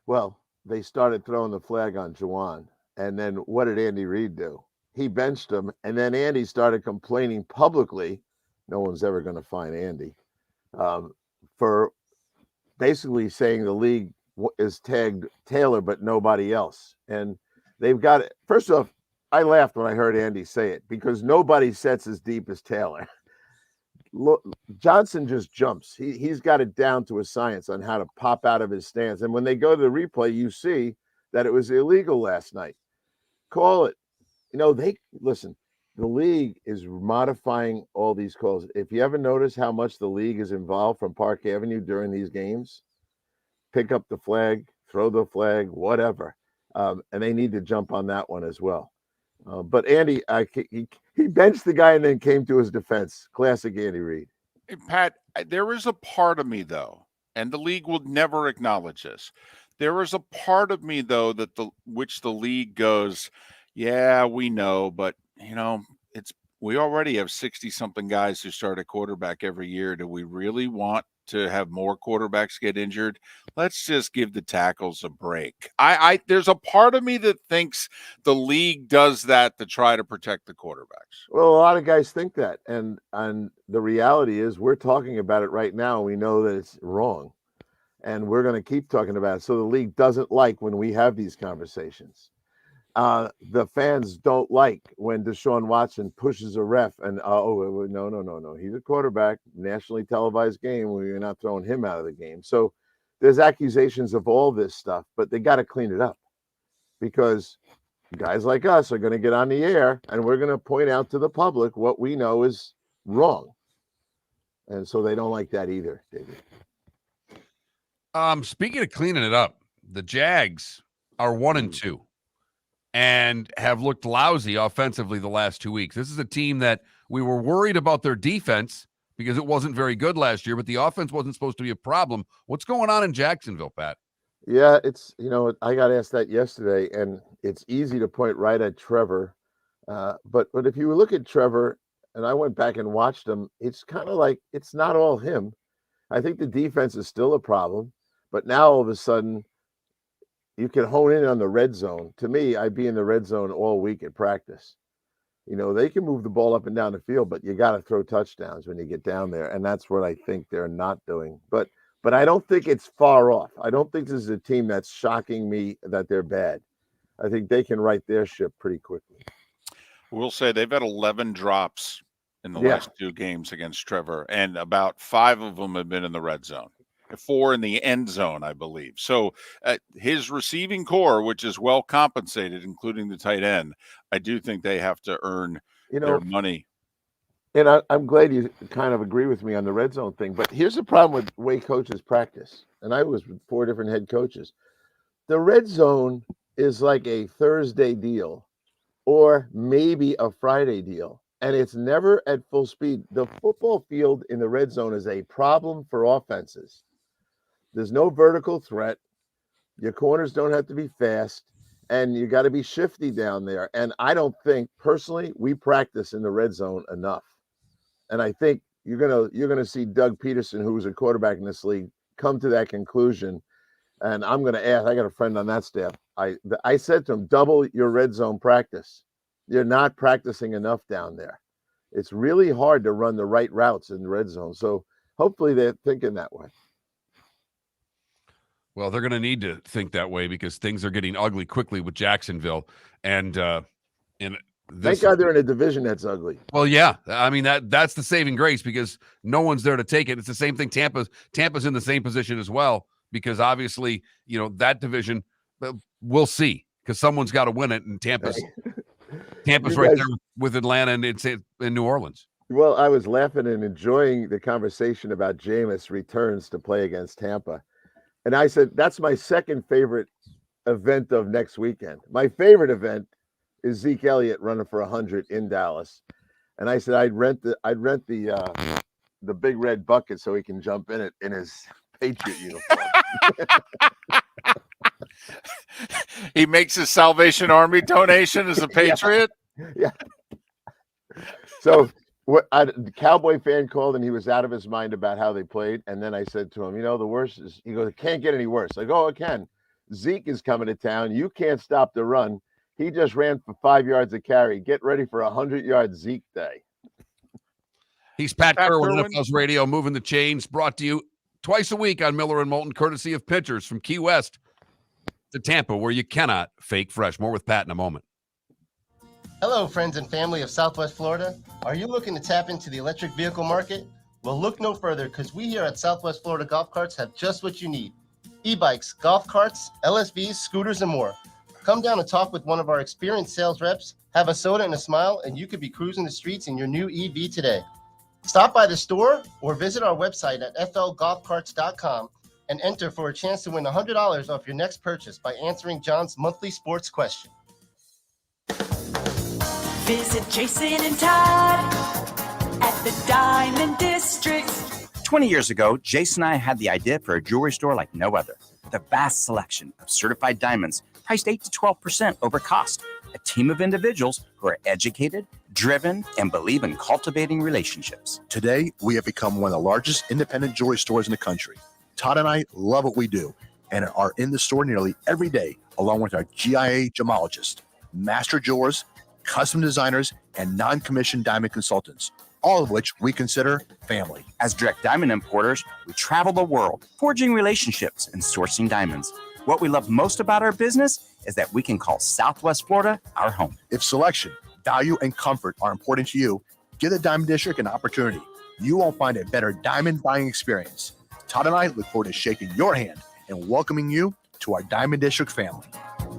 Well, they started throwing the flag on Juwan. And then what did Andy Reid do? He benched him. And then Andy started complaining publicly. No one's ever going to find Andy for basically saying the league is tagged Taylor, but nobody else. And they've got it. First off, I laughed when I heard Andy say it, because nobody sets as deep as Taylor. Look, Johnson just jumps. He's got it down to a science on how to pop out of his stance. And when they go to the replay, you see that it was illegal last night. Call it. You know, listen, the league is modifying all these calls. If you ever notice how much the league is involved from Park Avenue during these games, pick up the flag, throw the flag, whatever. And they need to jump on that one as well. But Andy, he benched the guy and then came to his defense. Classic Andy Reid. Hey, Pat, there is a part of me, though, and the league will never acknowledge this. There is a part of me, though, that the league goes, yeah, we know, but we already have 60-something guys who start at quarterback every year. Do we really want to have more quarterbacks get injured? Let's just give the tackles a break. There's a part of me that thinks the league does that to try to protect the quarterbacks. Well, a lot of guys think that, and the reality is we're talking about it right now. We know that it's wrong, and we're going to keep talking about it. So the league doesn't like when we have these conversations. The fans don't like when Deshaun Watson pushes a ref and no, he's a quarterback, nationally televised game. We're not throwing him out of the game. So there's accusations of all this stuff, but they got to clean it up because guys like us are going to get on the air and we're going to point out to the public what we know is wrong. And so they don't like that either, David. Speaking of cleaning it up, the Jags are 1-2. And have looked lousy offensively the last 2 weeks. This is a team that we were worried about their defense because it wasn't very good last year, but the offense wasn't supposed to be a problem. What's going on in Jacksonville, Pat? Yeah, it's, I got asked that yesterday, and it's easy to point right at Trevor. But if you look at Trevor, and I went back and watched him, it's kind of like it's not all him. I think the defense is still a problem, but now all of a sudden, you can hone in on the red zone. To me, I'd be in the red zone all week at practice. They can move the ball up and down the field, but you got to throw touchdowns when you get down there. And that's what I think they're not doing. But I don't think it's far off. I don't think this is a team that's shocking me that they're bad. I think they can right their ship pretty quickly. We'll say they've had 11 drops in the last 2 games against Trevor, and about 5 of them have been in the red zone. 4 in the end zone, I believe. So his receiving core, which is well compensated, including the tight end, I do think they have to earn their money. And I'm glad you kind of agree with me on the red zone thing. But here's the problem with the way coaches practice. And I was with 4 different head coaches. The red zone is like a Thursday deal or maybe a Friday deal. And it's never at full speed. The football field in the red zone is a problem for offenses. There's no vertical threat. Your corners don't have to be fast, and you got to be shifty down there. And I don't think, personally, we practice in the red zone enough. And I think you're gonna see Doug Peterson, who was a quarterback in this league, come to that conclusion. And I'm gonna ask. I got a friend on that staff. I said to him, double your red zone practice. You're not practicing enough down there. It's really hard to run the right routes in the red zone. So hopefully they're thinking that way. Well, they're going to need to think that way because things are getting ugly quickly with Jacksonville. And thank God they're in a division that's ugly. Well, yeah. I mean, that's the saving grace because no one's there to take it. It's the same thing. Tampa's in the same position as well because obviously, that division, we'll see because someone's got to win it. And Tampa's right there with Atlanta and in New Orleans. Well, I was laughing and enjoying the conversation about Jameis returns to play against Tampa. And I said, that's my second favorite event of next weekend. My favorite event is Zeke Elliott running for 100 in Dallas. And I said, I'd rent the big red bucket so he can jump in it in his Patriot uniform. He makes his Salvation Army donation as a Patriot. Yeah. So the Cowboy fan called and he was out of his mind about how they played. And then I said to him, the worst is, he goes, it can't get any worse. I go, it can. Zeke is coming to town. You can't stop the run. He just ran for 5 yards a carry. Get ready for 100-yard Zeke day. He's Pat Kirwan, NFL's Radio, Moving the Chains, brought to you twice a week on Miller and Moulton, courtesy of pitchers from Key West to Tampa, where you cannot fake fresh. More with Pat in a moment. Hello, friends and family of Southwest Florida. Are you looking to tap into the electric vehicle market? Well, look no further because we here at Southwest Florida Golf Carts have just what you need. E-bikes, golf carts, LSVs, scooters, and more. Come down and talk with one of our experienced sales reps, have a soda and a smile, and you could be cruising the streets in your new EV today. Stop by the store or visit our website at flgolfcarts.com and enter for a chance to win $100 off your next purchase by answering John's monthly sports question. Visit Jason and Todd at the Diamond District. 20 years ago, Jason and I had the idea for a jewelry store like no other, with a vast selection of certified diamonds priced 8 to 12% over cost. A team of individuals who are educated, driven, and believe in cultivating relationships. Today, we have become one of the largest independent jewelry stores in the country. Todd and I love what we do and are in the store nearly every day, along with our GIA gemologists, master jewelers, custom designers, and non-commissioned diamond consultants, all of which we consider family. As direct diamond importers, we travel the world, forging relationships and sourcing diamonds. What we love most about our business is that we can call Southwest Florida our home. If selection, value, and comfort are important to you, give the Diamond District an opportunity. You won't find a better diamond buying experience. Todd and I look forward to shaking your hand and welcoming you to our Diamond District family.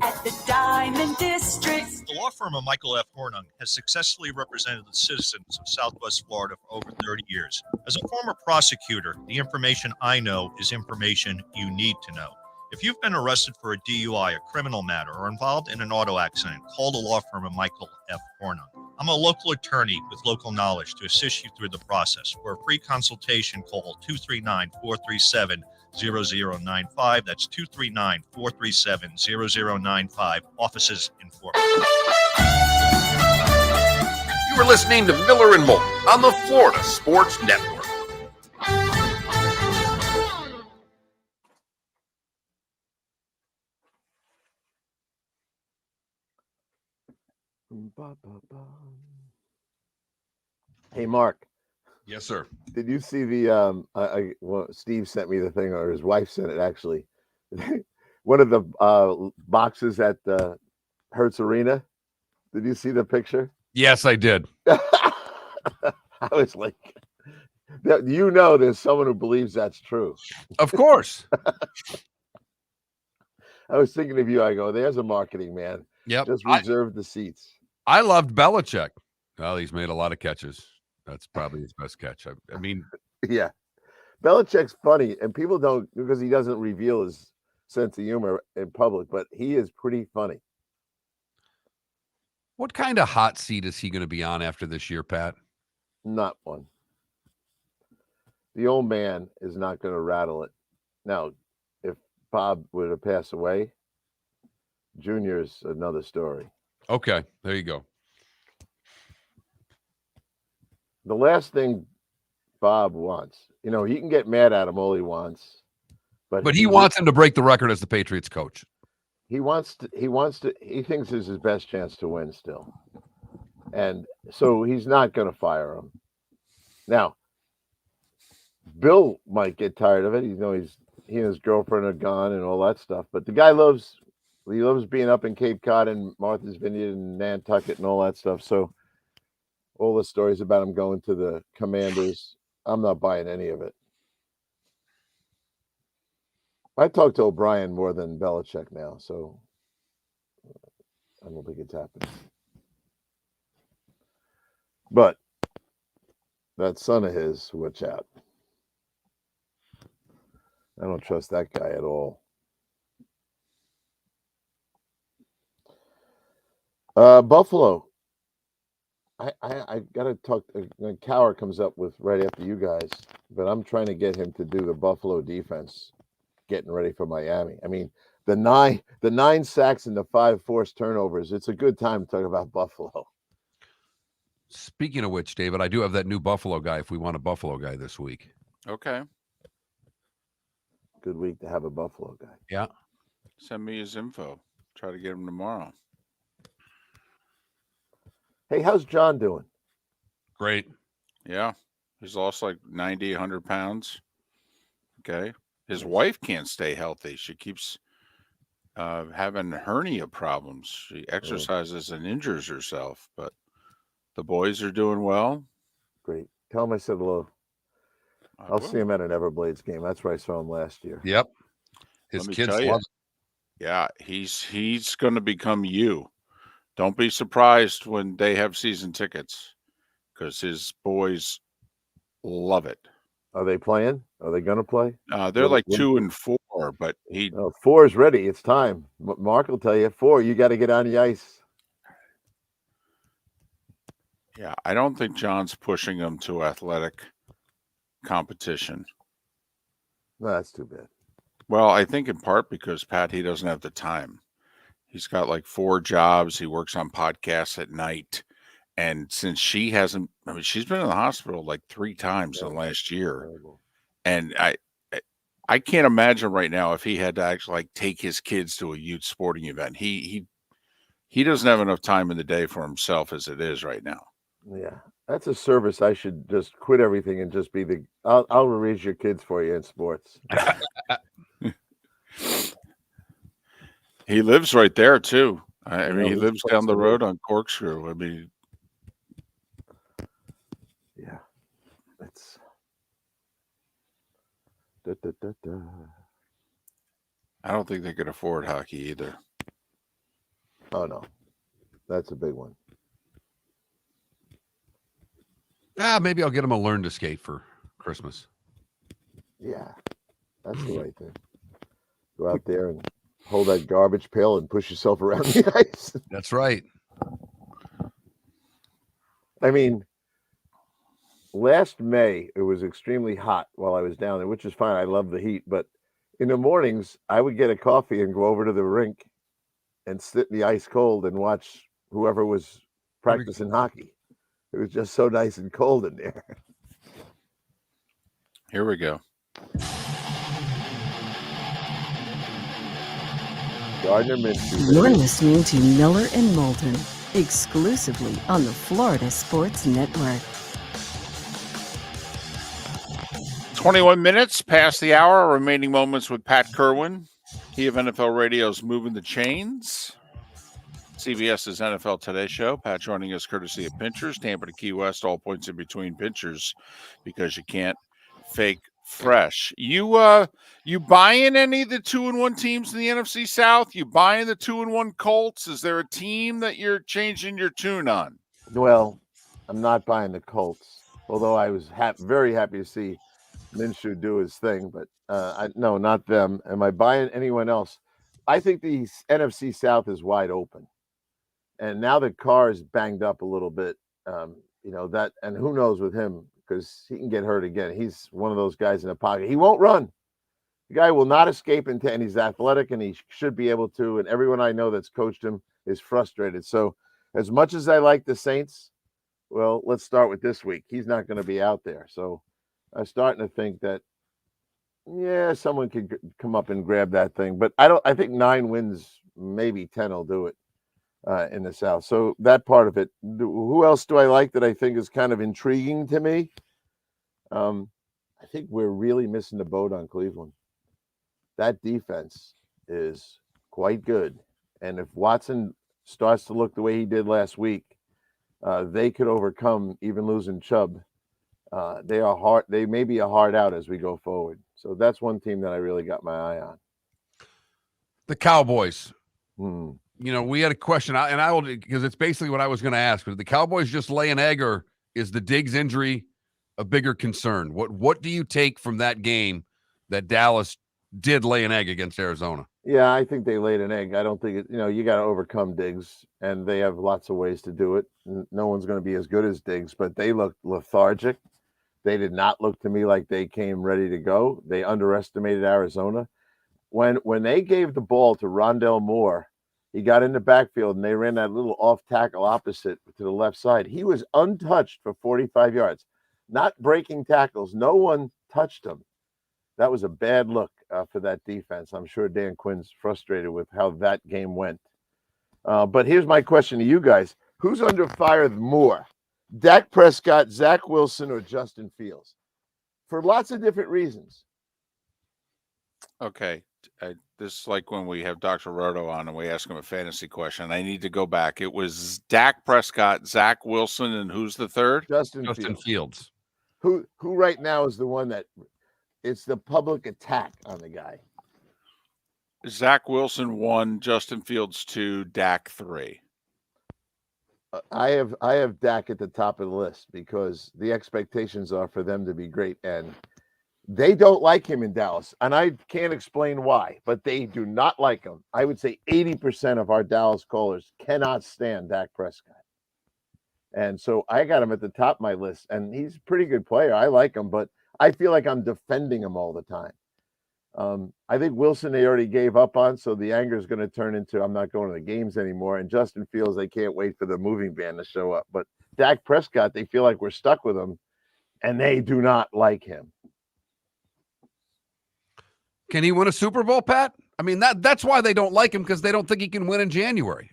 At the Diamond District. The law firm of Michael F. Hornung has successfully represented the citizens of Southwest Florida for over 30 years. As a former prosecutor, the information I know is information you need to know. If you've been arrested for a DUI, a criminal matter, or involved in an auto accident, call the law firm of Michael F. Hornung. I'm a local attorney with local knowledge to assist you through the process. For a free consultation, call 239-437-0095. That's 239-437-0095. Offices in Fort Worth. You are listening to Miller and Moulton on the Florida Sports Network. Hey, Mark. Yes, sir. Did you see the well, Steve sent me the thing, or his wife sent it actually. One of the boxes at the Hertz Arena. Did you see the picture? Yes, I did. I was like, you know, there's someone who believes that's true. Of course. I was thinking of you. I go, there's a marketing man. Yep. Just reserve the seats. I loved Belichick. Well, he's made a lot of catches. That's probably his best catch. I mean, yeah. Belichick's funny, and people don't, because he doesn't reveal his sense of humor in public, but he is pretty funny. what kind of hot seat is he going to be on after this year, Pat? Not one. The old man is not going to rattle it. Now, if Bob were to pass away, Junior's another story. Okay, there you go. The last thing Bob wants, you know, he can get mad at him all he wants, but he wants him to break the record as the Patriots coach. He thinks it's his best chance to win still. And so he's not going to fire him. Now, Bill might get tired of it. You know, he and his girlfriend are gone and all that stuff. But the guy loves being up in Cape Cod and Martha's Vineyard and Nantucket and all that stuff. So all the stories about him going to the Commanders, I'm not buying any of it. I talk to O'Brien more than Belichick now, so I don't think it's happening. But that son of his, watch out. I don't trust that guy at all. Buffalo. I gotta talk. Cowher comes up with right after you guys, but I'm trying to get him to do the Buffalo defense, getting ready for Miami. I mean, the nine sacks and the 5 forced turnovers. It's a good time to talk about Buffalo. Speaking of which, David, I do have that new Buffalo guy. If we want a Buffalo guy this week, okay. Good week to have a Buffalo guy. Yeah. Send me his info. Try to get him tomorrow. Hey, how's John doing? Great. Yeah. He's lost like 90, 100 pounds. Okay. His wife can't stay healthy. She keeps having hernia problems. She exercises and injures herself, but the boys are doing well. Great. Tell him I said hello. I'll see him at an Everblades game. That's where I saw him last year. Yep. His kids love it. Yeah, he's going to become you. Don't be surprised when they have season tickets, because his boys love it. Are they playing? Are they going to play? They're like 2 and 4, but 4 is ready. It's time. Mark will tell you 4. You got to get on the ice. Yeah, I don't think John's pushing him to athletic competition. No, that's too bad. Well, I think in part because, Pat, he doesn't have the time. He's got like 4 jobs. He works on podcasts at night. And since she hasn't, I mean, she's been in the hospital like 3 times in the last year. Terrible. And I can't imagine right now if he had to actually like take his kids to a youth sporting event. He doesn't have enough time in the day for himself as it is right now. Yeah, that's a service I should just quit everything and just be the. I'll raise your kids for you in sports. He lives right there too. I You mean, know, he he's lives close down the to road on Corkscrew. I mean, Yeah, it's. Da, da, da, da. I don't think they could afford hockey either. Oh no, that's a big one. Maybe I'll get him a learn to skate for Christmas. Yeah, that's the right thing. Go out there and hold that garbage pail and push yourself around the ice. That's right. I mean, last May it was extremely hot while I was down there, which is fine. I love the heat, but in the mornings I would get a coffee and go over to the rink and sit in the ice cold and watch whoever was practicing hockey. It was just so nice and cold in there. Here we go. Gardner Minshew. You're listening to Miller and Moulton, exclusively on the Florida Sports Network. 21 minutes past the hour. Remaining moments with Pat Kirwan. He of NFL Radio's Moving the Chains. CBS's NFL Today Show. Pat joining us courtesy of Pinchers. Tampa to Key West, all points in between Pinchers because you can't fake fresh. You buying any of the 2-1 teams in the NFC South? You buying the 2-1 Colts? Is there a team that you're changing your tune on? Well, I'm not buying the Colts, although I was very happy to see Minshew do his thing, but no, not them. Am I buying anyone else? I think the NFC South is wide open. And now that Carr is banged up a little bit, that, and who knows with him, because he can get hurt again. He's one of those guys in the pocket. He won't run. The guy will not escape and he's athletic and he should be able to. And everyone I know that's coached him is frustrated. So as much as I like the Saints, well, let's start with this week. He's not going to be out there. So I'm starting to think that, yeah, someone could come up and grab that thing. But I think 9 wins, maybe 10 will do it. In the South. So that part of it. Who else do I like that I think is kind of intriguing to me? I think we're really missing the boat on Cleveland. That defense is quite good. And if Watson starts to look the way he did last week, they could overcome even losing Chubb. They may be a hard out as we go forward. So that's one team that I really got my eye on. The Cowboys. We had a question, and I will, because it's basically what I was going to ask. Did the Cowboys just lay an egg, or is the Diggs injury a bigger concern? What do you take from that game that Dallas did lay an egg against Arizona? Yeah, I think they laid an egg. I don't think it, you got to overcome Diggs, and they have lots of ways to do it. No one's going to be as good as Diggs, but they looked lethargic. They did not look to me like they came ready to go. They underestimated Arizona. When they gave the ball to Rondell Moore, he got in the backfield and they ran that little off tackle opposite to the left side. He was untouched for 45 yards, not breaking tackles. No one touched him. That was a bad look for that defense. I'm sure Dan Quinn's frustrated with how that game went. But here's my question to you guys. Who's under fire more? Dak Prescott, Zach Wilson, or Justin Fields? For lots of different reasons. Okay. This is like when we have Dr. Roto on and we ask him a fantasy question. I need to go back. It was Dak Prescott, Zach Wilson, and who's the third? Justin Fields. Who right now is the one that it's the public attack on the guy? Zach Wilson 1, Justin Fields 2, Dak 3. I have Dak at the top of the list because the expectations are for them to be great, and they don't like him in Dallas, and I can't explain why, but they do not like him. I would say 80% of our Dallas callers cannot stand Dak Prescott. And so I got him at the top of my list, and he's a pretty good player. I like him, but I feel like I'm defending him all the time. I think Wilson they already gave up on, so the anger is going to turn into I'm not going to the games anymore. And Justin feels they can't wait for the moving van to show up. But Dak Prescott, they feel like we're stuck with him, and they do not like him. Can he win a Super Bowl, Pat? I mean, that's why they don't like him, because they don't think he can win in January.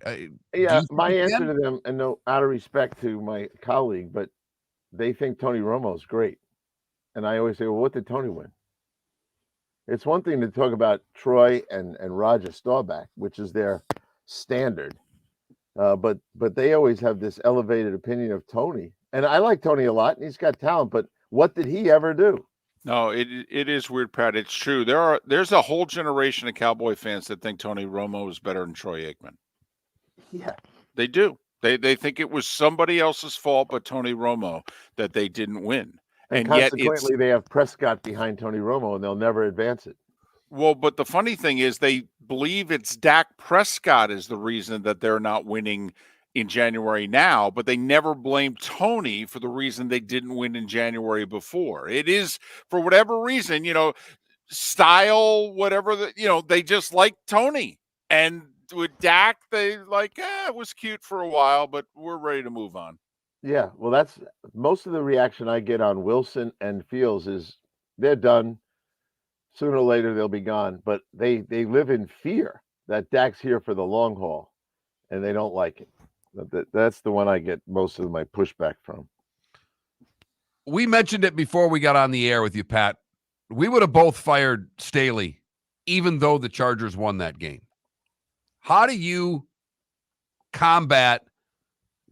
Yeah, my answer to them, and no, out of respect to my colleague, but they think Tony Romo is great. And I always say, well, what did Tony win? It's one thing to talk about Troy and Roger Staubach, which is their standard. But they always have this elevated opinion of Tony. And I like Tony a lot, and he's got talent, but what did he ever do? No, it is weird, Pat. It's true. There's a whole generation of Cowboy fans that think Tony Romo is better than Troy Aikman. Yeah. They do. They think it was somebody else's fault but Tony Romo that they didn't win. And yet consequently, they have Prescott behind Tony Romo, and they'll never advance it. Well, but the funny thing is they believe it's Dak Prescott is the reason that they're not winning in January now, but they never blame Tony for the reason they didn't win in January before. It is, for whatever reason, style, whatever, they just like Tony. And with Dak, they it was cute for a while, but we're ready to move on. Yeah, well, that's most of the reaction I get on Wilson and Fields is they're done. Sooner or later, they'll be gone. But they live in fear that Dak's here for the long haul, and they don't like it. That's the one I get most of my pushback from. We mentioned it before we got on the air with you, Pat. We would have both fired Staley, even though the Chargers won that game. How do you combat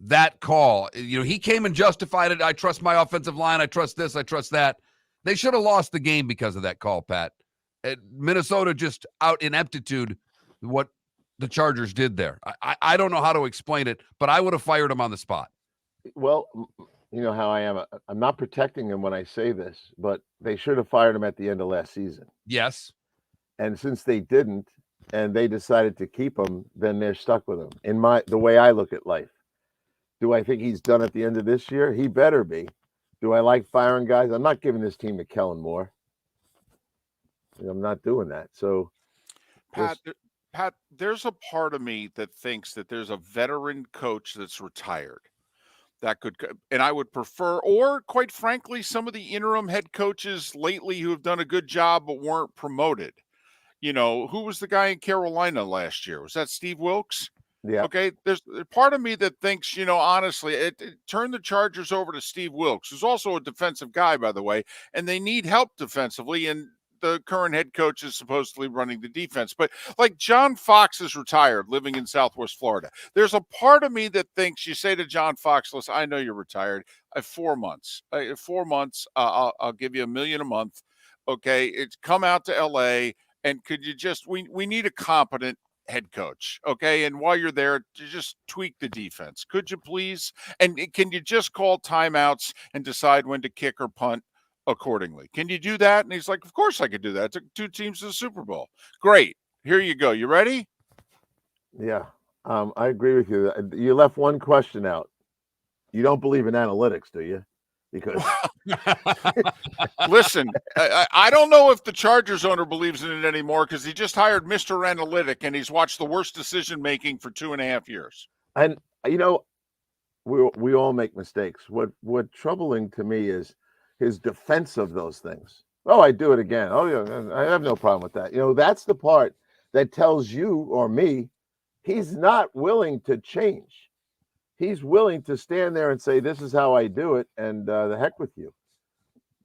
that call? He came and justified it. I trust my offensive line. I trust this. I trust that. They should have lost the game because of that call, Pat. Minnesota just out ineptitude what the Chargers did there. I don't know how to explain it, but I would have fired him on the spot. Well, you know how I am. I'm not protecting him when I say this, but they should have fired him at the end of last season. Yes. And since they didn't, and they decided to keep him, then they're stuck with him. In the way I look at life. Do I think he's done at the end of this year? He better be. Do I like firing guys? I'm not giving this team to Kellen Moore. I'm not doing that. So, Pat, there's a part of me that thinks that there's a veteran coach that's retired that could, and I would prefer, or quite frankly, some of the interim head coaches lately who have done a good job but weren't promoted. Who was the guy in Carolina last year? Was that Steve Wilkes? Yeah. Okay. There's part of me that thinks, honestly, turn the Chargers over to Steve Wilkes, who's also a defensive guy, by the way, and they need help defensively. And the current head coach is supposedly running the defense. But like John Fox is retired, living in Southwest Florida. There's a part of me that thinks you say to John Fox, listen, I know you're retired. I have 4 months. 4 months. I'll give you $1 million a month. Okay. It's come out to LA. And could you we need a competent head coach, okay? And while you're there, just tweak the defense. Could you please? And can you just call timeouts and decide when to kick or punt accordingly? Can you do that? And he's like, of course I could do that. It took 2 teams to the Super Bowl. Great. Here you go. You ready? Yeah, I agree with you. You left one question out. You don't believe in analytics, do you? Because listen, I don't know if the Chargers owner believes in it anymore because he just hired Mr. Analytic and he's watched the worst decision making for 2.5 years. And we all make mistakes. What troubling to me is his defense of those things. Oh, I do it again. Oh yeah, I have no problem with that. That's the part that tells you or me he's not willing to change. He's willing to stand there and say, this is how I do it, and the heck with you.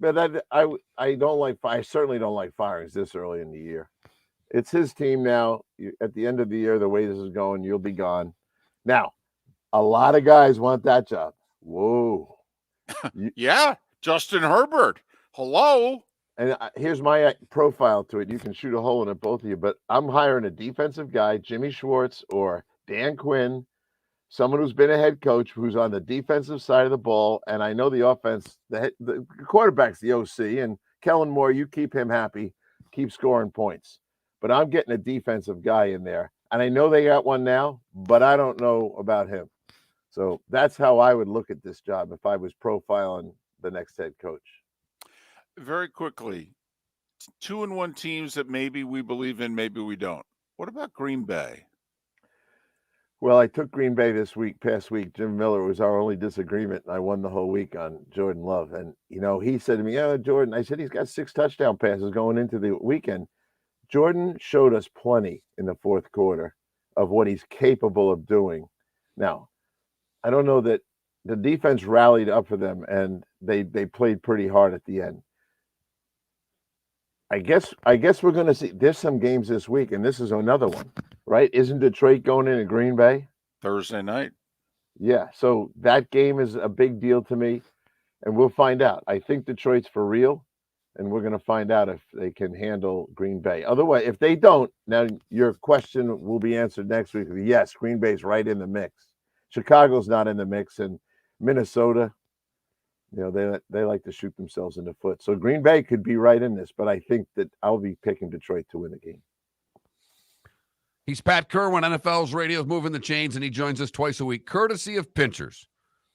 But I don't like, I certainly don't like firings this early in the year. It's his team now. At the end of the year, the way this is going, you'll be gone. Now, a lot of guys want that job. Whoa. Yeah, Justin Herbert. Hello. And here's my profile to it. You can shoot a hole in it, both of you. But I'm hiring a defensive guy, Jimmy Schwartz or Dan Quinn, someone who's been a head coach, who's on the defensive side of the ball. And I know the offense, the quarterback's the OC. And Kellen Moore, you keep him happy, keep scoring points. But I'm getting a defensive guy in there. And I know they got one now, but I don't know about him. So that's how I would look at this job if I was profiling the next head coach. Very quickly, 2-1 teams that maybe we believe in, maybe we don't. What about Green Bay? Well, I took Green Bay this past week. Jim Miller was our only disagreement, and I won the whole week on Jordan Love. And, he said to me, Jordan, I said, he's got 6 touchdown passes going into the weekend. Jordan showed us plenty in the fourth quarter of what he's capable of doing. Now, I don't know that the defense rallied up for them, and they played pretty hard at the end. I guess we're going to see. There's some games this week, and this is another one, right? Isn't Detroit going into Green Bay Thursday night? Yeah, so that game is a big deal to me, and we'll find out. I think Detroit's for real, and we're going to find out if they can handle Green Bay. Otherwise, if they don't, now your question will be answered next week. Yes, Green Bay's right in the mix. Chicago's not in the mix, and Minnesota, they like to shoot themselves in the foot. So Green Bay could be right in this, but I think that I'll be picking Detroit to win the game. He's Pat Kirwan, NFL's Radio's Moving the Chains, and he joins us twice a week, courtesy of Pinchers.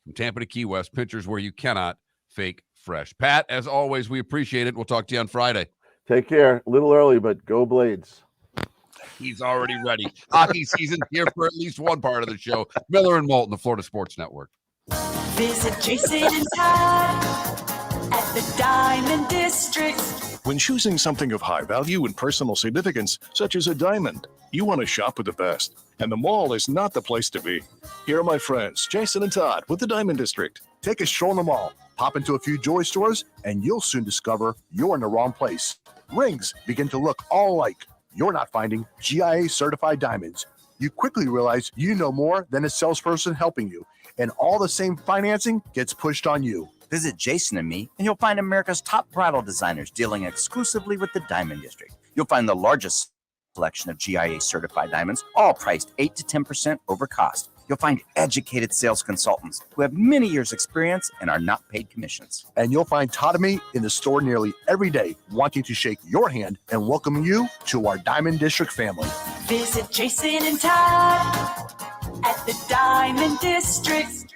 From Tampa to Key West, Pinchers where you cannot fake fresh. Pat, as always, we appreciate it. We'll talk to you on Friday. Take care. A little early, but go Blades. He's already ready. Hockey season's here for at least one part of the show. Miller and Moulton, the Florida Sports Network. Visit Jason and Todd at the Diamond District. When choosing something of high value and personal significance, such as a diamond, you want to shop with the best. And the mall is not the place to be. Here are my friends, Jason and Todd, with the Diamond District. Take a stroll in the mall, pop into a few jewelry stores, and you'll soon discover you're in the wrong place. Rings begin to look all alike. You're not finding GIA-certified diamonds. You quickly realize you know more than a salesperson helping you, and all the same financing gets pushed on you. Visit Jason and me, and you'll find America's top bridal designers dealing exclusively with the Diamond District. You'll find the largest selection of GIA-certified diamonds, all priced 8 to 10% over cost. You'll find educated sales consultants who have many years' experience and are not paid commissions. And you'll find Todd and me in the store nearly every day, wanting to shake your hand and welcome you to our Diamond District family. Visit Jason and Todd at the Diamond District.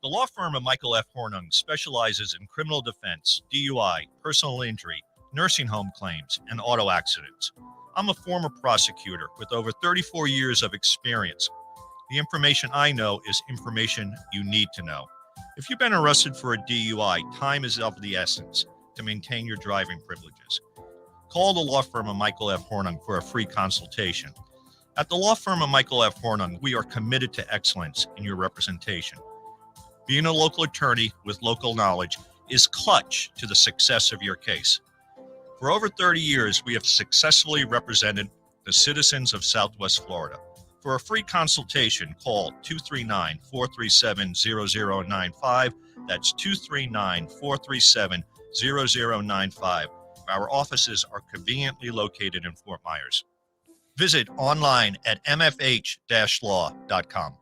The law firm of Michael F. Hornung specializes in criminal defense, DUI, personal injury, nursing home claims, and auto accidents. I'm a former prosecutor with over 34 years of experience. The information I know is information you need to know. If you've been arrested for a DUI, time is of the essence to maintain your driving privileges. Call the law firm of Michael F. Hornung for a free consultation. At the law firm of Michael F. Hornung, we are committed to excellence in your representation. Being a local attorney with local knowledge is clutch to the success of your case. For over 30 years, we have successfully represented the citizens of Southwest Florida. For a free consultation, call 239-437-0095. That's 239-437-0095. Our offices are conveniently located in Fort Myers. Visit online at mfh-law.com.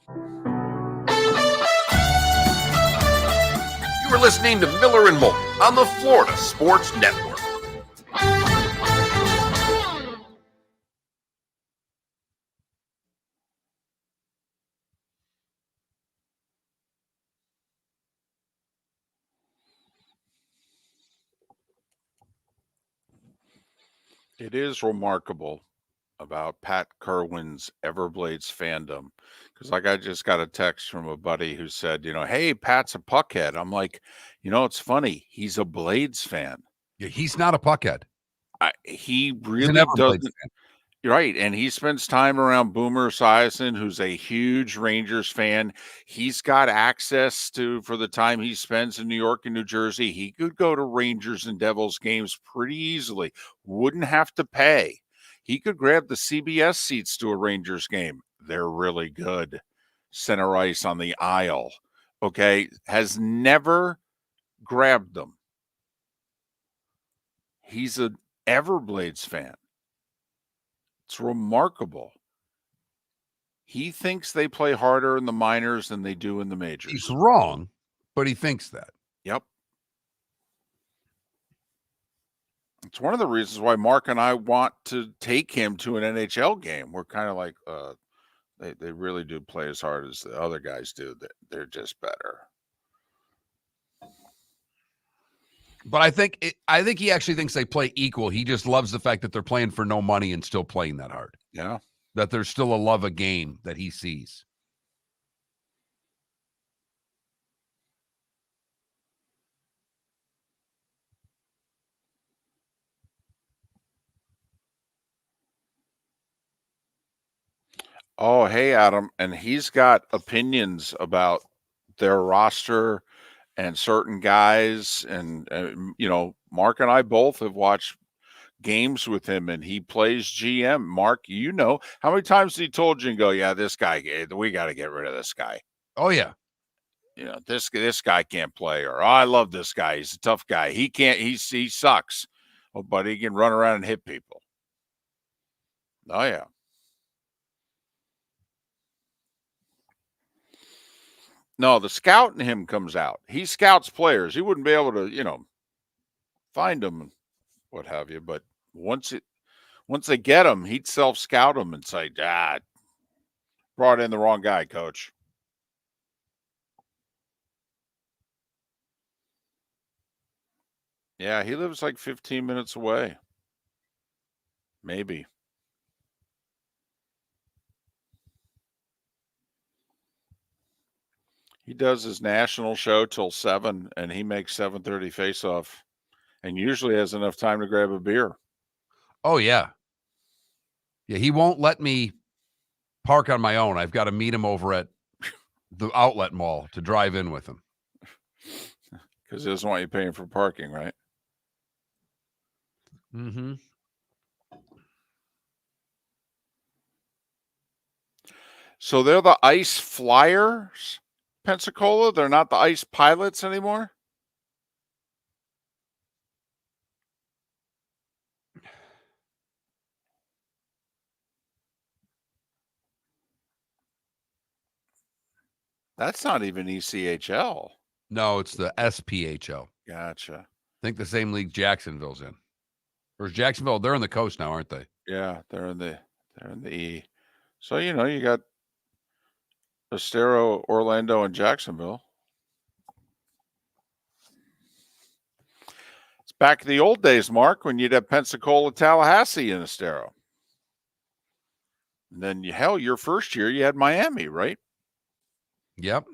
You are listening to Miller and Moulton on the Florida Sports Network. It is remarkable about Pat Kirwan's Everblades fandom, because I just got a text from a buddy who said, hey, Pat's a puckhead. I'm like, it's funny. He's a Blades fan. Yeah, he's not a puckhead. He really doesn't. Right, and he spends time around Boomer Esiason, who's a huge Rangers fan. He's got access to, for the time he spends in New York and New Jersey, he could go to Rangers and Devils games pretty easily. Wouldn't have to pay. He could grab the CBS seats to a Rangers game. They're really good. Center ice on the aisle. Okay, has never grabbed them. He's an Everblades fan. It's remarkable. He thinks they play harder in the minors than they do in the majors. He's wrong, but he thinks that. Yep. It's one of the reasons why Mark and I want to take him to an NHL game. We're kind of like, They really do play as hard as the other guys do. They're just better. But I think he actually thinks they play equal. He just loves the fact that they're playing for no money and still playing that hard. Yeah. That there's still a love of game that he sees. Oh, hey, Adam. And he's got opinions about their roster and certain guys. And, Mark and I both have watched games with him, and he plays GM. Mark, how many times he told you and go, yeah, this guy, we got to get rid of this guy. Oh, yeah. This guy can't play, or I love this guy. He's a tough guy. He can't, he sucks. Oh, but he can run around and hit people. Oh, yeah. No, the scout in him comes out. He scouts players. He wouldn't be able to, find them and what have you. But once they get them, he'd self-scout them and say, brought in the wrong guy, coach. Yeah, he lives like 15 minutes away. Maybe. He does his national show till 7, and he makes 7:30 face-off, and usually has enough time to grab a beer. Oh, yeah. Yeah, he won't let me park on my own. I've got to meet him over at the outlet mall to drive in with him. Because he doesn't want you paying for parking, right? Mm-hmm. So they're the Ice Flyers, Pensacola? They're not the Ice Pilots anymore? That's not even ECHL. No, it's the SPHL. Gotcha. I think the same league Jacksonville's in. Or is Jacksonville? They're on the coast now, aren't they? Yeah, they're in the E. So you got Estero, Orlando, and Jacksonville. It's back in the old days, Mark, when you'd have Pensacola, Tallahassee, and Estero. And then your first year you had Miami, right? Yep.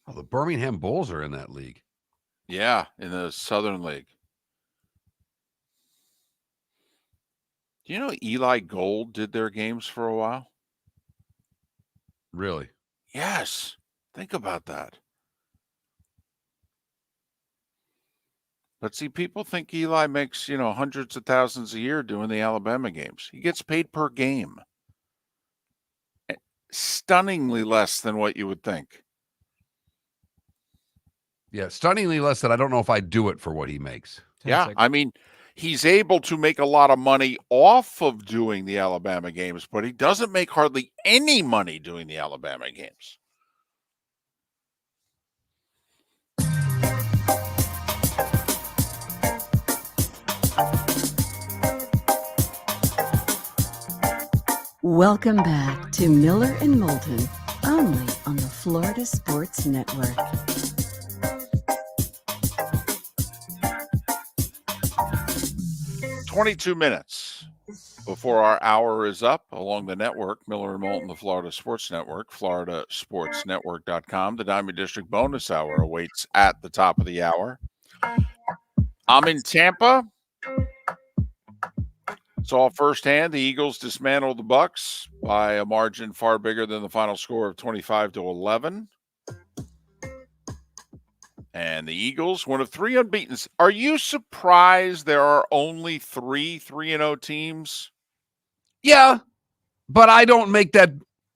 Oh, the Birmingham Bulls are in that league. Yeah, in the Southern League. Do you know Eli Gold did their games for a while? Really? Yes. Think about that. But see, people think Eli makes, hundreds of thousands a year doing the Alabama games. He gets paid per game. Stunningly less than what you would think. Yeah, stunningly less than I don't know if I'd do it for what he makes. Yeah, I mean, he's able to make a lot of money off of doing the Alabama games, but he doesn't make hardly any money doing the Alabama games. Welcome back to Miller and Moulton, only on the Florida Sports Network. "22 minutes before our hour is up along the network, Miller and Moulton, the Florida Sports Network, floridasportsnetwork.com. The Diamond District bonus hour awaits at the top of the hour. I'm in Tampa. Saw firsthand the Eagles dismantle the Bucks by a margin far bigger than the final score of 25-11. And the Eagles, one of 3 unbeatens. Are you surprised there are only 3 3-0 teams? Yeah, but I don't make that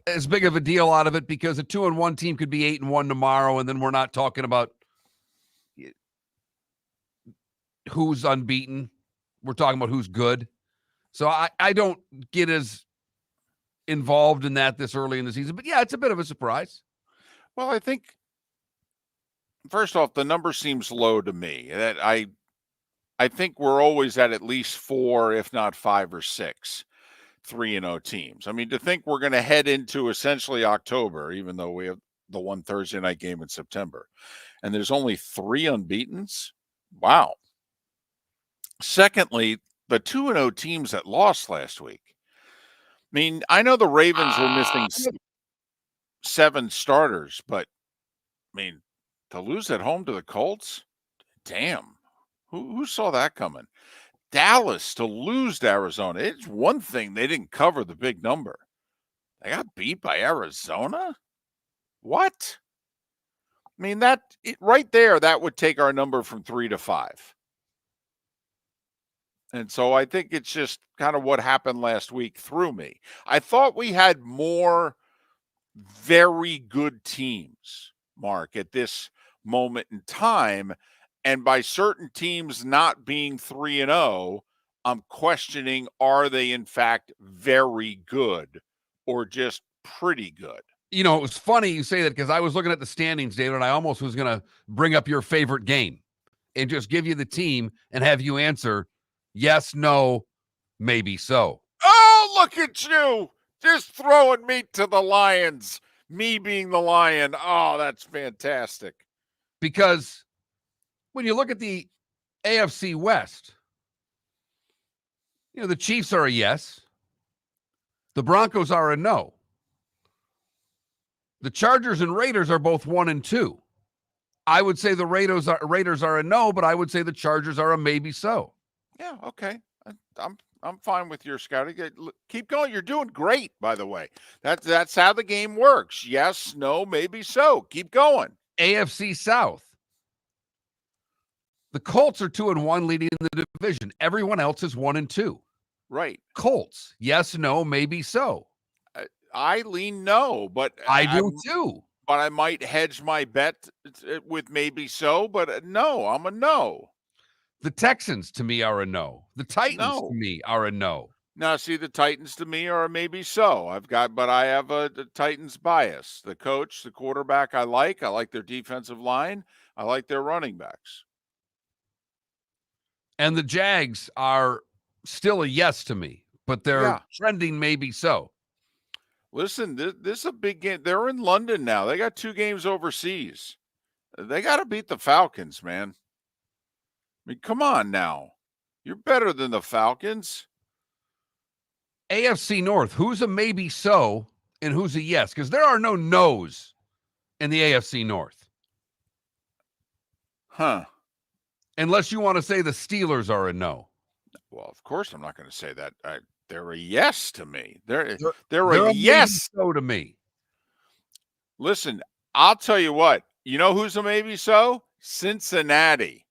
as big of a deal out of it because a 2-1 team could be 8-1 tomorrow, and then we're not talking about who's unbeaten. We're talking about who's good. So I don't get as involved in that this early in the season. But, yeah, it's a bit of a surprise. Well, I think, first off, the number seems low to me. That I I think we're always at least 4, if not 5 or 6 3-0 teams. I mean, to think we're going to head into essentially October, even though we have the one Thursday night game in September, and there's only 3 unbeatens. Wow. Secondly, the 2-0 teams that lost last week. I mean, I know the Ravens were missing 7 starters, but I mean, to lose at home to the Colts, damn. Who saw that coming? Dallas to lose to Arizona. It's one thing they didn't cover the big number. They got beat by Arizona? What? I mean, right there, that would take our number from 3 to 5. And so I think it's just kind of what happened last week threw me. I thought we had more very good teams, Mark, at this moment in time. And by certain teams not being 3-0, I'm questioning, are they in fact very good or just pretty good? You know, it was funny you say that because I was looking at the standings, David, and I almost was going to bring up your favorite game and just give you the team and have you answer yes, no, maybe so. Oh, look at you. Just throwing me to the Lions. Me being the Lion. Oh, that's fantastic. Because when you look at the AFC West, you know, the Chiefs are a yes. The Broncos are a no. The Chargers and Raiders are both 1 and 2. I would say the Raiders are a no, but I would say the Chargers are a maybe so. Yeah, okay. I'm fine with your scouting. Keep going. You're doing great, by the way. That's how the game works. Yes, no, maybe so. Keep going. AFC South. The Colts are 2-1 leading the division. Everyone else is 1 and 2. Right. Colts. Yes, no, maybe so. I lean no, but I do too. But I might hedge my bet with maybe so, but no, I'm a no. The Texans to me are a no. The Titans to me are a no. Now, see, the Titans to me are a maybe so. But I have a Titans bias. The coach, the quarterback I like their defensive line. I like their running backs. And the Jags are still a yes to me, but they're trending maybe so. Listen, this is a big game. They're in London now. They got 2 games overseas. They got to beat the Falcons, man. I mean, come on now. You're better than the Falcons. AFC North, who's a maybe so and who's a yes? Because there are no no's in the AFC North. Huh. Unless you want to say the Steelers are a no. Well, of course I'm not going to say that. They're a yes to me. They're a yes maybe so to me. Listen, I'll tell you what. You know who's a maybe so? Cincinnati.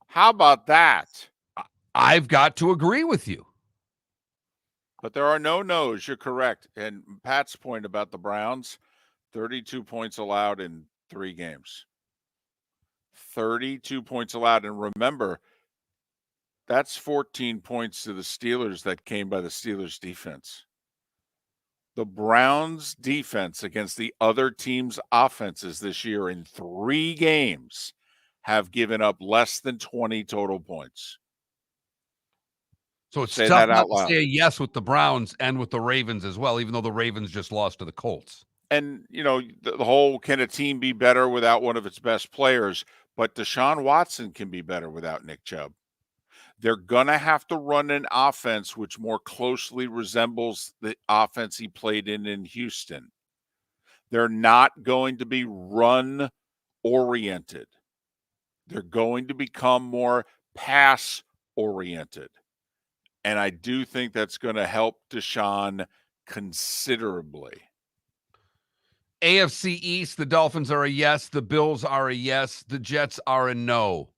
How about that? I've got to agree with you. But there are no no's. You're correct. And Pat's point about the Browns, 32 points allowed in 3 games. 32 points allowed. And remember, that's 14 points to the Steelers that came by the Steelers defense. The Browns defense against the other team's offenses this year in 3 games have given up less than 20 total points. So it's tough not to say a yes with the Browns and with the Ravens as well, even though the Ravens just lost to the Colts. And, you know, the whole, can a team be better without one of its best players? But Deshaun Watson can be better without Nick Chubb. They're going to have to run an offense which more closely resembles the offense he played in Houston. They're not going to be run-oriented. They're going to become more pass-oriented. And I do think that's going to help Deshaun considerably. AFC East, the Dolphins are a yes. The Bills are a yes. The Jets are a no.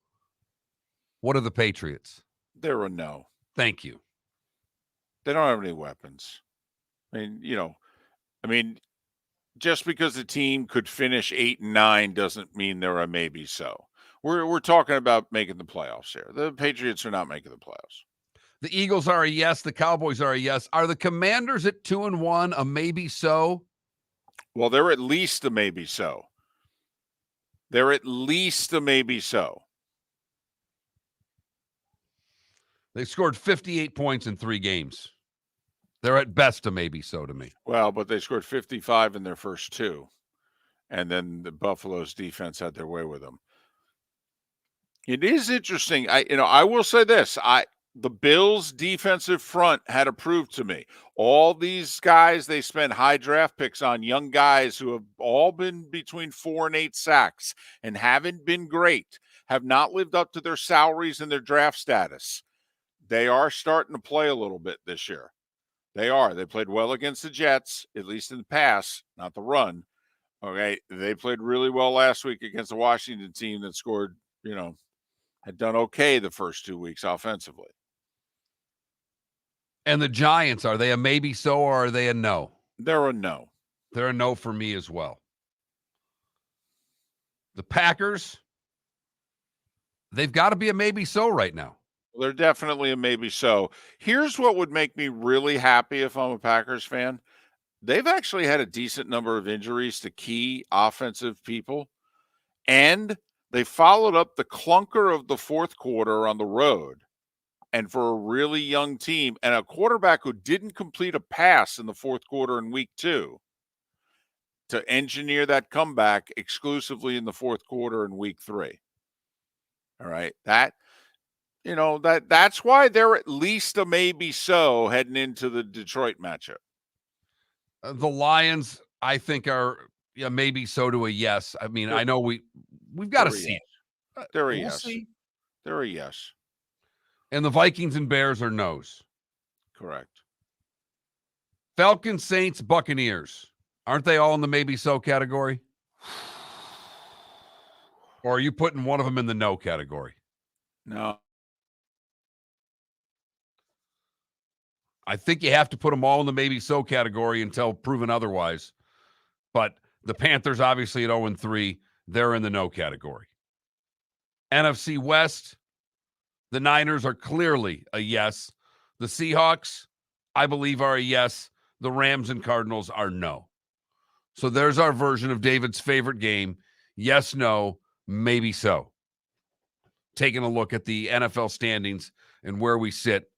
What are the Patriots? They're a no. Thank you. They don't have any weapons. I mean, just because the team could finish 8-9 doesn't mean they're a maybe so. We're talking about making the playoffs here. The Patriots are not making the playoffs. The Eagles are a yes. The Cowboys are a yes. Are the Commanders at 2-1 a maybe so? Well, they're at least a maybe so. They're at least a maybe so. They scored 58 points in 3 games. They're at best a maybe so to me. Well, but they scored 55 in their first 2. And then the Buffalo's defense had their way with them. It is interesting. I will say this. The Bills' defensive front had approved to me. All these guys they spent high draft picks on, young guys who have all been between 4 and 8 sacks and haven't been great, have not lived up to their salaries and their draft status. They are starting to play a little bit this year. They are. They played well against the Jets, at least in the pass, not the run. Okay. They played really well last week against the Washington team that scored, had done okay the first 2 weeks offensively. And the Giants, are they a maybe so or are they a no? They're a no. They're a no for me as well. The Packers, they've got to be a maybe so right now. They're definitely a maybe so. Here's what would make me really happy if I'm a Packers fan. They've actually had a decent number of injuries to key offensive people, and they followed up the clunker of the fourth quarter on the road. And for a really young team and a quarterback who didn't complete a pass in the fourth quarter in week 2, to engineer that comeback exclusively in the fourth quarter in week 3. All right. That's why they're at least a maybe so heading into the Detroit matchup. The Lions, I think, are maybe so to a yes. I mean, I know we've got to see it. They're a yes. They're a yes. And the Vikings and Bears are no's. Correct. Falcons, Saints, Buccaneers. Aren't they all in the maybe so category? Or are you putting one of them in the no category? No. I think you have to put them all in the maybe so category until proven otherwise. But the Panthers, obviously at 0-3, they're in the no category. NFC West, the Niners are clearly a yes. The Seahawks, I believe, are a yes. The Rams and Cardinals are no. So there's our version of David's favorite game. Yes, no, maybe so. Taking a look at the NFL standings and where we sit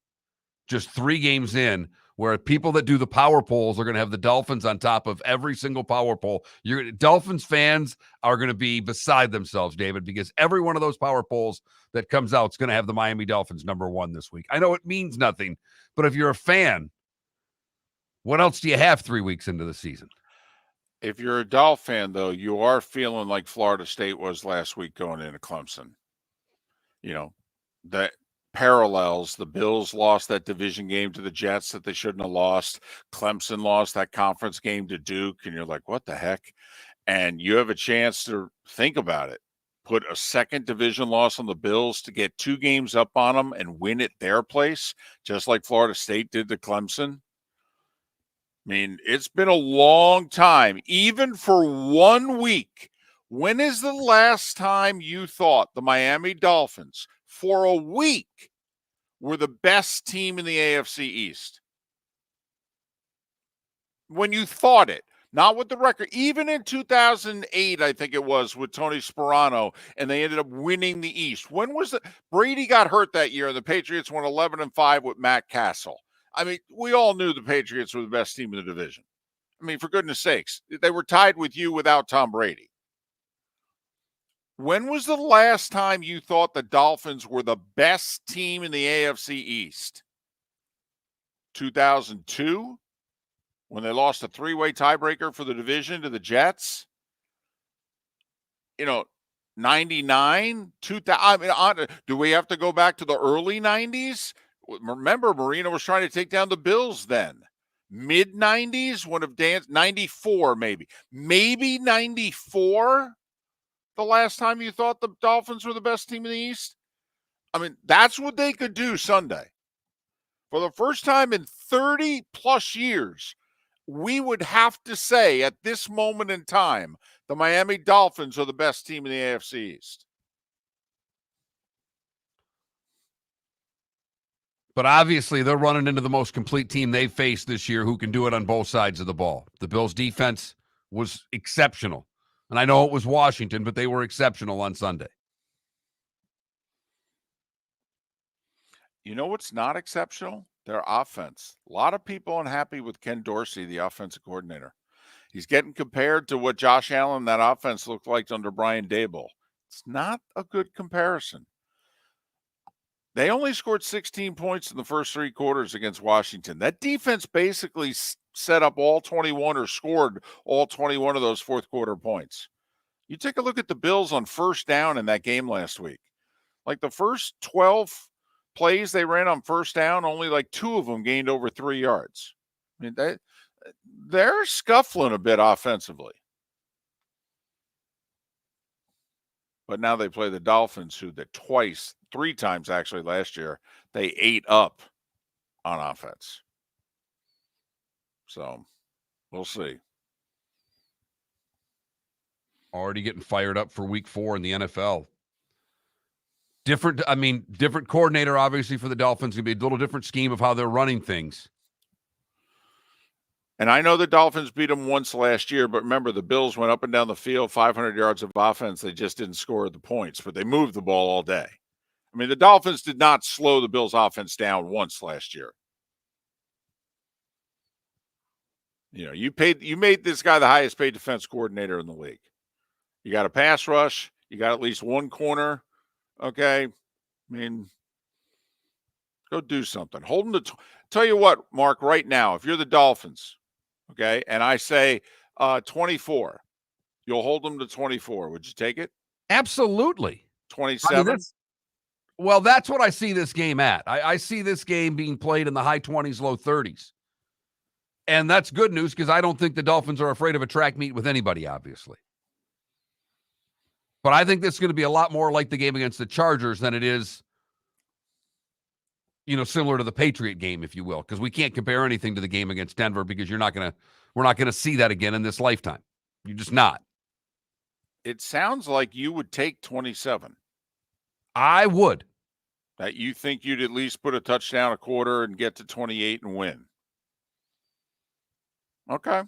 just 3 games in, where people that do the power polls are going to have the Dolphins on top of every single power poll. Dolphins fans are going to be beside themselves, David, because every one of those power polls that comes out is going to have the Miami Dolphins number 1 this week. I know it means nothing, but if you're a fan, what else do you have 3 weeks into the season? If you're a Dolphin fan, though, you are feeling like Florida State was last week going into Clemson. That parallels. The Bills lost that division game to the Jets that they shouldn't have lost. Clemson lost that conference game to Duke, and you're like, what the heck? And you have a chance to think about it. Put a second division loss on the Bills to get 2 games up on them and win at their place, just like Florida State did to Clemson. I mean, it's been a long time, even for 1 week. When is the last time you thought the Miami Dolphins, for a week, were the best team in the AFC East? When you thought it, not with the record. Even in 2008, I think it was, with Tony Sperano, and they ended up winning the East. When was it? Brady got hurt that year, and the Patriots went 11-5 with Matt Castle. I mean, we all knew the Patriots were the best team in the division. I mean, for goodness sakes, they were tied with you without Tom Brady. When was the last time you thought the Dolphins were the best team in the AFC East? 2002, when they lost a 3-way tiebreaker for the division to the Jets? 99, 2000. I mean, do we have to go back to the early 90s? Remember, Marino was trying to take down the Bills then. Mid-90s, would have danced. 94, maybe. Maybe 94? The last time you thought the Dolphins were the best team in the East? I mean, that's what they could do Sunday. For the first time in 30 plus years, we would have to say at this moment in time, the Miami Dolphins are the best team in the AFC East. But obviously, they're running into the most complete team they've faced this year who can do it on both sides of the ball. The Bills' defense was exceptional. And I know it was Washington, but they were exceptional on Sunday. You know what's not exceptional? Their offense. A lot of people unhappy with Ken Dorsey, the offensive coordinator. He's getting compared to what Josh Allen, that offense looked like under Brian Daboll. It's not a good comparison. They only scored 16 points in the first 3 quarters against Washington. That defense basically set up all 21 or scored all 21 of those fourth quarter points. You take a look at the Bills on first down in that game last week. Like the first 12 plays they ran on first down, only like 2 of them gained over 3 yards. I mean, they're scuffling a bit offensively. But now they play the Dolphins, who 3 times actually last year, they ate up on offense. So we'll see. Already getting fired up for week 4 in the NFL. Different coordinator, obviously, for the Dolphins. Going to be a little different scheme of how they're running things. And I know the Dolphins beat them once last year, but remember, the Bills went up and down the field, 500 yards of offense. They just didn't score the points, but they moved the ball all day. I mean, the Dolphins did not slow the Bills' offense down once last year. You know, you made this guy the highest paid defense coordinator in the league. You got a pass rush. You got at least one corner. Okay. I mean, go do something. Hold them to tell you what, Mark, right now, if you're the Dolphins, okay, and I say 24, you'll hold them to 24. Would you take it? Absolutely. 27? Well, that's what I see this game at. I see this game being played in the high 20s, low 30s. And that's good news because I don't think the Dolphins are afraid of a track meet with anybody, obviously. But I think this is going to be a lot more like the game against the Chargers than it is, similar to the Patriot game, if you will, because we can't compare anything to the game against Denver because we're not going to see that again in this lifetime. You're just not. It sounds like you would take 27. I would. That you think you'd at least put a touchdown a quarter and get to 28 and win. Okay.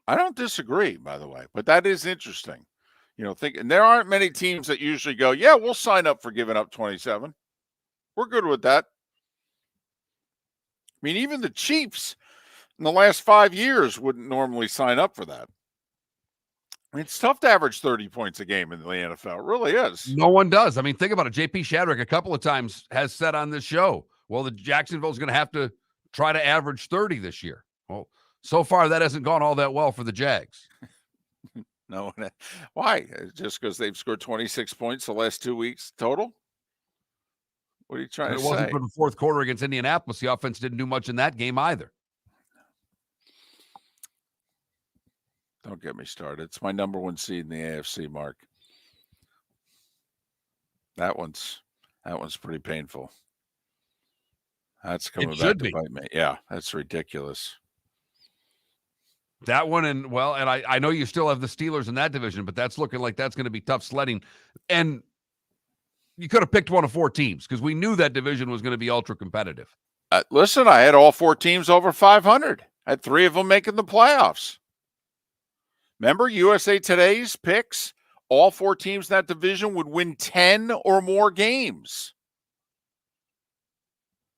I don't disagree, by the way, but that is interesting. And there aren't many teams that usually go, yeah, we'll sign up for giving up 27. We're good with that. I mean, even the Chiefs in the last 5 years wouldn't normally sign up for that. I mean, it's tough to average 30 points a game in the NFL. It really is. No one does. I mean, think about it. J.P. Shadrick a couple of times has said on this show, well, the Jacksonville's going to have to try to average 30 this year. Well, so far that hasn't gone all that well for the Jags. No. Why? Just because they've scored 26 points the last 2 weeks total? What are you trying to say? It wasn't for the fourth quarter against Indianapolis. The offense didn't do much in that game either. Don't get me started. It's my number 1 seed in the AFC, Mark. That one's pretty painful. That's coming back to bite me. Yeah, that's ridiculous. That one, and I know you still have the Steelers in that division, but that's looking like that's going to be tough sledding. And you could have picked one of 4 teams because we knew that division was going to be ultra competitive. Listen, I had all 4 teams over 500. I had 3 of them making the playoffs. Remember USA Today's picks? All 4 teams in that division would win 10 or more games.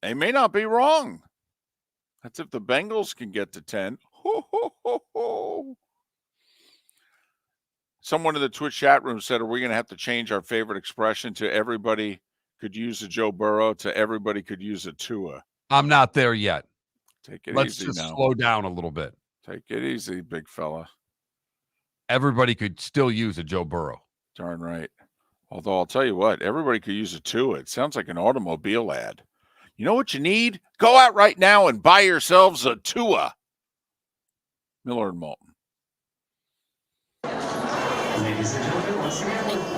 They may not be wrong. That's if the Bengals can get to 10. Someone in the Twitch chat room said, are we going to have to change our favorite expression to everybody could use a Joe Burrow to everybody could use a Tua? I'm not there yet. Take it Let's easy just now. slow down a little bit. Take it easy, big fella. Everybody could still use a Joe Burrow. Darn right. Although I'll tell you what, everybody could use a Tua. It sounds like an automobile ad. You know what you need? Go out right now and buy yourselves a Tua. Miller and Moulton.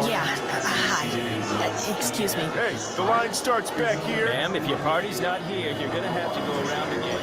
Yeah, hi. Excuse me. Hey, the line starts back here. Ma'am, if your party's not here, you're going to have to go around again.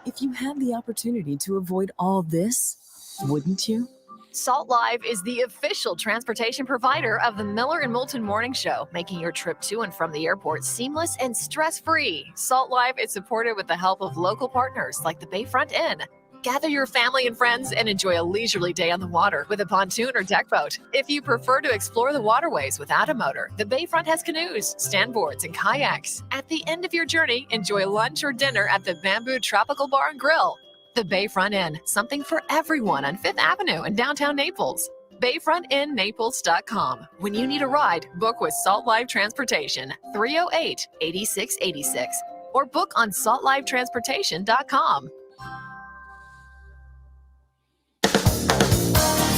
If you had the opportunity to avoid all this, wouldn't you? Salt Live is the official transportation provider of the Miller and Moulton Morning Show, making your trip to and from the airport seamless and stress-free. Salt Live is supported with the help of local partners like the Bayfront Inn. Gather your family and friends and enjoy a leisurely day on the water with a pontoon or deck boat. If you prefer to explore the waterways without a motor, the Bayfront has canoes, standboards, and kayaks. At the end of your journey, enjoy lunch or dinner at the Bamboo Tropical Bar and Grill. The Bayfront Inn, something for everyone on 5th Avenue in downtown Naples. BayfrontInNaples.com. When you need a ride, book with Salt Life Transportation, 308-8686, or book on saltlifetransportation.com.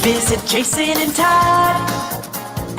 Visit Jason and Todd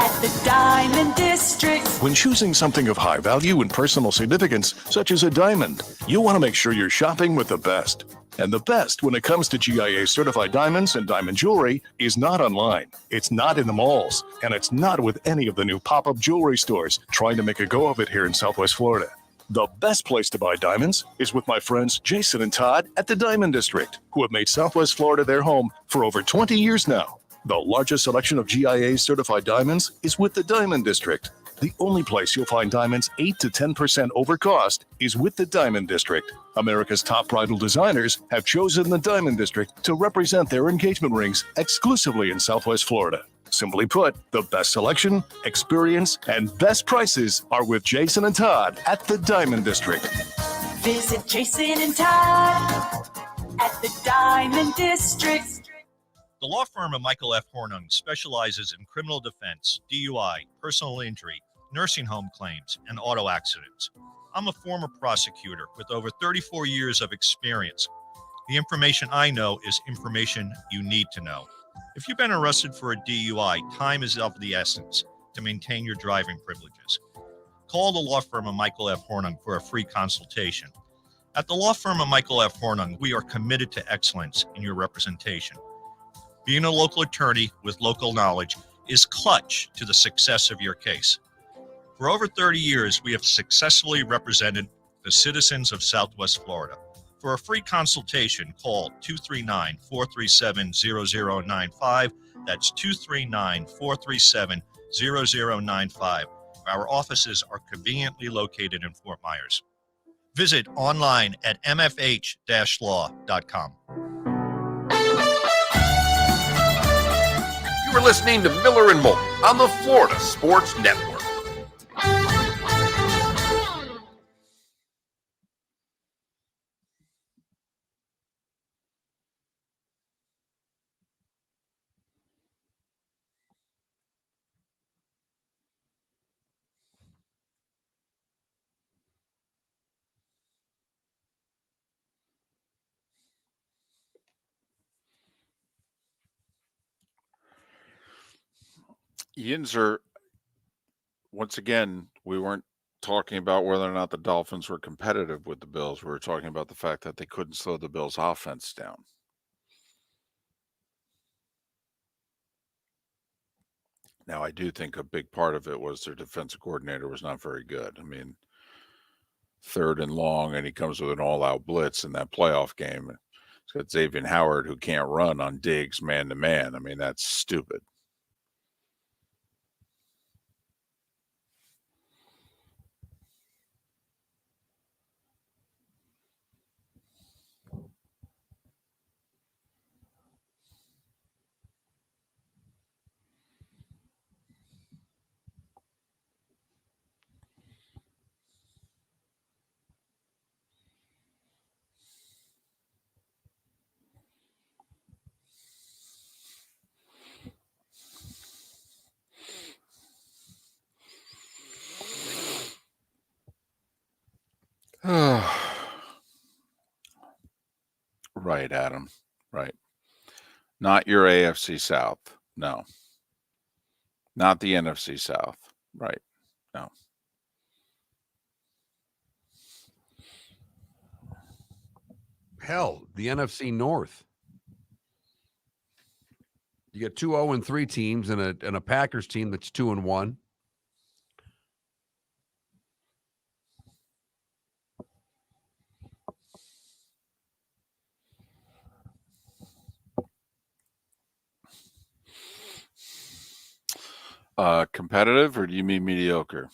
at the Diamond District. When choosing something of high value and personal significance, such as a diamond, you want to make sure you're shopping with the best. And the best when it comes to GIA certified diamonds and diamond jewelry is not online. It's not in the malls. And it's not with any of the new pop-up jewelry stores trying to make a go of it here in Southwest Florida. The best place to buy diamonds is with my friends Jason and Todd at the Diamond District, who have made Southwest Florida their home for over 20 years now. The largest selection of GIA certified diamonds is with the Diamond District. The only place you'll find diamonds 8 to 10% over cost is with the Diamond District. America's top bridal designers have chosen the Diamond District to represent their engagement rings exclusively in Southwest Florida. Simply put, the best selection, experience, and best prices are with Jason and Todd at the Diamond District. Visit Jason and Todd at the Diamond District. The law firm of Michael F. Hornung specializes in criminal defense, DUI, personal injury, nursing home claims, and auto accidents. I'm a former prosecutor with over 34 years of experience. The information I know is information you need to know. If you've been arrested for a DUI, time is of the essence to maintain your driving privileges. Call the law firm of Michael F. Hornung for a free consultation. At the law firm of Michael F. Hornung, we are committed to excellence in your representation. Being a local attorney with local knowledge is clutch to the success of your case. For over 30 years, we have successfully represented the citizens of Southwest Florida. For a free consultation, call 239-437-0095. That's 239-437-0095. Our offices are conveniently located in Fort Myers. Visit online at mfh-law.com. You are listening to Miller and Moulton on the Florida Sports Network. Yinzer, once again, we weren't talking about whether or not the Dolphins were competitive with the Bills. We were talking about the fact that they couldn't slow the Bills' offense down. Now, I do think a big part of it was their defensive coordinator was not very good. I mean, 3rd and long, and he comes with an all-out blitz in that playoff game. It's got Xavier Howard, who can't run on Diggs man-to-man. I mean, that's stupid. Right, Adam. Right. Not your AFC South. No. Not the NFC South. Right. No. Hell, the NFC North. You get 2 0-3 teams and a Packers team that's 2-1. Competitive, or do you mean mediocre?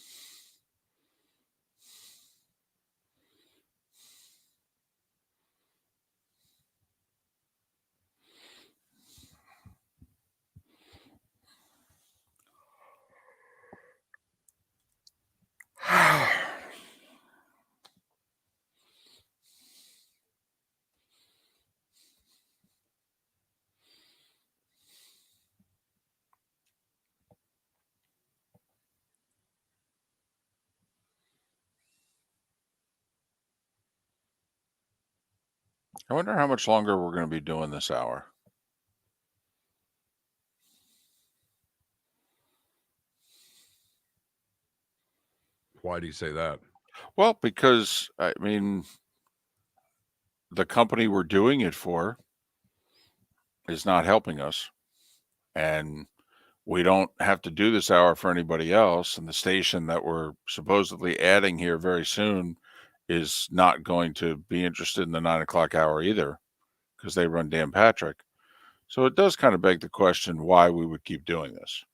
I wonder how much longer we're going to be doing this hour. Why do you say that? Well, because, I mean, the company we're doing it for is not helping us. And we don't have to do this hour for anybody else. And the station that we're supposedly adding here very soon is not going to be interested in the 9 o'clock hour either, because they run Dan Patrick. So it does kind of beg the question why we would keep doing this.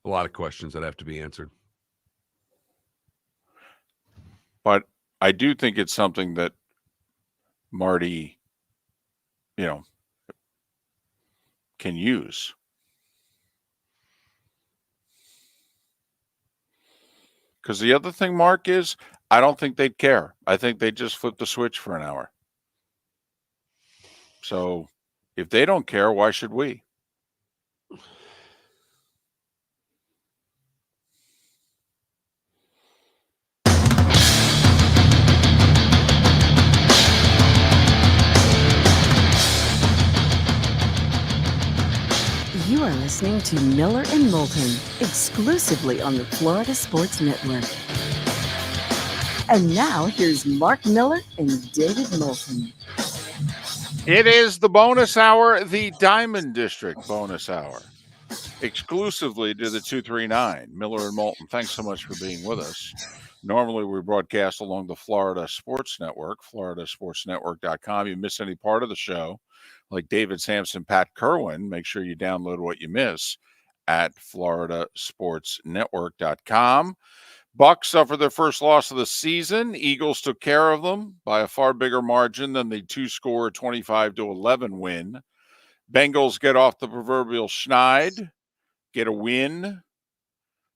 A lot of questions that have to be answered. But I do think it's something that Marty, can use. Because the other thing, Mark, is I don't think they'd care. I think they'd just flip the switch for an hour. So if they don't care, why should we? You are listening to Miller and Moulton, exclusively on the Florida Sports Network. And now here's Mark Miller and David Moulton. It is the bonus hour, the Diamond District bonus hour, exclusively to the 239, Miller and Moulton. Thanks so much for being with us. Normally, we broadcast along the Florida Sports Network, floridasportsnetwork.com. You miss any part of the show, like David Samson, Pat Kirwan, make sure you download what you miss at floridasportsnetwork.com. Bucks suffered their first loss of the season. Eagles took care of them by a far bigger margin than the two-score 25-11 win. Bengals get off the proverbial schneid, get a win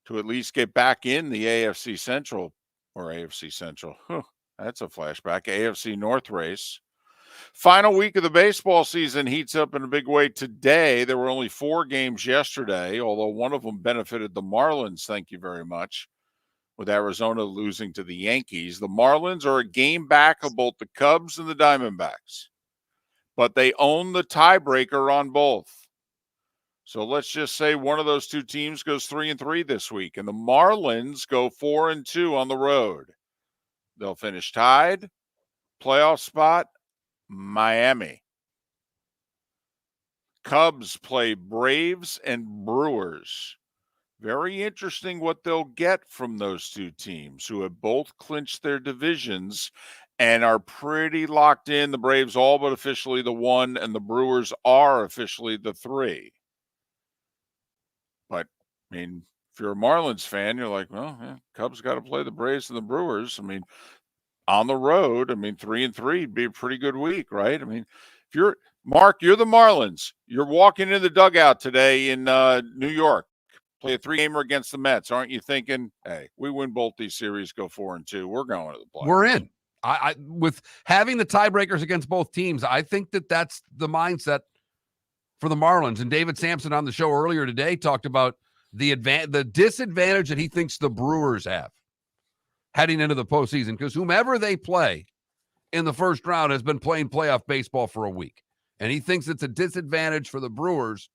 to at least get back in the AFC Central. That's a flashback. AFC North race. Final week of the baseball season heats up in a big way today. There were only 4 games yesterday, although one of them benefited the Marlins, thank you very much, with Arizona losing to the Yankees. The Marlins are a game back of both the Cubs and the Diamondbacks, but they own the tiebreaker on both. So let's just say one of those two teams goes 3-3 this week, and the Marlins go 4-2 on the road. They'll finish tied. Playoff spot, Miami. Cubs play Braves and Brewers. Very interesting what they'll get from those two teams who have both clinched their divisions and are pretty locked in. The Braves all but officially the 1, and the Brewers are officially the 3. But, I mean, if you're a Marlins fan, you're like, well, yeah, Cubs got to play the Braves and the Brewers. I mean, on the road, 3-3 would be a pretty good week, right? I mean, if you're Mark, you're the Marlins. You're walking in the dugout today in New York. Play a 3-gamer against the Mets. Aren't you thinking, hey, we win both these series, go 4-2. We're going to the playoffs. We're in. I with having the tiebreakers against both teams, I think that's the mindset for the Marlins. And David Samson on the show earlier today talked about the disadvantage that he thinks the Brewers have heading into the postseason, because whomever they play in the first round has been playing playoff baseball for a week. And he thinks it's a disadvantage for the Brewers,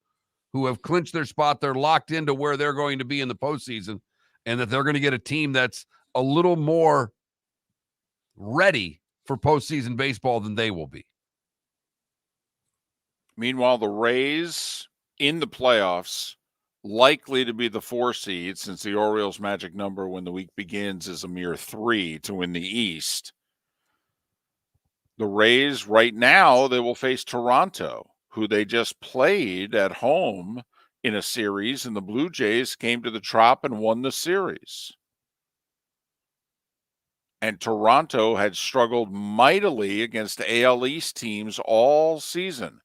who have clinched their spot. They're locked into where they're going to be in the postseason, and that they're going to get a team that's a little more ready for postseason baseball than they will be. Meanwhile, the Rays in the playoffs, likely to be the 4 seed, since the Orioles' magic number when the week begins is a mere 3 to win the East. The Rays right now, they will face Toronto, who they just played at home in a series, and the Blue Jays came to the Trop and won the series. And Toronto had struggled mightily against AL East teams all season.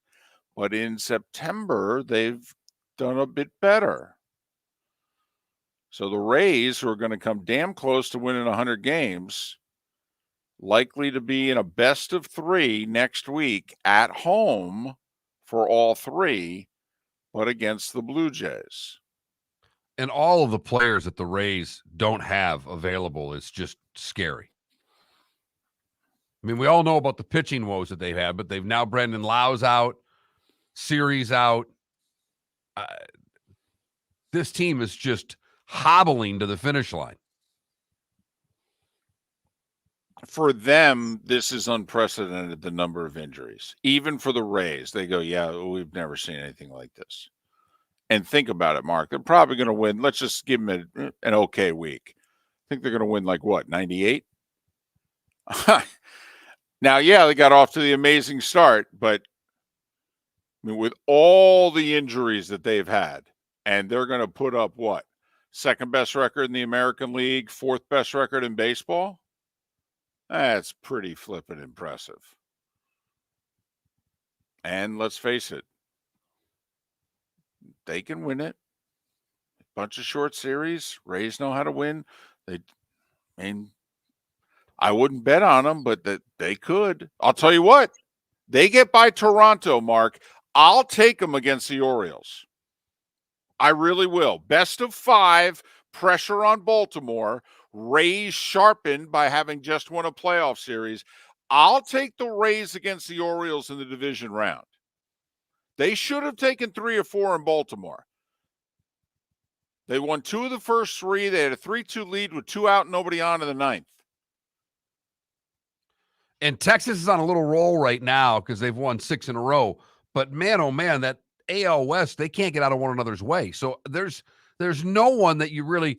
But in September, they've done a bit better. So the Rays, who are going to come damn close to winning 100 games, likely to be in a best of 3 next week at home for all 3, but against the Blue Jays. And all of the players that the Rays don't have available is just scary. I mean, we all know about the pitching woes that they've had, but they've now Brendan Lau's out, Series out. This team is just hobbling to the finish line. For them, this is unprecedented, the number of injuries. Even for the Rays, they go, yeah, we've never seen anything like this. And think about it, Mark. They're probably going to win. Let's just give them an okay week. I think they're going to win like what, 98? Now, yeah, they got off to the amazing start, but I mean, with all the injuries that they've had, and they're going to put up what? Second best record in the American League, fourth best record in baseball? That's pretty flippin' impressive. And let's face it, they can win it. Bunch of short series. Rays know how to win. I wouldn't bet on them, but that they could. I'll tell you what, they get by Toronto, Mark. I'll take them against the Orioles. I really will. Best of 5, pressure on Baltimore. Rays sharpened by having just won a playoff series. I'll take the Rays against the Orioles in the division round. They should have taken 3 or 4 in Baltimore. They won 2 of the first 3. They had a 3-2 lead with 2 out, nobody on in the 9th. And Texas is on a little roll right now because they've won 6 in a row. But man, oh man, that AL West, they can't get out of one another's way. So there's no one that you really,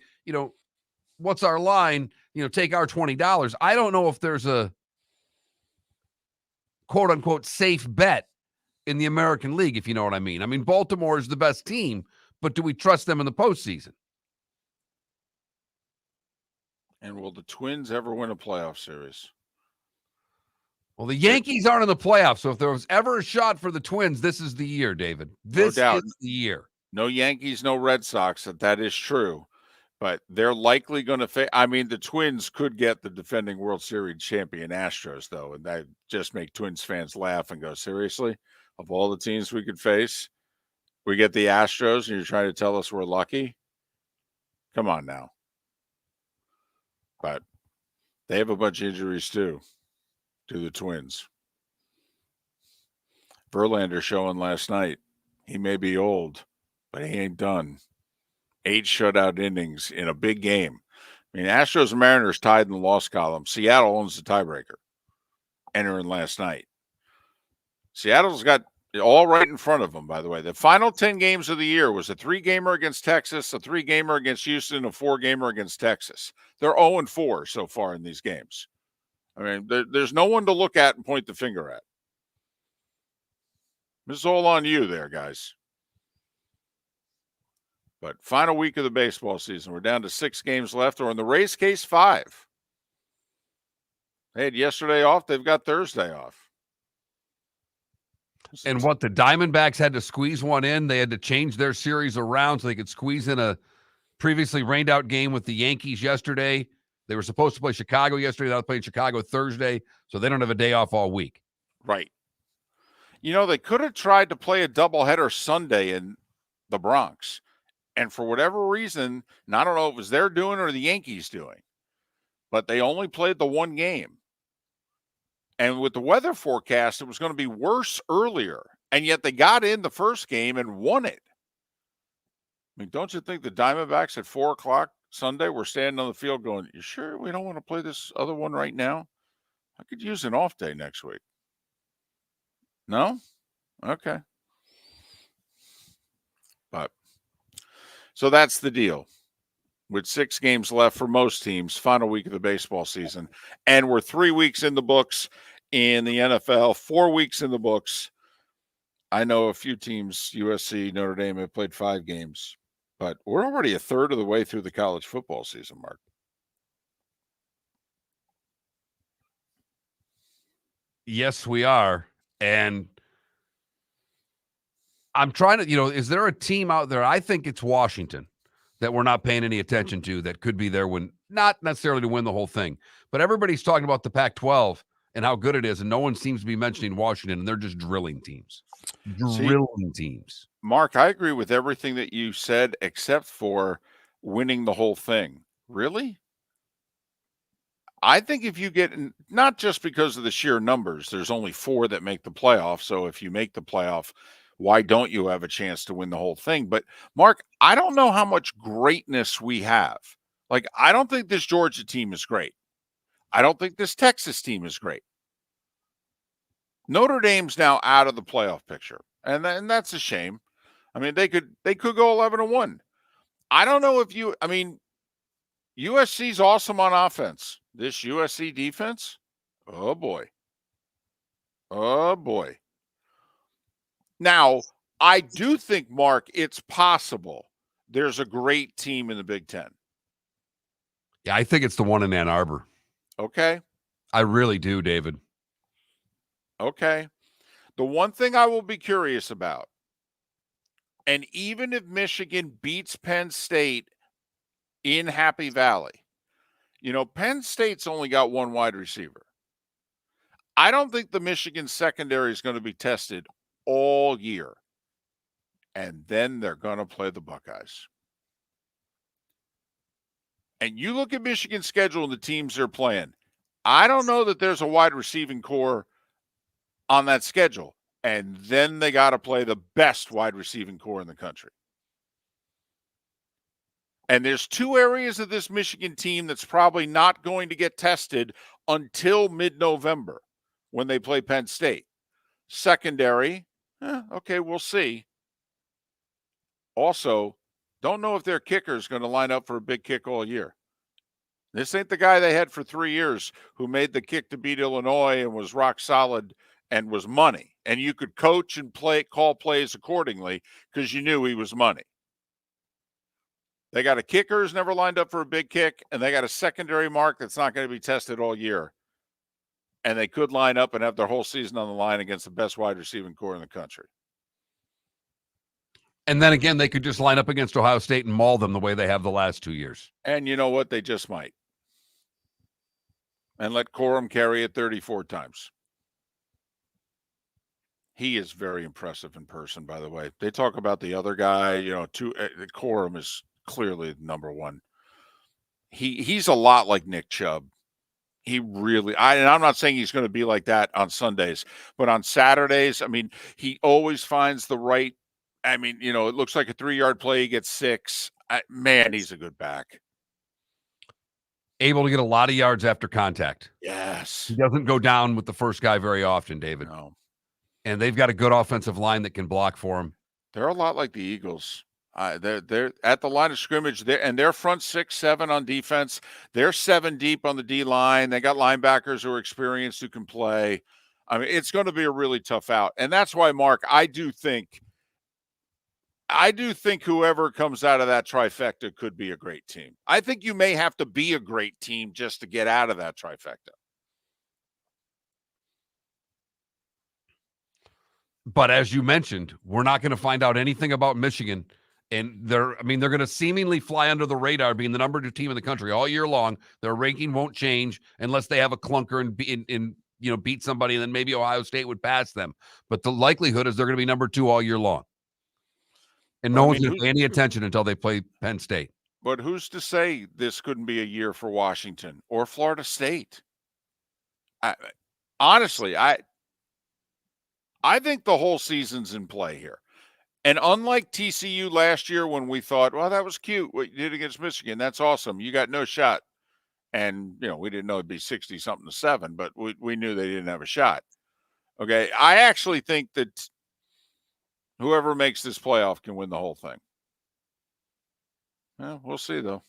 what's our line? Take our $20. I don't know if there's a quote unquote safe bet in the American League, if you know what I mean. I mean, Baltimore is the best team, but do we trust them in the postseason? And will the Twins ever win a playoff series? Well, the Yankees aren't in the playoffs, so if there was ever a shot for the Twins, this is the year, David. This is the year. No Yankees, no Red Sox. That is true. But they're likely going to the Twins could get the defending World Series champion Astros, though, and that just make Twins fans laugh and go, seriously? Of all the teams we could face, we get the Astros, and you're trying to tell us we're lucky? Come on now. But they have a bunch of injuries, too, to the Twins. Verlander showing last night. He may be old, but he ain't done. 8 shutout innings in a big game. I mean, Astros and Mariners tied in the loss column. Seattle owns the tiebreaker entering last night. Seattle's got it all right in front of them, by the way. The final 10 games of the year was a 3-gamer against Texas, a 3-gamer against Houston, a 4-gamer against Texas. They're 0-4 so far in these games. I mean, there's no one to look at and point the finger at. This is all on you there, guys. But final week of the baseball season, we're down to 6 games left, or in the Rays case, 5. They had yesterday off. They've got Thursday off. And what the Diamondbacks had to squeeze one in, they had to change their series around so they could squeeze in a previously rained out game with the Yankees yesterday. They were supposed to play Chicago yesterday. They're playing Chicago Thursday, so they don't have a day off all week. Right. They could have tried to play a doubleheader Sunday in the Bronx. And for whatever reason, and I don't know if it was their doing or the Yankees doing, but they only played the one game. And with the weather forecast, it was going to be worse earlier. And yet they got in the first game and won it. I mean, don't you think the Diamondbacks at 4 o'clock Sunday were standing on the field going, you sure we don't want to play this other one right now? I could use an off day next week. No? Okay. But so that's the deal. With 6 games left for most teams, final week of the baseball season. And we're 3 weeks in the books in the NFL, 4 weeks in the books. I know a few teams, USC, Notre Dame, have played 5 games, but we're already a third of the way through the college football season, Mark. Yes, we are. And I'm trying to, is there a team out there? I think it's Washington that we're not paying any attention to that could be there when, not necessarily to win the whole thing, but everybody's talking about the Pac-12 and how good it is, and no one seems to be mentioning Washington, and they're just drilling teams. Teams. Mark, I agree with everything that you said except for winning the whole thing. Really? I think if you get, not just because of the sheer numbers, there's only 4 that make the playoff. So if you make the playoff, why don't you have a chance to win the whole thing? But Mark, I don't know how much greatness we have. Like, I don't think this Georgia team is great. I don't think this Texas team is great. Notre Dame's now out of the playoff picture, and that's a shame. I mean, they could go 11-1. I don't know if USC's awesome on offense. This USC defense, oh boy. Now, I do think, Mark, it's possible there's a great team in the Big Ten. Yeah, I think it's the one in Ann Arbor. Okay. I really do, David. Okay. The one thing I will be curious about, and even if Michigan beats Penn State in Happy Valley, Penn State's only got 1 wide receiver. I don't think the Michigan secondary is going to be tested all year. And then they're going to play the Buckeyes. And you look at Michigan's schedule and the teams they're playing. I don't know that there's a wide receiving core on that schedule. And then they got to play the best wide receiving core in the country. And there's 2 areas of this Michigan team that's probably not going to get tested until mid-November when they play Penn State. Secondary, okay, we'll see. Also, don't know if their kicker is going to line up for a big kick all year. This ain't the guy they had for 3 years who made the kick to beat Illinois and was rock solid and was money. And you could coach and call plays accordingly because you knew he was money. They got a kicker who's never lined up for a big kick, and they got a secondary mark that's not going to be tested all year. And they could line up and have their whole season on the line against the best wide receiving core in the country. And then again, they could just line up against Ohio State and maul them the way they have the last 2 years. And you know what? They just might. And let Corum carry it 34 times. He is very impressive in person, by the way. They talk about the other guy, Corum is clearly number one. He's a lot like Nick Chubb. He really, and I'm not saying he's going to be like that on Sundays, but on Saturdays, he always finds the right. It looks like a 3-yard play, he gets 6. Man, he's a good back. Able to get a lot of yards after contact. Yes. He doesn't go down with the first guy very often, David. No. And they've got a good offensive line that can block for him. They're a lot like the Eagles. They're at the line of scrimmage, and they're front 6, 7 on defense. They're 7 deep on the D line. They got linebackers who are experienced who can play. It's going to be a really tough out. And that's why, Mark, I do think whoever comes out of that trifecta could be a great team. I think you may have to be a great team just to get out of that trifecta. But as you mentioned, we're not going to find out anything about Michigan. And they're going to seemingly fly under the radar, being the number 2 team in the country all year long. Their ranking won't change unless they have a clunker and beat somebody, and then maybe Ohio State would pass them. But the likelihood is they're going to be number 2 all year long. And no one's going to pay any attention until they play Penn State. But who's to say this couldn't be a year for Washington or Florida State? Honestly, I think the whole season's in play here. And unlike TCU last year when we thought, well, that was cute what you did against Michigan. That's awesome. You got no shot. And, we didn't know it'd be 60-something to 7, but we knew they didn't have a shot. Okay. I actually think that whoever makes this playoff can win the whole thing. Well, we'll see, though.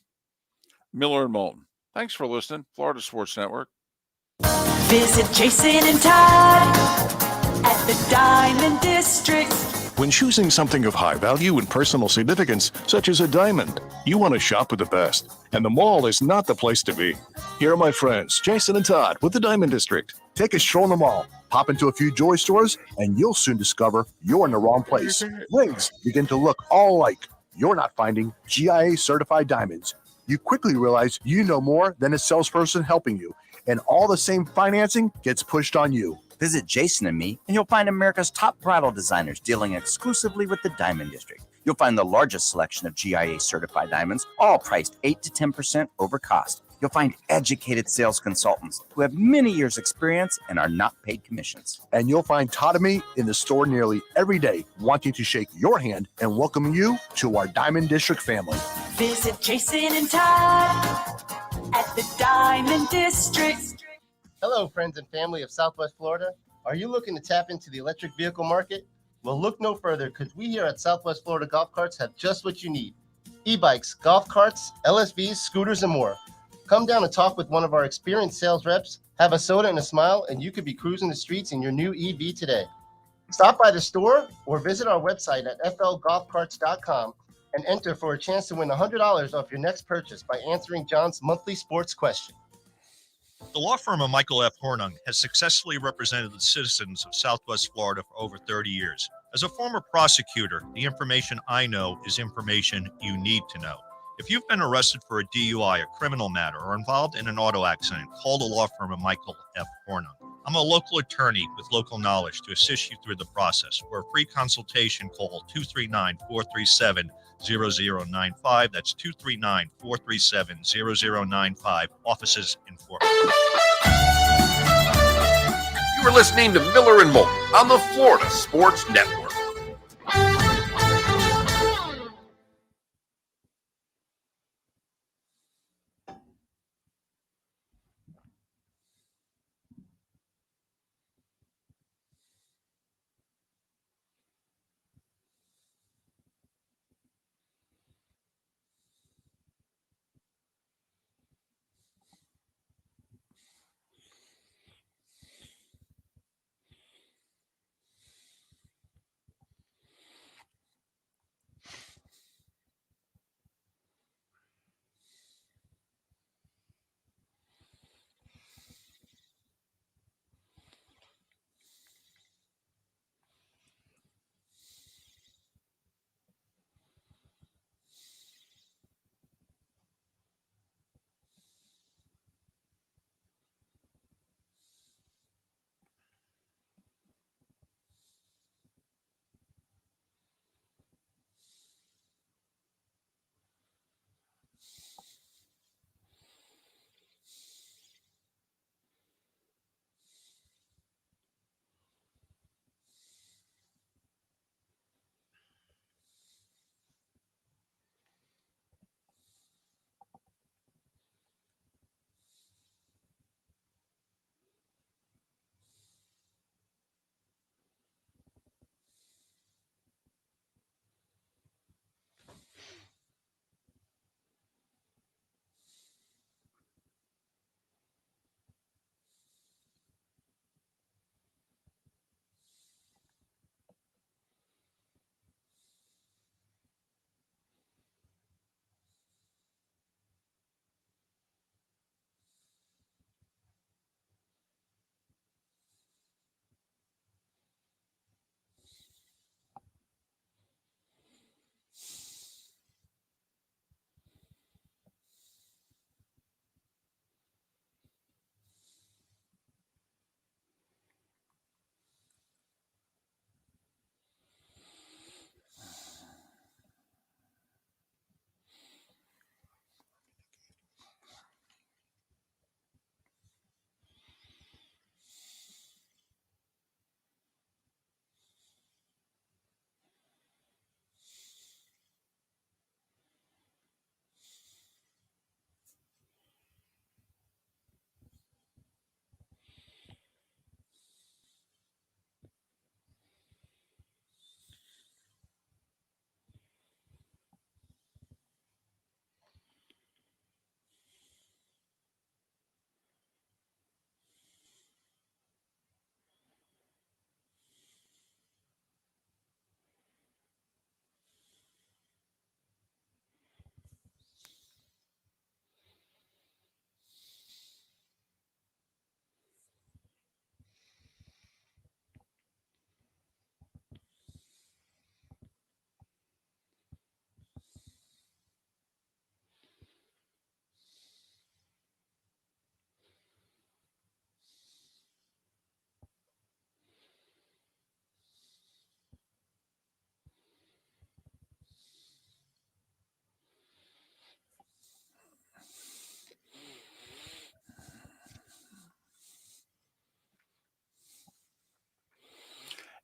Miller and Moulton. Thanks for listening. Florida Sports Network. Visit Jason and Todd at the Diamond District. When choosing something of high value and personal significance, such as a diamond, you want to shop with the best. And the mall is not the place to be. Here are my friends, Jason and Todd with the Diamond District. Take a stroll in the mall, hop into a few jewelry stores, and you'll soon discover you're in the wrong place. Rings begin to look all alike. You're not finding GIA-certified diamonds. You quickly realize you know more than a salesperson helping you, and all the same financing gets pushed on you. Visit Jason and me, and you'll find America's top bridal designers dealing exclusively with the Diamond District. You'll find the largest selection of GIA-certified diamonds, all priced 8 to 10% over cost. You'll find educated sales consultants who have many years' experience and are not paid commissions. And you'll find Todd and me in the store nearly every day, wanting to shake your hand and welcome you to our Diamond District family. Visit Jason and Todd at the Diamond District. Hello, friends and family of Southwest Florida. Are you looking to tap into the electric vehicle market? Well, look no further, because we here at Southwest Florida Golf Carts have just what you need. E-bikes, golf carts, LSVs, scooters, and more. Come down and talk with one of our experienced sales reps, have a soda and a smile, and you could be cruising the streets in your new EV today. Stop by the store or visit our website at flgolfcarts.com and enter for a chance to win $100 off your next purchase by answering John's monthly sports question. The law firm of Michael F. Hornung has successfully represented the citizens of Southwest Florida for over 30 years. As a former prosecutor, the information I know is information you need to know. If you've been arrested for a DUI, a criminal matter, or involved in an auto accident, call the law firm of Michael F. Hornung. I'm a local attorney with local knowledge to assist you through the process. For a free consultation, call 239-437-0095. That's 239-437-0095. Offices in Fort Worth. You are listening to Miller and Moulton on the Florida Sports Network.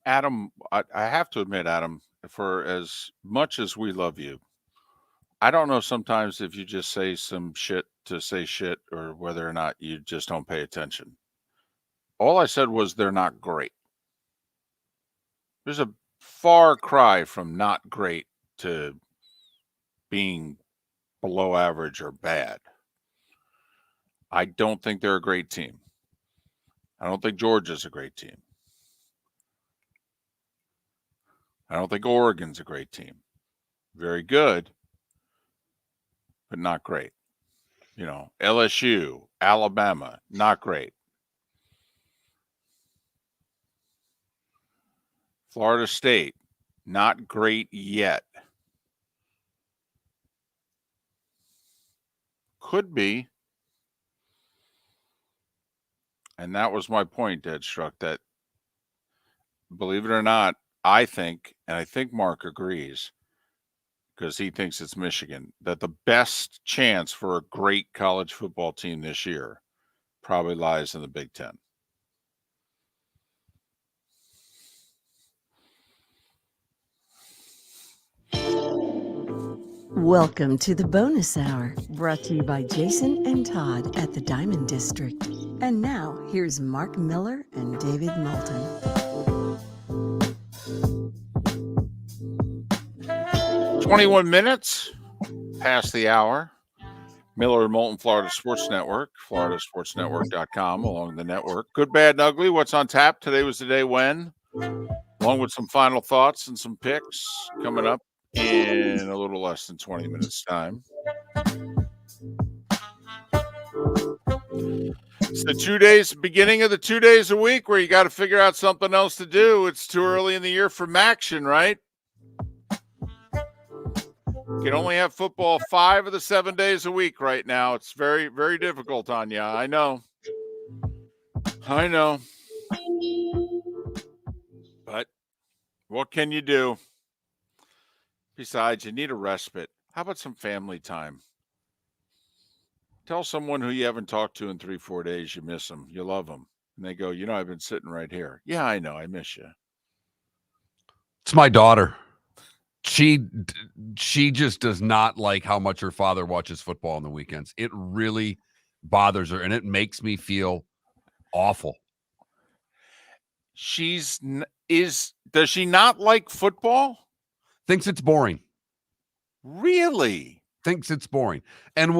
Adam, I have to admit, Adam, for as much as we love you, I don't know sometimes if you just say some shit to say shit or whether or not you just don't pay attention. All I said was they're not great. There's a far cry from not great to being below average or bad. I don't think they're a great team. I don't think Georgia's a great team. I don't think Oregon's a great team. Very good, but not great. You know, LSU, Alabama, not great. Florida State, not great yet. Could be. And that was my point, Deadstruck, that believe it or not, I think, and I think Mark agrees, because he thinks it's Michigan, that the best chance for a great college football team this year probably lies in the Big Ten. Welcome to the bonus hour, brought to you by Jason and Todd at the Diamond District. And now, here's Mark Miller and David Moulton. 21 minutes past the hour. Miller and Moulton, Florida Sports Network, floridasportsnetwork.com, along the network. Good, bad, and ugly. What's on tap? Today was the day when, along with some final thoughts and some picks coming up in a little less than 20 minutes' time. It's the 2 days, beginning of the 2 days a week where you got to figure out something else to do. It's too early in the year for action, right? You can only have football 5 of the 7 days a week right now. It's very, very difficult on you. I know. But what can you do? Besides, you need a respite. How about some family time? Tell someone who you haven't talked to in 3-4 days you miss them, you love them. And they go, you know, I've been sitting right here. Yeah, I know. I miss you. It's my daughter. She just does not like how much her father watches football on the weekends. It really bothers her, and it makes me feel awful. Does she not like football? Thinks it's boring. Really? Thinks it's boring. And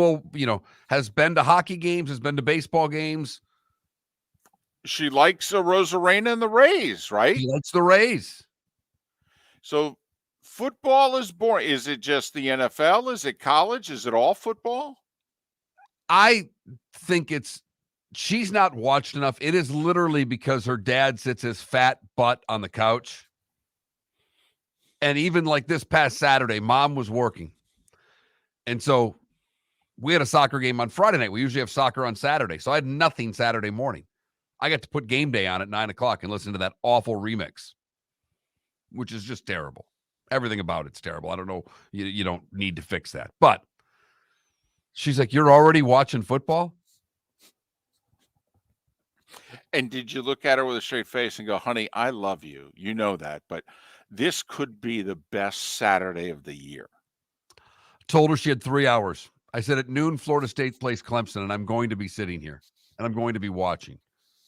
has been to hockey games, has been to baseball games. She likes a Rosarena and the Rays, right? She likes the Rays. So football is boring. Is it just the NFL? Is it college? Is it all football? I think she's not watched enough. It is literally because her dad sits his fat butt on the couch. And even like this past Saturday, mom was working. And so we had a soccer game on Friday night. We usually have soccer on Saturday. So I had nothing Saturday morning. I got to put game day on at 9:00 and listen to that awful remix, which is just terrible. Everything about it's terrible. I don't know. You don't need to fix that. But she's like, you're already watching football? And did you look at her with a straight face and go, honey, I love you. You know that. But this could be the best Saturday of the year. Told her she had 3 hours. I said at noon, Florida State plays Clemson, and I'm going to be sitting here, and I'm going to be watching.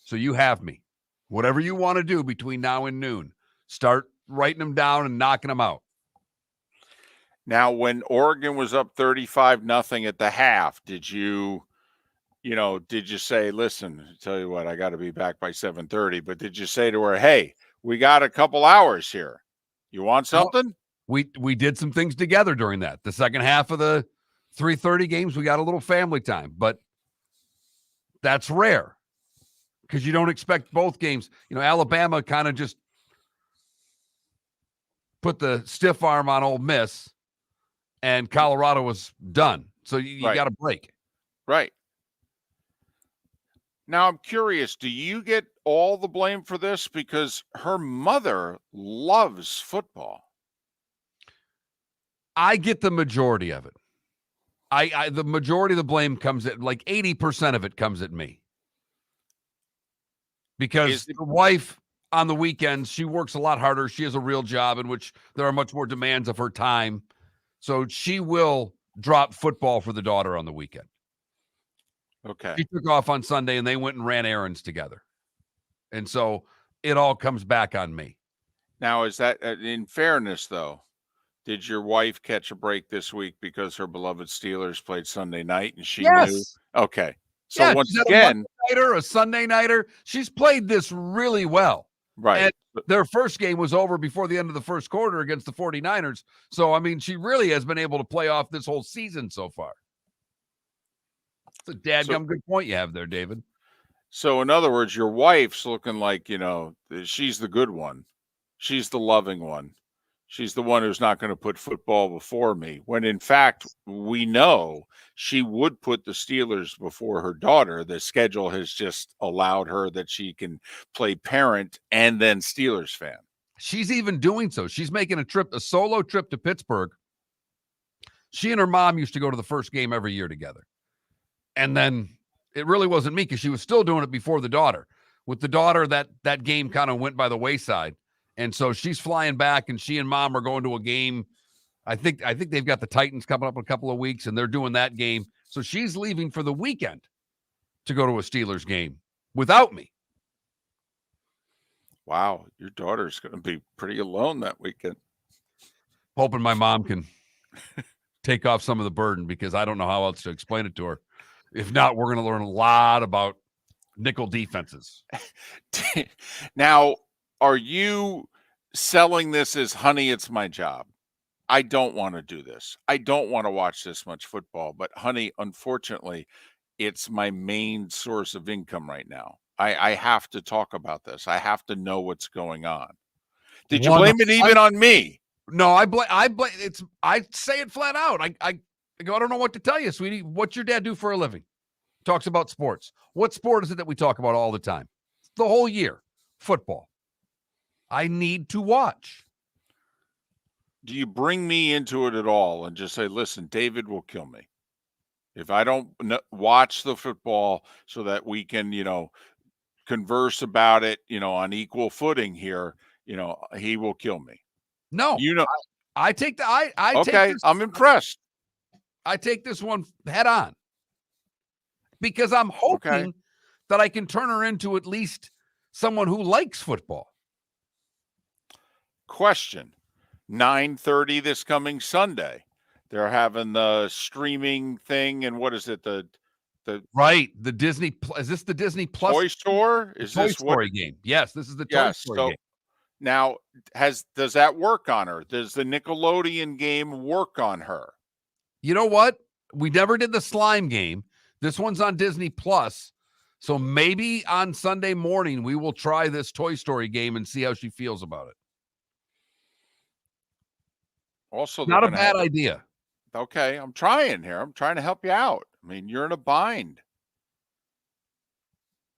So you have me. Whatever you want to do between now and noon, start writing them down and knocking them out. Now, when Oregon was up 35-0 at the half, did you say, listen, tell you what, I got to be back by 7:30, but did you say to her, hey, we got a couple hours here. You want something? We did some things together during that. The second half of the 3:30 games, we got a little family time, but that's rare because you don't expect both games. Alabama kind of just put the stiff arm on Ole Miss, and Colorado was done. So you got a break. Right. Now, I'm curious, do you get all the blame for this? Because her mother loves football. I get the majority of it. The majority of the blame comes at, like 80% of it comes at me. Because the wife on the weekends. She works a lot harder. She has a real job in which there are much more demands of her time. So she will drop football for the daughter on the weekend. Okay. She took off on Sunday and they went and ran errands together. And so it all comes back on me. Now, is that in fairness, though? Did your wife catch a break this week because her beloved Steelers played Sunday night and she knew? Okay. So Yeah, once she's had again, a Monday nighter, a Sunday nighter. She's played this really well. right. And their first game was over before the end of the first quarter against the 49ers. So, I mean, she really has been able to play off this whole season so far. It's a dadgum good point you have there, David. So in other words, your wife's looking like, she's the good one. She's the loving one. She's the one who's not going to put football before me. When in fact, we know she would put the Steelers before her daughter. The schedule has just allowed her that she can play parent and then Steelers fan. She's even doing so. She's making a solo trip to Pittsburgh. She and her mom used to go to the first game every year together. And then it really wasn't me because she was still doing it before the daughter. With the daughter, that game kind of went by the wayside. And so she's flying back, and she and mom are going to a game. I think they've got the Titans coming up in a couple of weeks, and they're doing that game. So she's leaving for the weekend to go to a Steelers game without me. Wow, your daughter's going to be pretty alone that weekend. Hoping my mom can take off some of the burden because I don't know how else to explain it to her. If not, we're going to learn a lot about nickel defenses. Now, are you selling this as, honey, it's my job? I don't want to do this. I don't want to watch this much football, but honey, unfortunately, it's my main source of income right now. I have to talk about this. I have to know what's going on. Did you blame it even on me? No, I say it flat out. I go, I don't know what to tell you, sweetie. What's your dad do for a living? Talks about sports. What sport is it that we talk about all the time? The whole year. Football. I need to watch. Do you bring me into it at all and just say, listen, David will kill me if I don't watch the football so that we can, converse about it, on equal footing here, he will kill me. No, I take the, okay, I'm impressed. I take this one head on because I'm hoping that I can turn her into at least someone who likes football. Question: 9:30 this coming Sunday. They're having the streaming thing, and what is it? The Disney. Is this the Disney Plus Toy Store? Is Toy this Story game? Yes, this is the Toy Story game. Now, does that work on her? Does the Nickelodeon game work on her? You know what? We never did the slime game. This one's on Disney Plus. So maybe on Sunday morning, we will try this Toy Story game and see how she feels about it. Also, not a bad idea. Okay, I'm trying here. I'm trying to help you out. I mean, you're in a bind.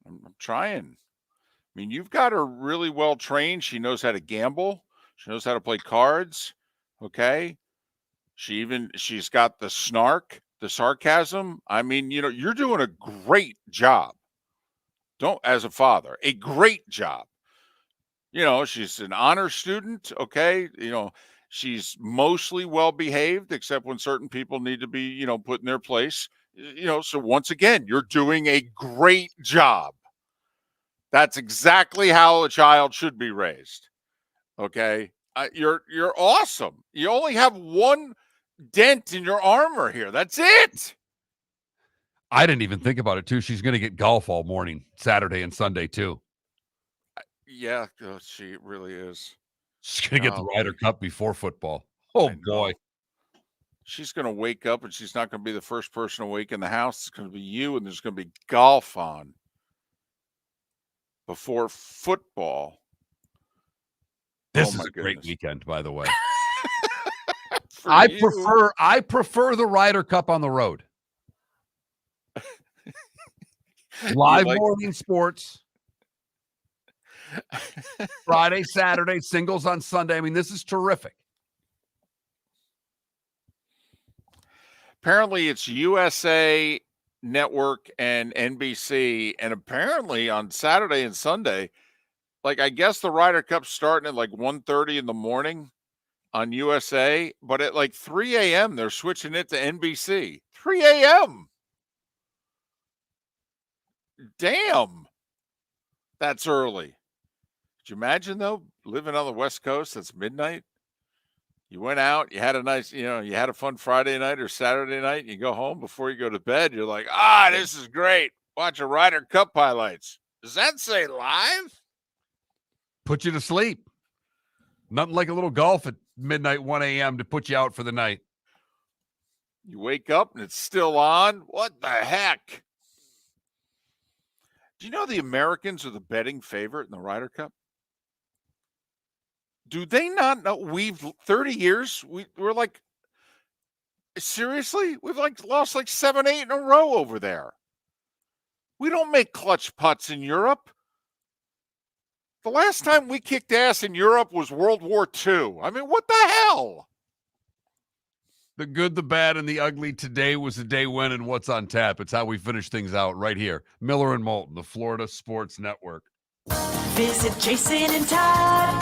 I'm trying. I mean, you've got her really well trained. She knows how to gamble. She knows how to play cards. Okay. She's got the snark, the sarcasm. I mean, you're doing a great job. As a father, a great job. She's an honor student. Okay. She's mostly well behaved, except when certain people need to be, put in their place. So once again, you're doing a great job. That's exactly how a child should be raised. Okay. You're awesome. You only have one dent in your armor here. That's it. I didn't even think about it too. She's going to get golf all morning, Saturday and Sunday too. Yeah, she really is. She's going to get the Ryder Cup before football. Oh boy. She's going to wake up and she's not going to be the first person awake in the house. It's going to be you, and there's going to be golf on before football. This is a great weekend, by the way. I prefer the Ryder Cup on the road. Live morning sports. Friday, Saturday, singles on Sunday. I mean, this is terrific. Apparently, it's USA Network and NBC, and apparently on Saturday and Sunday, like, I guess the Ryder Cup's starting at like 1:30 in the morning on USA, but at like 3 a.m. they're switching it to NBC. 3 a.m. Damn. That's early. Could you imagine, though, living on the West Coast? That's midnight. You went out, you had a nice, you had a fun Friday night or Saturday night, and you go home before you go to bed. You're like, this is great. Watch a Ryder Cup highlights. Does that say live? Put you to sleep. Nothing like a little golf at midnight, 1 a.m. to put you out for the night. You wake up and it's still on. What the heck? Do you know the Americans are the betting favorite in the Ryder Cup? Do they not know? 30 years, we're like, seriously? We've like lost like 7, 8 in a row over there. We don't make clutch putts in Europe. The last time we kicked ass in Europe was World War II. I mean, what the hell? The good, the bad, and the ugly. Today was the day when and what's on tap. It's how we finish things out right here. Miller and Moulton, the Florida Sports Network. Visit Jason and Todd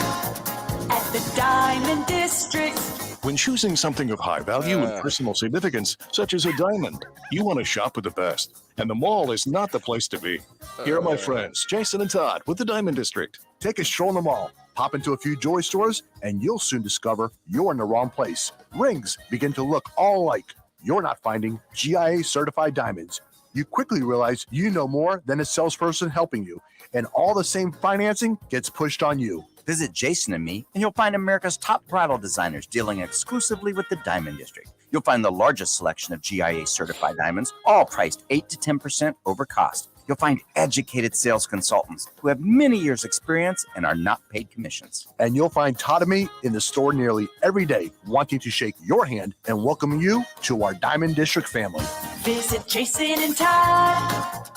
at the Diamond District. When choosing something of high value and personal significance, such as a diamond, you want to shop with the best. And the mall is not the place to be. Here are my friends, Jason and Todd, with the Diamond District. Take a stroll in the mall, pop into a few jewelry stores, and you'll soon discover you're in the wrong place. Rings begin to look all alike. You're not finding GIA certified diamonds. You quickly realize you know more than a salesperson helping you, and all the same financing gets pushed on you. Visit Jason and me, and you'll find America's top bridal designers dealing exclusively with the Diamond District. You'll find the largest selection of GIA certified diamonds, all priced 8 to 10% over cost. You'll find educated sales consultants who have many years' experience and are not paid commissions. And you'll find Todd and me in the store nearly every day, wanting to shake your hand and welcome you to our Diamond District family. Visit Jason and Todd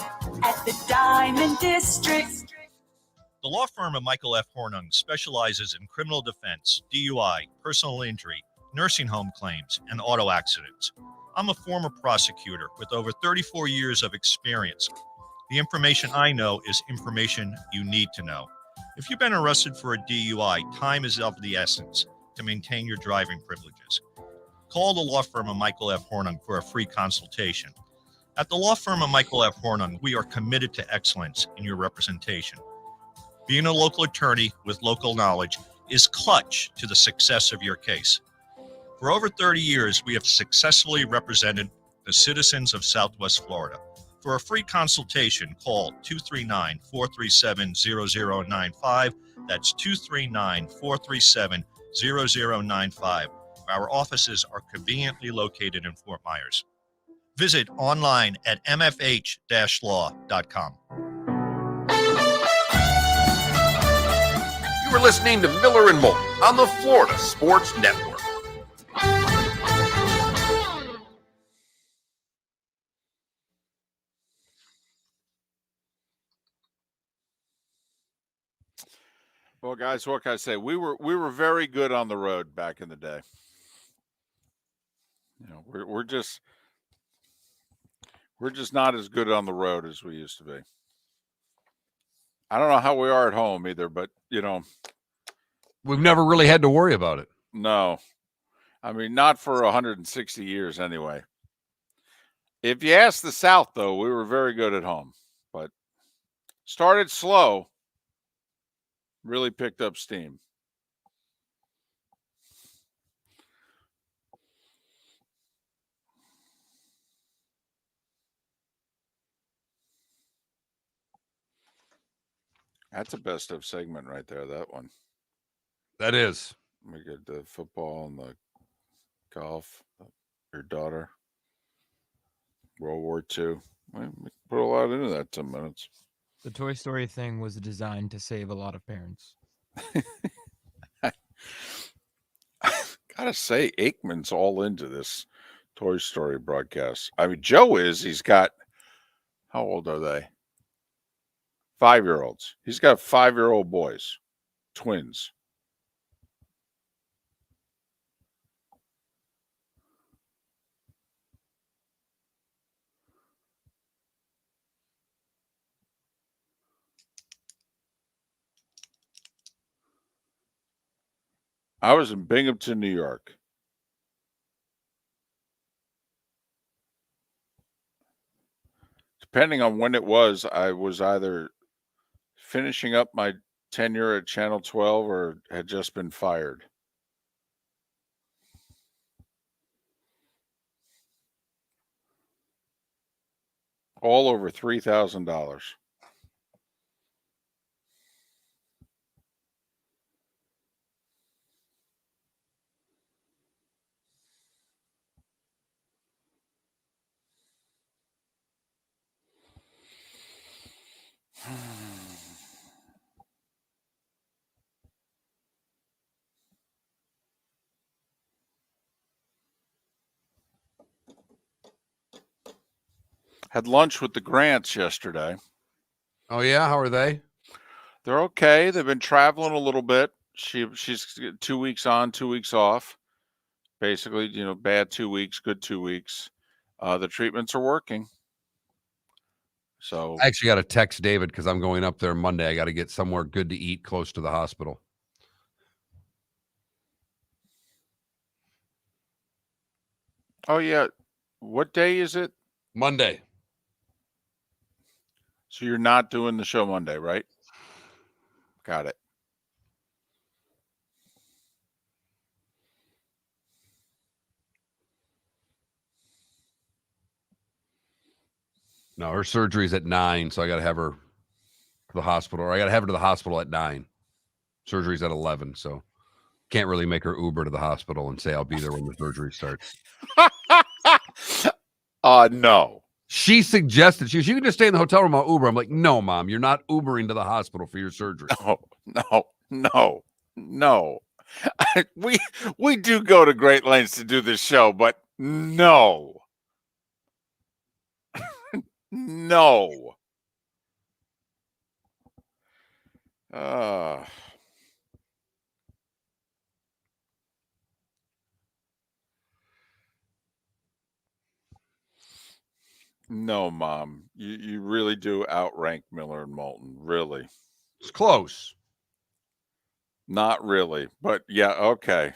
at the Diamond District. The law firm of Michael F. Hornung specializes in criminal defense, DUI, personal injury, nursing home claims, and auto accidents. I'm a former prosecutor with over 34 years of experience. The information I know is information you need to know. If you've been arrested for a DUI, time is of the essence to maintain your driving privileges. Call the law firm of Michael F. Hornung for a free consultation. At the law firm of Michael F. Hornung, we are committed to excellence in your representation. Being a local attorney with local knowledge is clutch to the success of your case. For over 30 years, we have successfully represented the citizens of Southwest Florida. For a free consultation, call 239-437-0095. That's 239-437-0095. Our offices are conveniently located in Fort Myers. Visit online at mfh-law.com. You are listening to Miller and Moulton on the Florida Sports Network. Well, guys, what can I say? We were very good on the road back in the day. We're just not as good on the road as we used to be. I don't know how we are at home either, but we've never really had to worry about it. No, I mean, not for 160 years anyway. If you ask the South, though, we were very good at home, but started slow, really picked up steam. That's a best of segment right there, that one. That is. We get the football and the golf, your daughter, World War II. We put a lot into that 10 minutes. The Toy Story thing was designed to save a lot of parents. Gotta say, Aikman's all into this Toy Story broadcast. I mean, Joe is. He's got, how old are they? 5-year-olds. He's got 5-year-old boys, twins. I was in Binghamton, New York. Depending on when it was, I was either finishing up my tenure at Channel 12 or had just been fired. All over $3,000. Had lunch with the Grants yesterday. Oh yeah, how are they? They're okay. They've been traveling a little bit. She's 2 weeks on, 2 weeks off. Basically, bad 2 weeks, good 2 weeks. The treatments are working. So I actually got to text David because I'm going up there Monday. I got to get somewhere good to eat close to the hospital. Oh yeah. What day is it? Monday. So you're not doing the show Monday, right? Got it. No, her surgery's at 9, so I got to have her to the hospital, or I got to have her to the hospital at 9. Surgery's at 11, so can't really make her Uber to the hospital and say I'll be there when the surgery starts. No. She suggested you can just stay in the hotel room. I'll Uber. I'm like, no, Mom, you're not Ubering to the hospital for your surgery. No. we do go to great lengths to do this show, but no. No. No, Mom. You really do outrank Miller and Moulton. Really. It's close. Not really, but yeah, okay.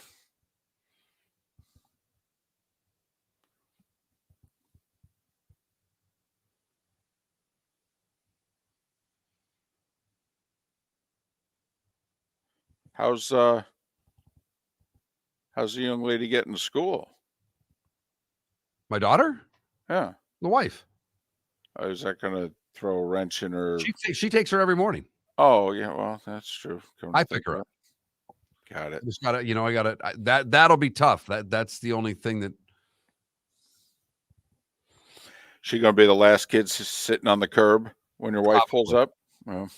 How's the young lady getting to school? My daughter? Yeah. The wife. Is that going to throw a wrench in her? She takes her every morning. Oh, yeah, well, that's true. I pick her up. Got it. Just gotta, I gotta that'll be tough. That's the only thing that she gonna be the last kid sitting on the curb when your wife pulls up? Well.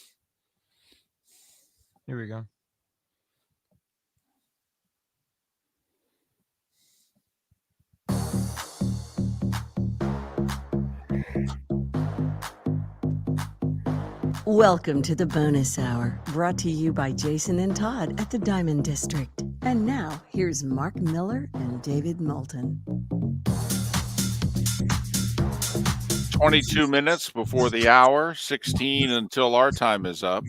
Here we go. Welcome to the bonus hour, brought to you by Jason and Todd at the Diamond District. And now, here's Mark Miller and David Moulton. 22 minutes before the hour, 16 until our time is up.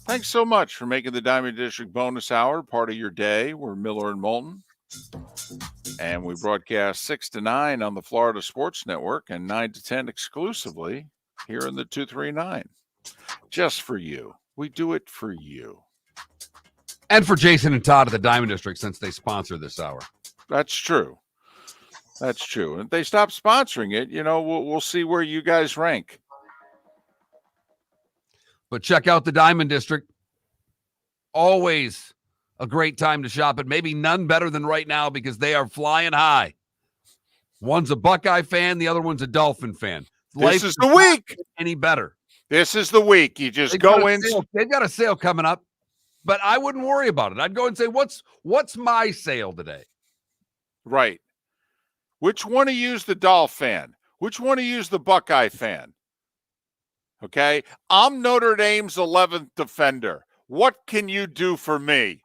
Thanks so much for making the Diamond District bonus hour part of your day. We're Miller and Moulton. And we broadcast 6 to 9 on the Florida Sports Network and 9 to 10 exclusively here in the 239. Just for you. We do it for you. and for Jason and Todd at the Diamond District, since they sponsor this hour. That's true. That's true. And if they stop sponsoring it, we'll see where you guys rank. But check out the Diamond District. Always a great time to shop, and maybe none better than right now because they are flying high. One's a Buckeye fan, the other one's a Dolphin fan. This is the week. Any better? This is the week. You just go in. They've got a sale coming up, but I wouldn't worry about it. I'd go and say, what's my sale today? Right. Which one of you is the Dolphin fan? Which one of you is the Buckeye fan? Okay. I'm Notre Dame's 11th defender. What can you do for me?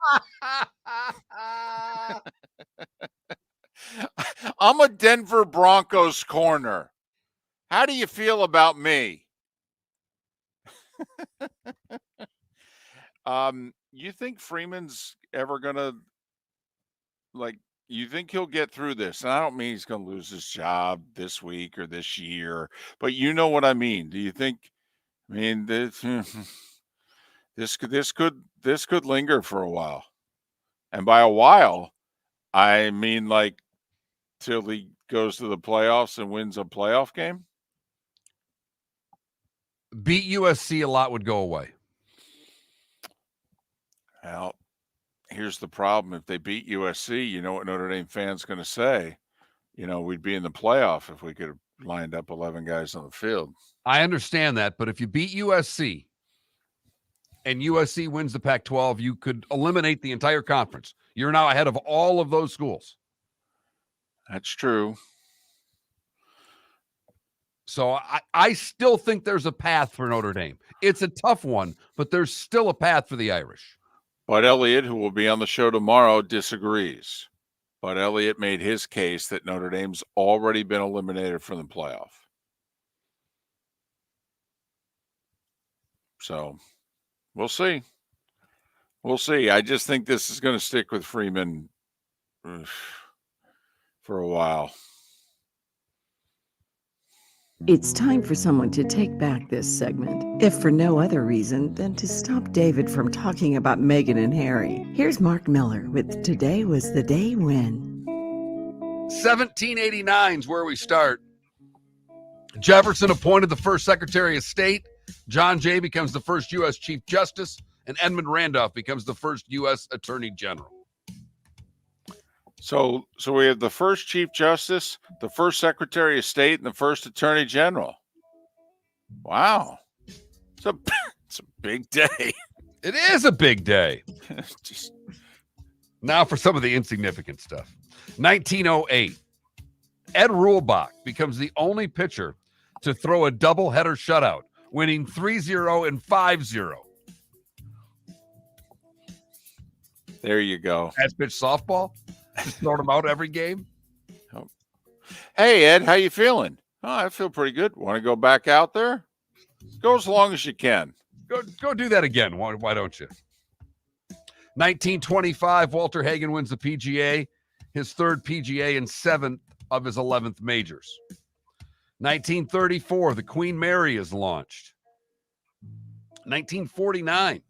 I'm a Denver Broncos corner. How do you feel about me? you think Freeman's ever gonna you think he'll get through this? And I don't mean he's gonna lose his job this week or this year, but you know what I mean. Do you think? I mean, this could linger for a while, and by a while, I mean till he goes to the playoffs and wins a playoff game. Beat USC, a lot would go away. Well, here's the problem. If they beat USC, you know what Notre Dame fans going to say? We'd be in the playoff if we could have lined up 11 guys on the field. I understand that, but if you beat USC and USC wins the Pac-12, you could eliminate the entire conference. You're now ahead of all of those schools. That's true. So I still think there's a path for Notre Dame. It's a tough one, but there's still a path for the Irish. Bud Elliott, who will be on the show tomorrow, disagrees. Bud Elliott made his case that Notre Dame's already been eliminated from the playoff. So we'll see. We'll see. I just think this is going to stick with Freeman for a while. It's time for someone to take back this segment, if for no other reason than to stop David from talking about Meghan and Harry. Here's Mark Miller with Today Was the Day When. 1789 is where we start. Jefferson appointed the first Secretary of State. John Jay becomes the first U.S. Chief Justice, and Edmund Randolph becomes the first U.S. Attorney General. So we have the first Chief Justice, the first Secretary of State, and the first Attorney General. Wow. It's a big day. It is a big day. Now for some of the insignificant stuff. 1908. Ed Ruhlbach becomes the only pitcher to throw a doubleheader shutout, winning 3-0 and 5-0. There you go. Has pitched softball. Thrown him out every game. Oh. Hey, Ed, how you feeling? Oh, I feel pretty good. Want to go back out there? Go as long as you can. Go do that again. Why don't you? 1925, Walter Hagen wins the PGA, his third PGA and 7th of his 11th majors. 1934, the Queen Mary is launched. 1949,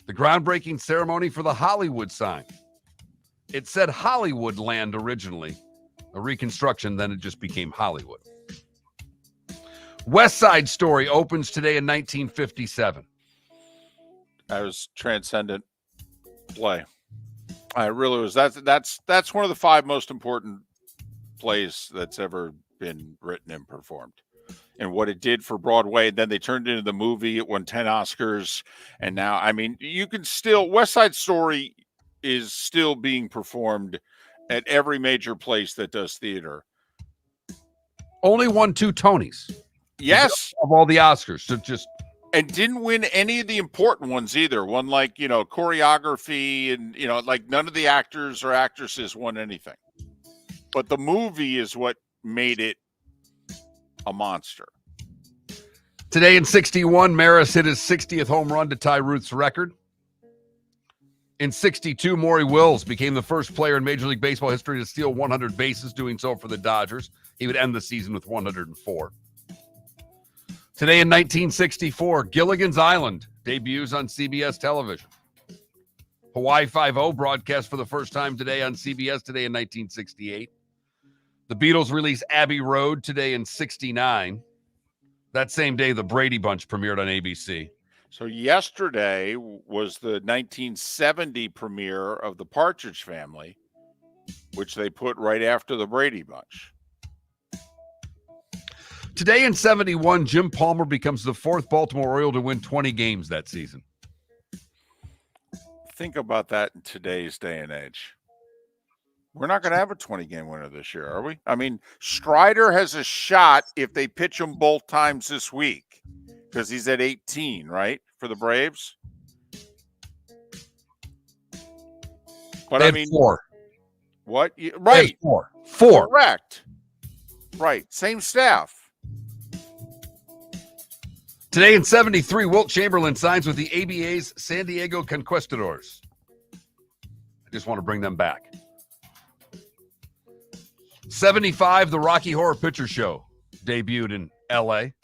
the groundbreaking ceremony for the Hollywood sign. It said Hollywood Land originally. A reconstruction, then it just became Hollywood. West Side Story opens today in 1957. That was transcendent play. I really was. That's one of the 5 most important plays that's ever been written and performed. And what it did for Broadway. Then they turned it into the movie. It won 10 Oscars. And now, I mean, you can still, West Side Story is still being performed at every major place that does theater. Only won 2 Tonys. Yes. Of all the Oscars. So just. And didn't win any of the important ones either. One choreography and, none of the actors or actresses won anything. But the movie is what made it a monster. Today in 61, Maris hit his 60th home run to tie Ruth's record. In 62, Maury Wills became the first player in Major League Baseball history to steal 100 bases, doing so for the Dodgers. He would end the season with 104. Today in 1964, Gilligan's Island debuts on CBS television. Hawaii Five-0 broadcast for the first time today on CBS today in 1968. The Beatles release Abbey Road today in 69. That same day, the Brady Bunch premiered on ABC. So yesterday was the 1970 premiere of The Partridge Family, which they put right after the Brady Bunch. Today in 71, Jim Palmer becomes the 4th Baltimore Oriole to win 20 games that season. Think about that in today's day and age. We're not going to have a 20-game winner this year, are we? I mean, Strider has a shot if they pitch him both times this week. Because he's at 18, right, for the Braves? But I mean, 4. What? Right. 4. Correct. Right. Same staff. Today in 73, Wilt Chamberlain signs with the ABA's San Diego Conquistadors. I just want to bring them back. 75, the Rocky Horror Picture Show debuted in L.A.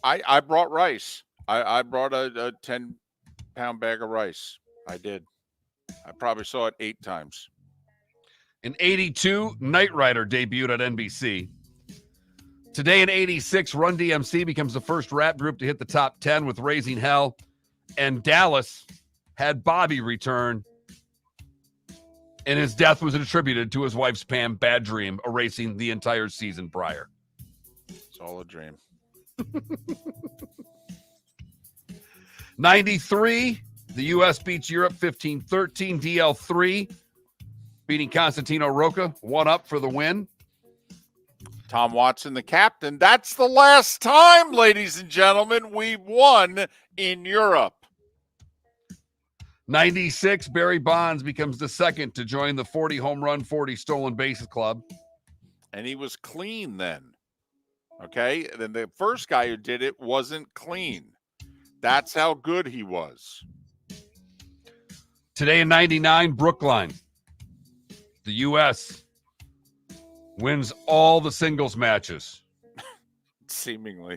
I brought rice. I brought a 10-pound bag of rice. I did. I probably saw it 8 times. In 82, Knight Rider debuted at NBC. Today in 86, Run DMC becomes the first rap group to hit the top 10 with Raising Hell. And Dallas had Bobby return. And his death was attributed to his wife's Pam bad dream, erasing the entire season prior. It's all a dream. 93, the U.S. beats Europe 15-13. DL3 beating Constantino Rocca, 1-up for the win. Tom Watson, the captain. That's the last time, ladies and gentlemen, we've won in Europe. 96, Barry Bonds becomes the second to join the 40 home run, 40 stolen bases club. And he was clean then. Okay? Then the first guy who did it wasn't clean. That's how good he was. Today in 99, Brookline. The U.S. wins all the singles matches. Seemingly.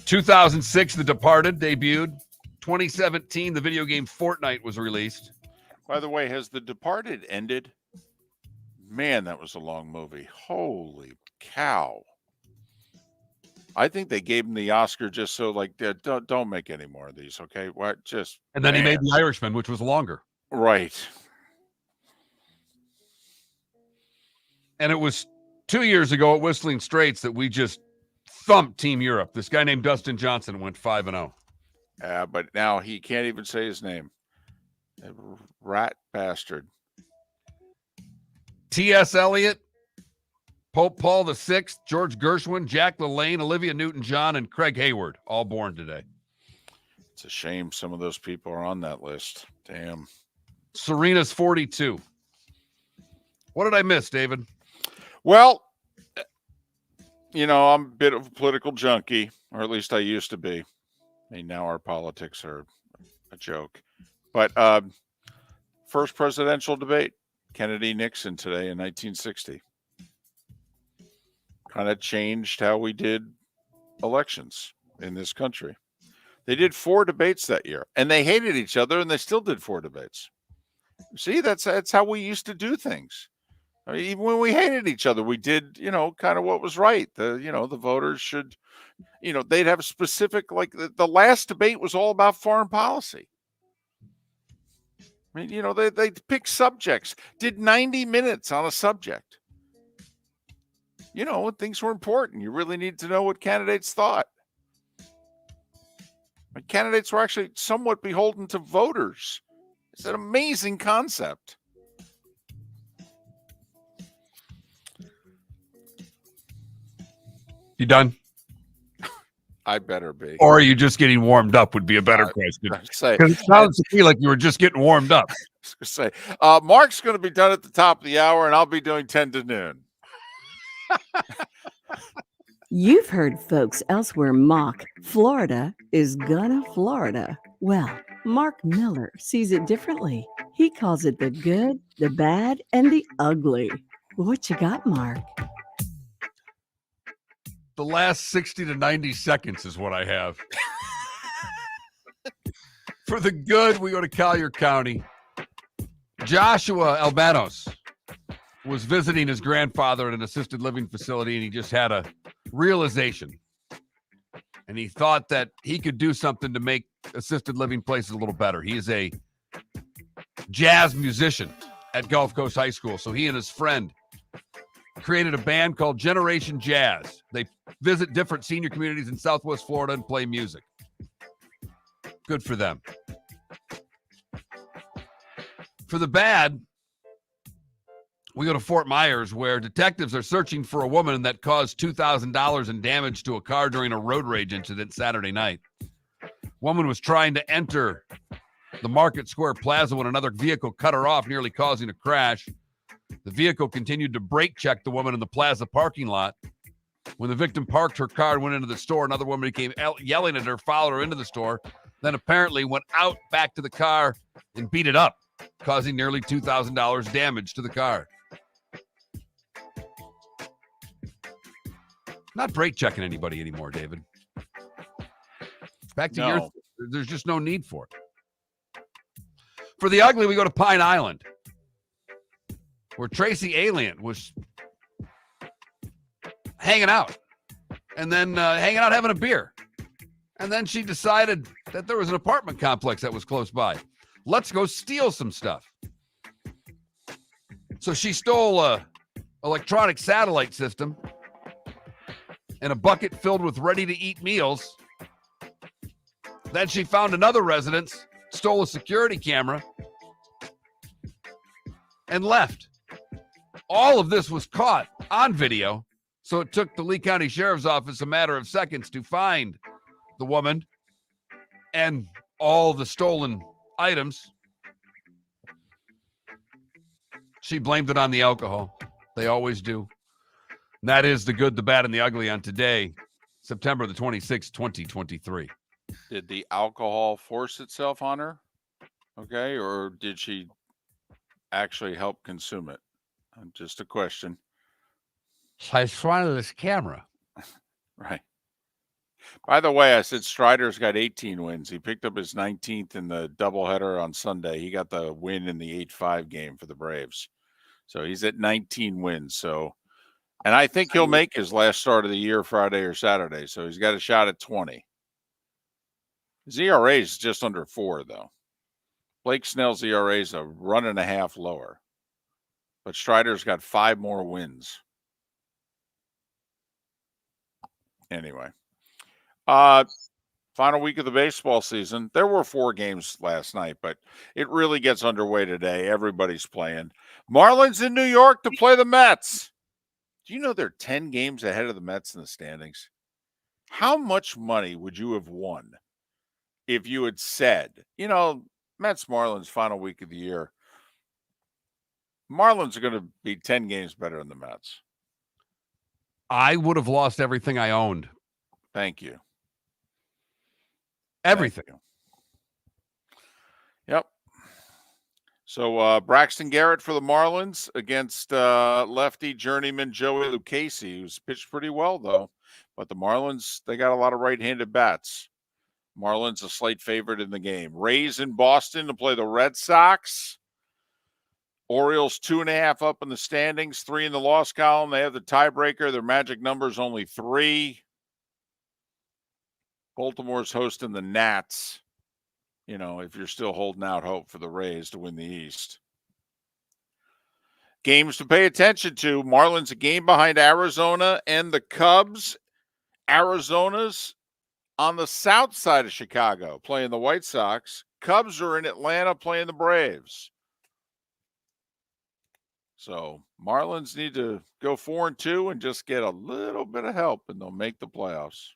2006, The Departed debuted. 2017, the video game Fortnite was released. By the way, has The Departed ended? Man, that was a long movie. Holy cow. I think they gave him the Oscar just so, like, don't make any more of these, okay? What? Just and then he made The Irishman, which was longer. Right. And it was 2 years ago at Whistling Straits that we just thumped Team Europe. This guy named Dustin Johnson went 5-0. But now he can't even say his name. Rat bastard. T.S. Eliot, Pope Paul VI, George Gershwin, Jack LaLanne, Olivia Newton-John, and Craig Hayward, all born today. It's a shame some of those people are on that list. Damn. Serena's 42. What did I miss, David? Well, you know, I'm a bit of a political junkie, or at least I used to be. I mean, now our politics are a joke. But first presidential debate, Kennedy-Nixon today in 1960. Kind of changed how we did elections in this country. They did 4 debates that year, and they hated each other, and they still did 4 debates. See, that's how we used to do things. I mean, even when we hated each other, we did, you know, kind of what was right. The voters should, you know, they'd have a specific, like the last debate was all about foreign policy. I mean, you know, they picked subjects, did 90 minutes on a subject. You know, when things were important, you really need to know what candidates thought. And candidates were actually somewhat beholden to voters. It's an amazing concept. You done? I better be. Or are you just getting warmed up would be a better question. Because it sounds to me like you were just getting warmed up. Mark's going to be done at the top of the hour, and I'll be doing 10 to noon. You've heard folks elsewhere mock Florida is gonna Florida. Well, Mark Miller sees it differently. He calls it the good, the bad, and the ugly. What you got, Mark? The last 60 to 90 seconds is what I have. For the good, we go to Collier County. Joshua Albanos was visiting his grandfather at an assisted living facility, and he just had a realization. And he thought that he could do something to make assisted living places a little better. He is a jazz musician at Gulf Coast High School. So he and his friend created a band called Generation Jazz. They visit different senior communities in Southwest Florida and play music. Good for them. For the bad, we go to Fort Myers, where detectives are searching for a woman that caused $2,000 in damage to a car during a road rage incident Saturday night. Woman was trying to enter the Market Square Plaza when another vehicle cut her off, nearly causing a crash. The vehicle continued to brake check the woman in the plaza parking lot. When the victim parked her car and went into the store, another woman came yelling at her, followed her into the store, then apparently went out back to the car and beat it up, causing nearly $2,000 damage to the car. Not brake checking anybody anymore, David. Back to there's just no need for it. For the ugly, we go to Pine Island, where Tracy Alien was hanging out, and then having a beer. And then she decided that there was an apartment complex that was close by. Let's go steal some stuff. So she stole a electronic satellite system and a bucket filled with ready-to-eat meals. Then she found another residence, stole a security camera, and left. All of this was caught on video, so it took the Lee County Sheriff's Office a matter of seconds to find the woman and all the stolen items. She blamed it on the alcohol. They always do. And that is the good, the bad, and the ugly on today, September the 26th, 2023. Did the alcohol force itself on her? Okay, or did she actually help consume it? Just a question. I swatted this camera. Right. By the way, I said Strider's got 18 wins. He picked up his 19th in the doubleheader on Sunday. He got the win in the 8-5 game for the Braves. So he's at 19 wins. So, and I think he'll make his last start of the year Friday or Saturday. So he's got a shot at 20. His ERA is just under 4, though. Blake Snell's ERA is a run and a half lower. But Strider's got 5 more wins. Anyway. Final week of the baseball season. There were 4 games last night, but it really gets underway today. Everybody's playing. Marlins in New York to play the Mets. Do you know they're 10 games ahead of the Mets in the standings? How much money would you have won if you had said, Mets Marlins final week of the year, Marlins are going to be 10 games better than the Mets? I would have lost everything I owned. Thank you. Everything. Thank you. Yep. So Braxton Garrett for the Marlins against lefty journeyman Joey Lucchesi, who's pitched pretty well, though. But the Marlins, they got a lot of right-handed bats. Marlins a slight favorite in the game. Rays in Boston to play the Red Sox. Orioles 2.5 up in the standings, 3 in the loss column. They have the tiebreaker. Their magic number is only 3. Baltimore's hosting the Nats. If you're still holding out hope for the Rays to win the East. Games to pay attention to. Marlins a game behind Arizona and the Cubs. Arizona's on the south side of Chicago playing the White Sox. Cubs are in Atlanta playing the Braves. So Marlins need to go 4-2 and just get a little bit of help, and they'll make the playoffs.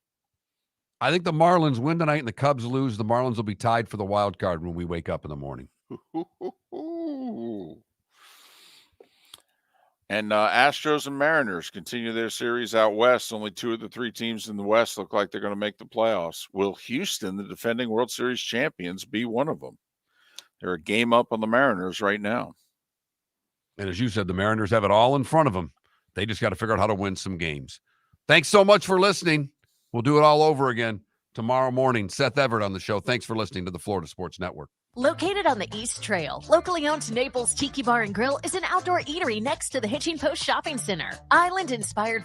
I think the Marlins win tonight and the Cubs lose. The Marlins will be tied for the wild card when we wake up in the morning. And Astros and Mariners continue their series out west. Only 2 of the 3 teams in the West look like they're going to make the playoffs. Will Houston, the defending World Series champions, be one of them? They're a game up on the Mariners right now. And as you said, the Mariners have it all in front of them. They just got to figure out how to win some games. Thanks so much for listening. We'll do it all over again tomorrow morning. Seth Everett on the show. Thanks for listening to the Florida Sports Network. Located on the East Trail, locally owned Naples Tiki Bar and Grill is an outdoor eatery next to the Hitching Post Shopping Center. Island-inspired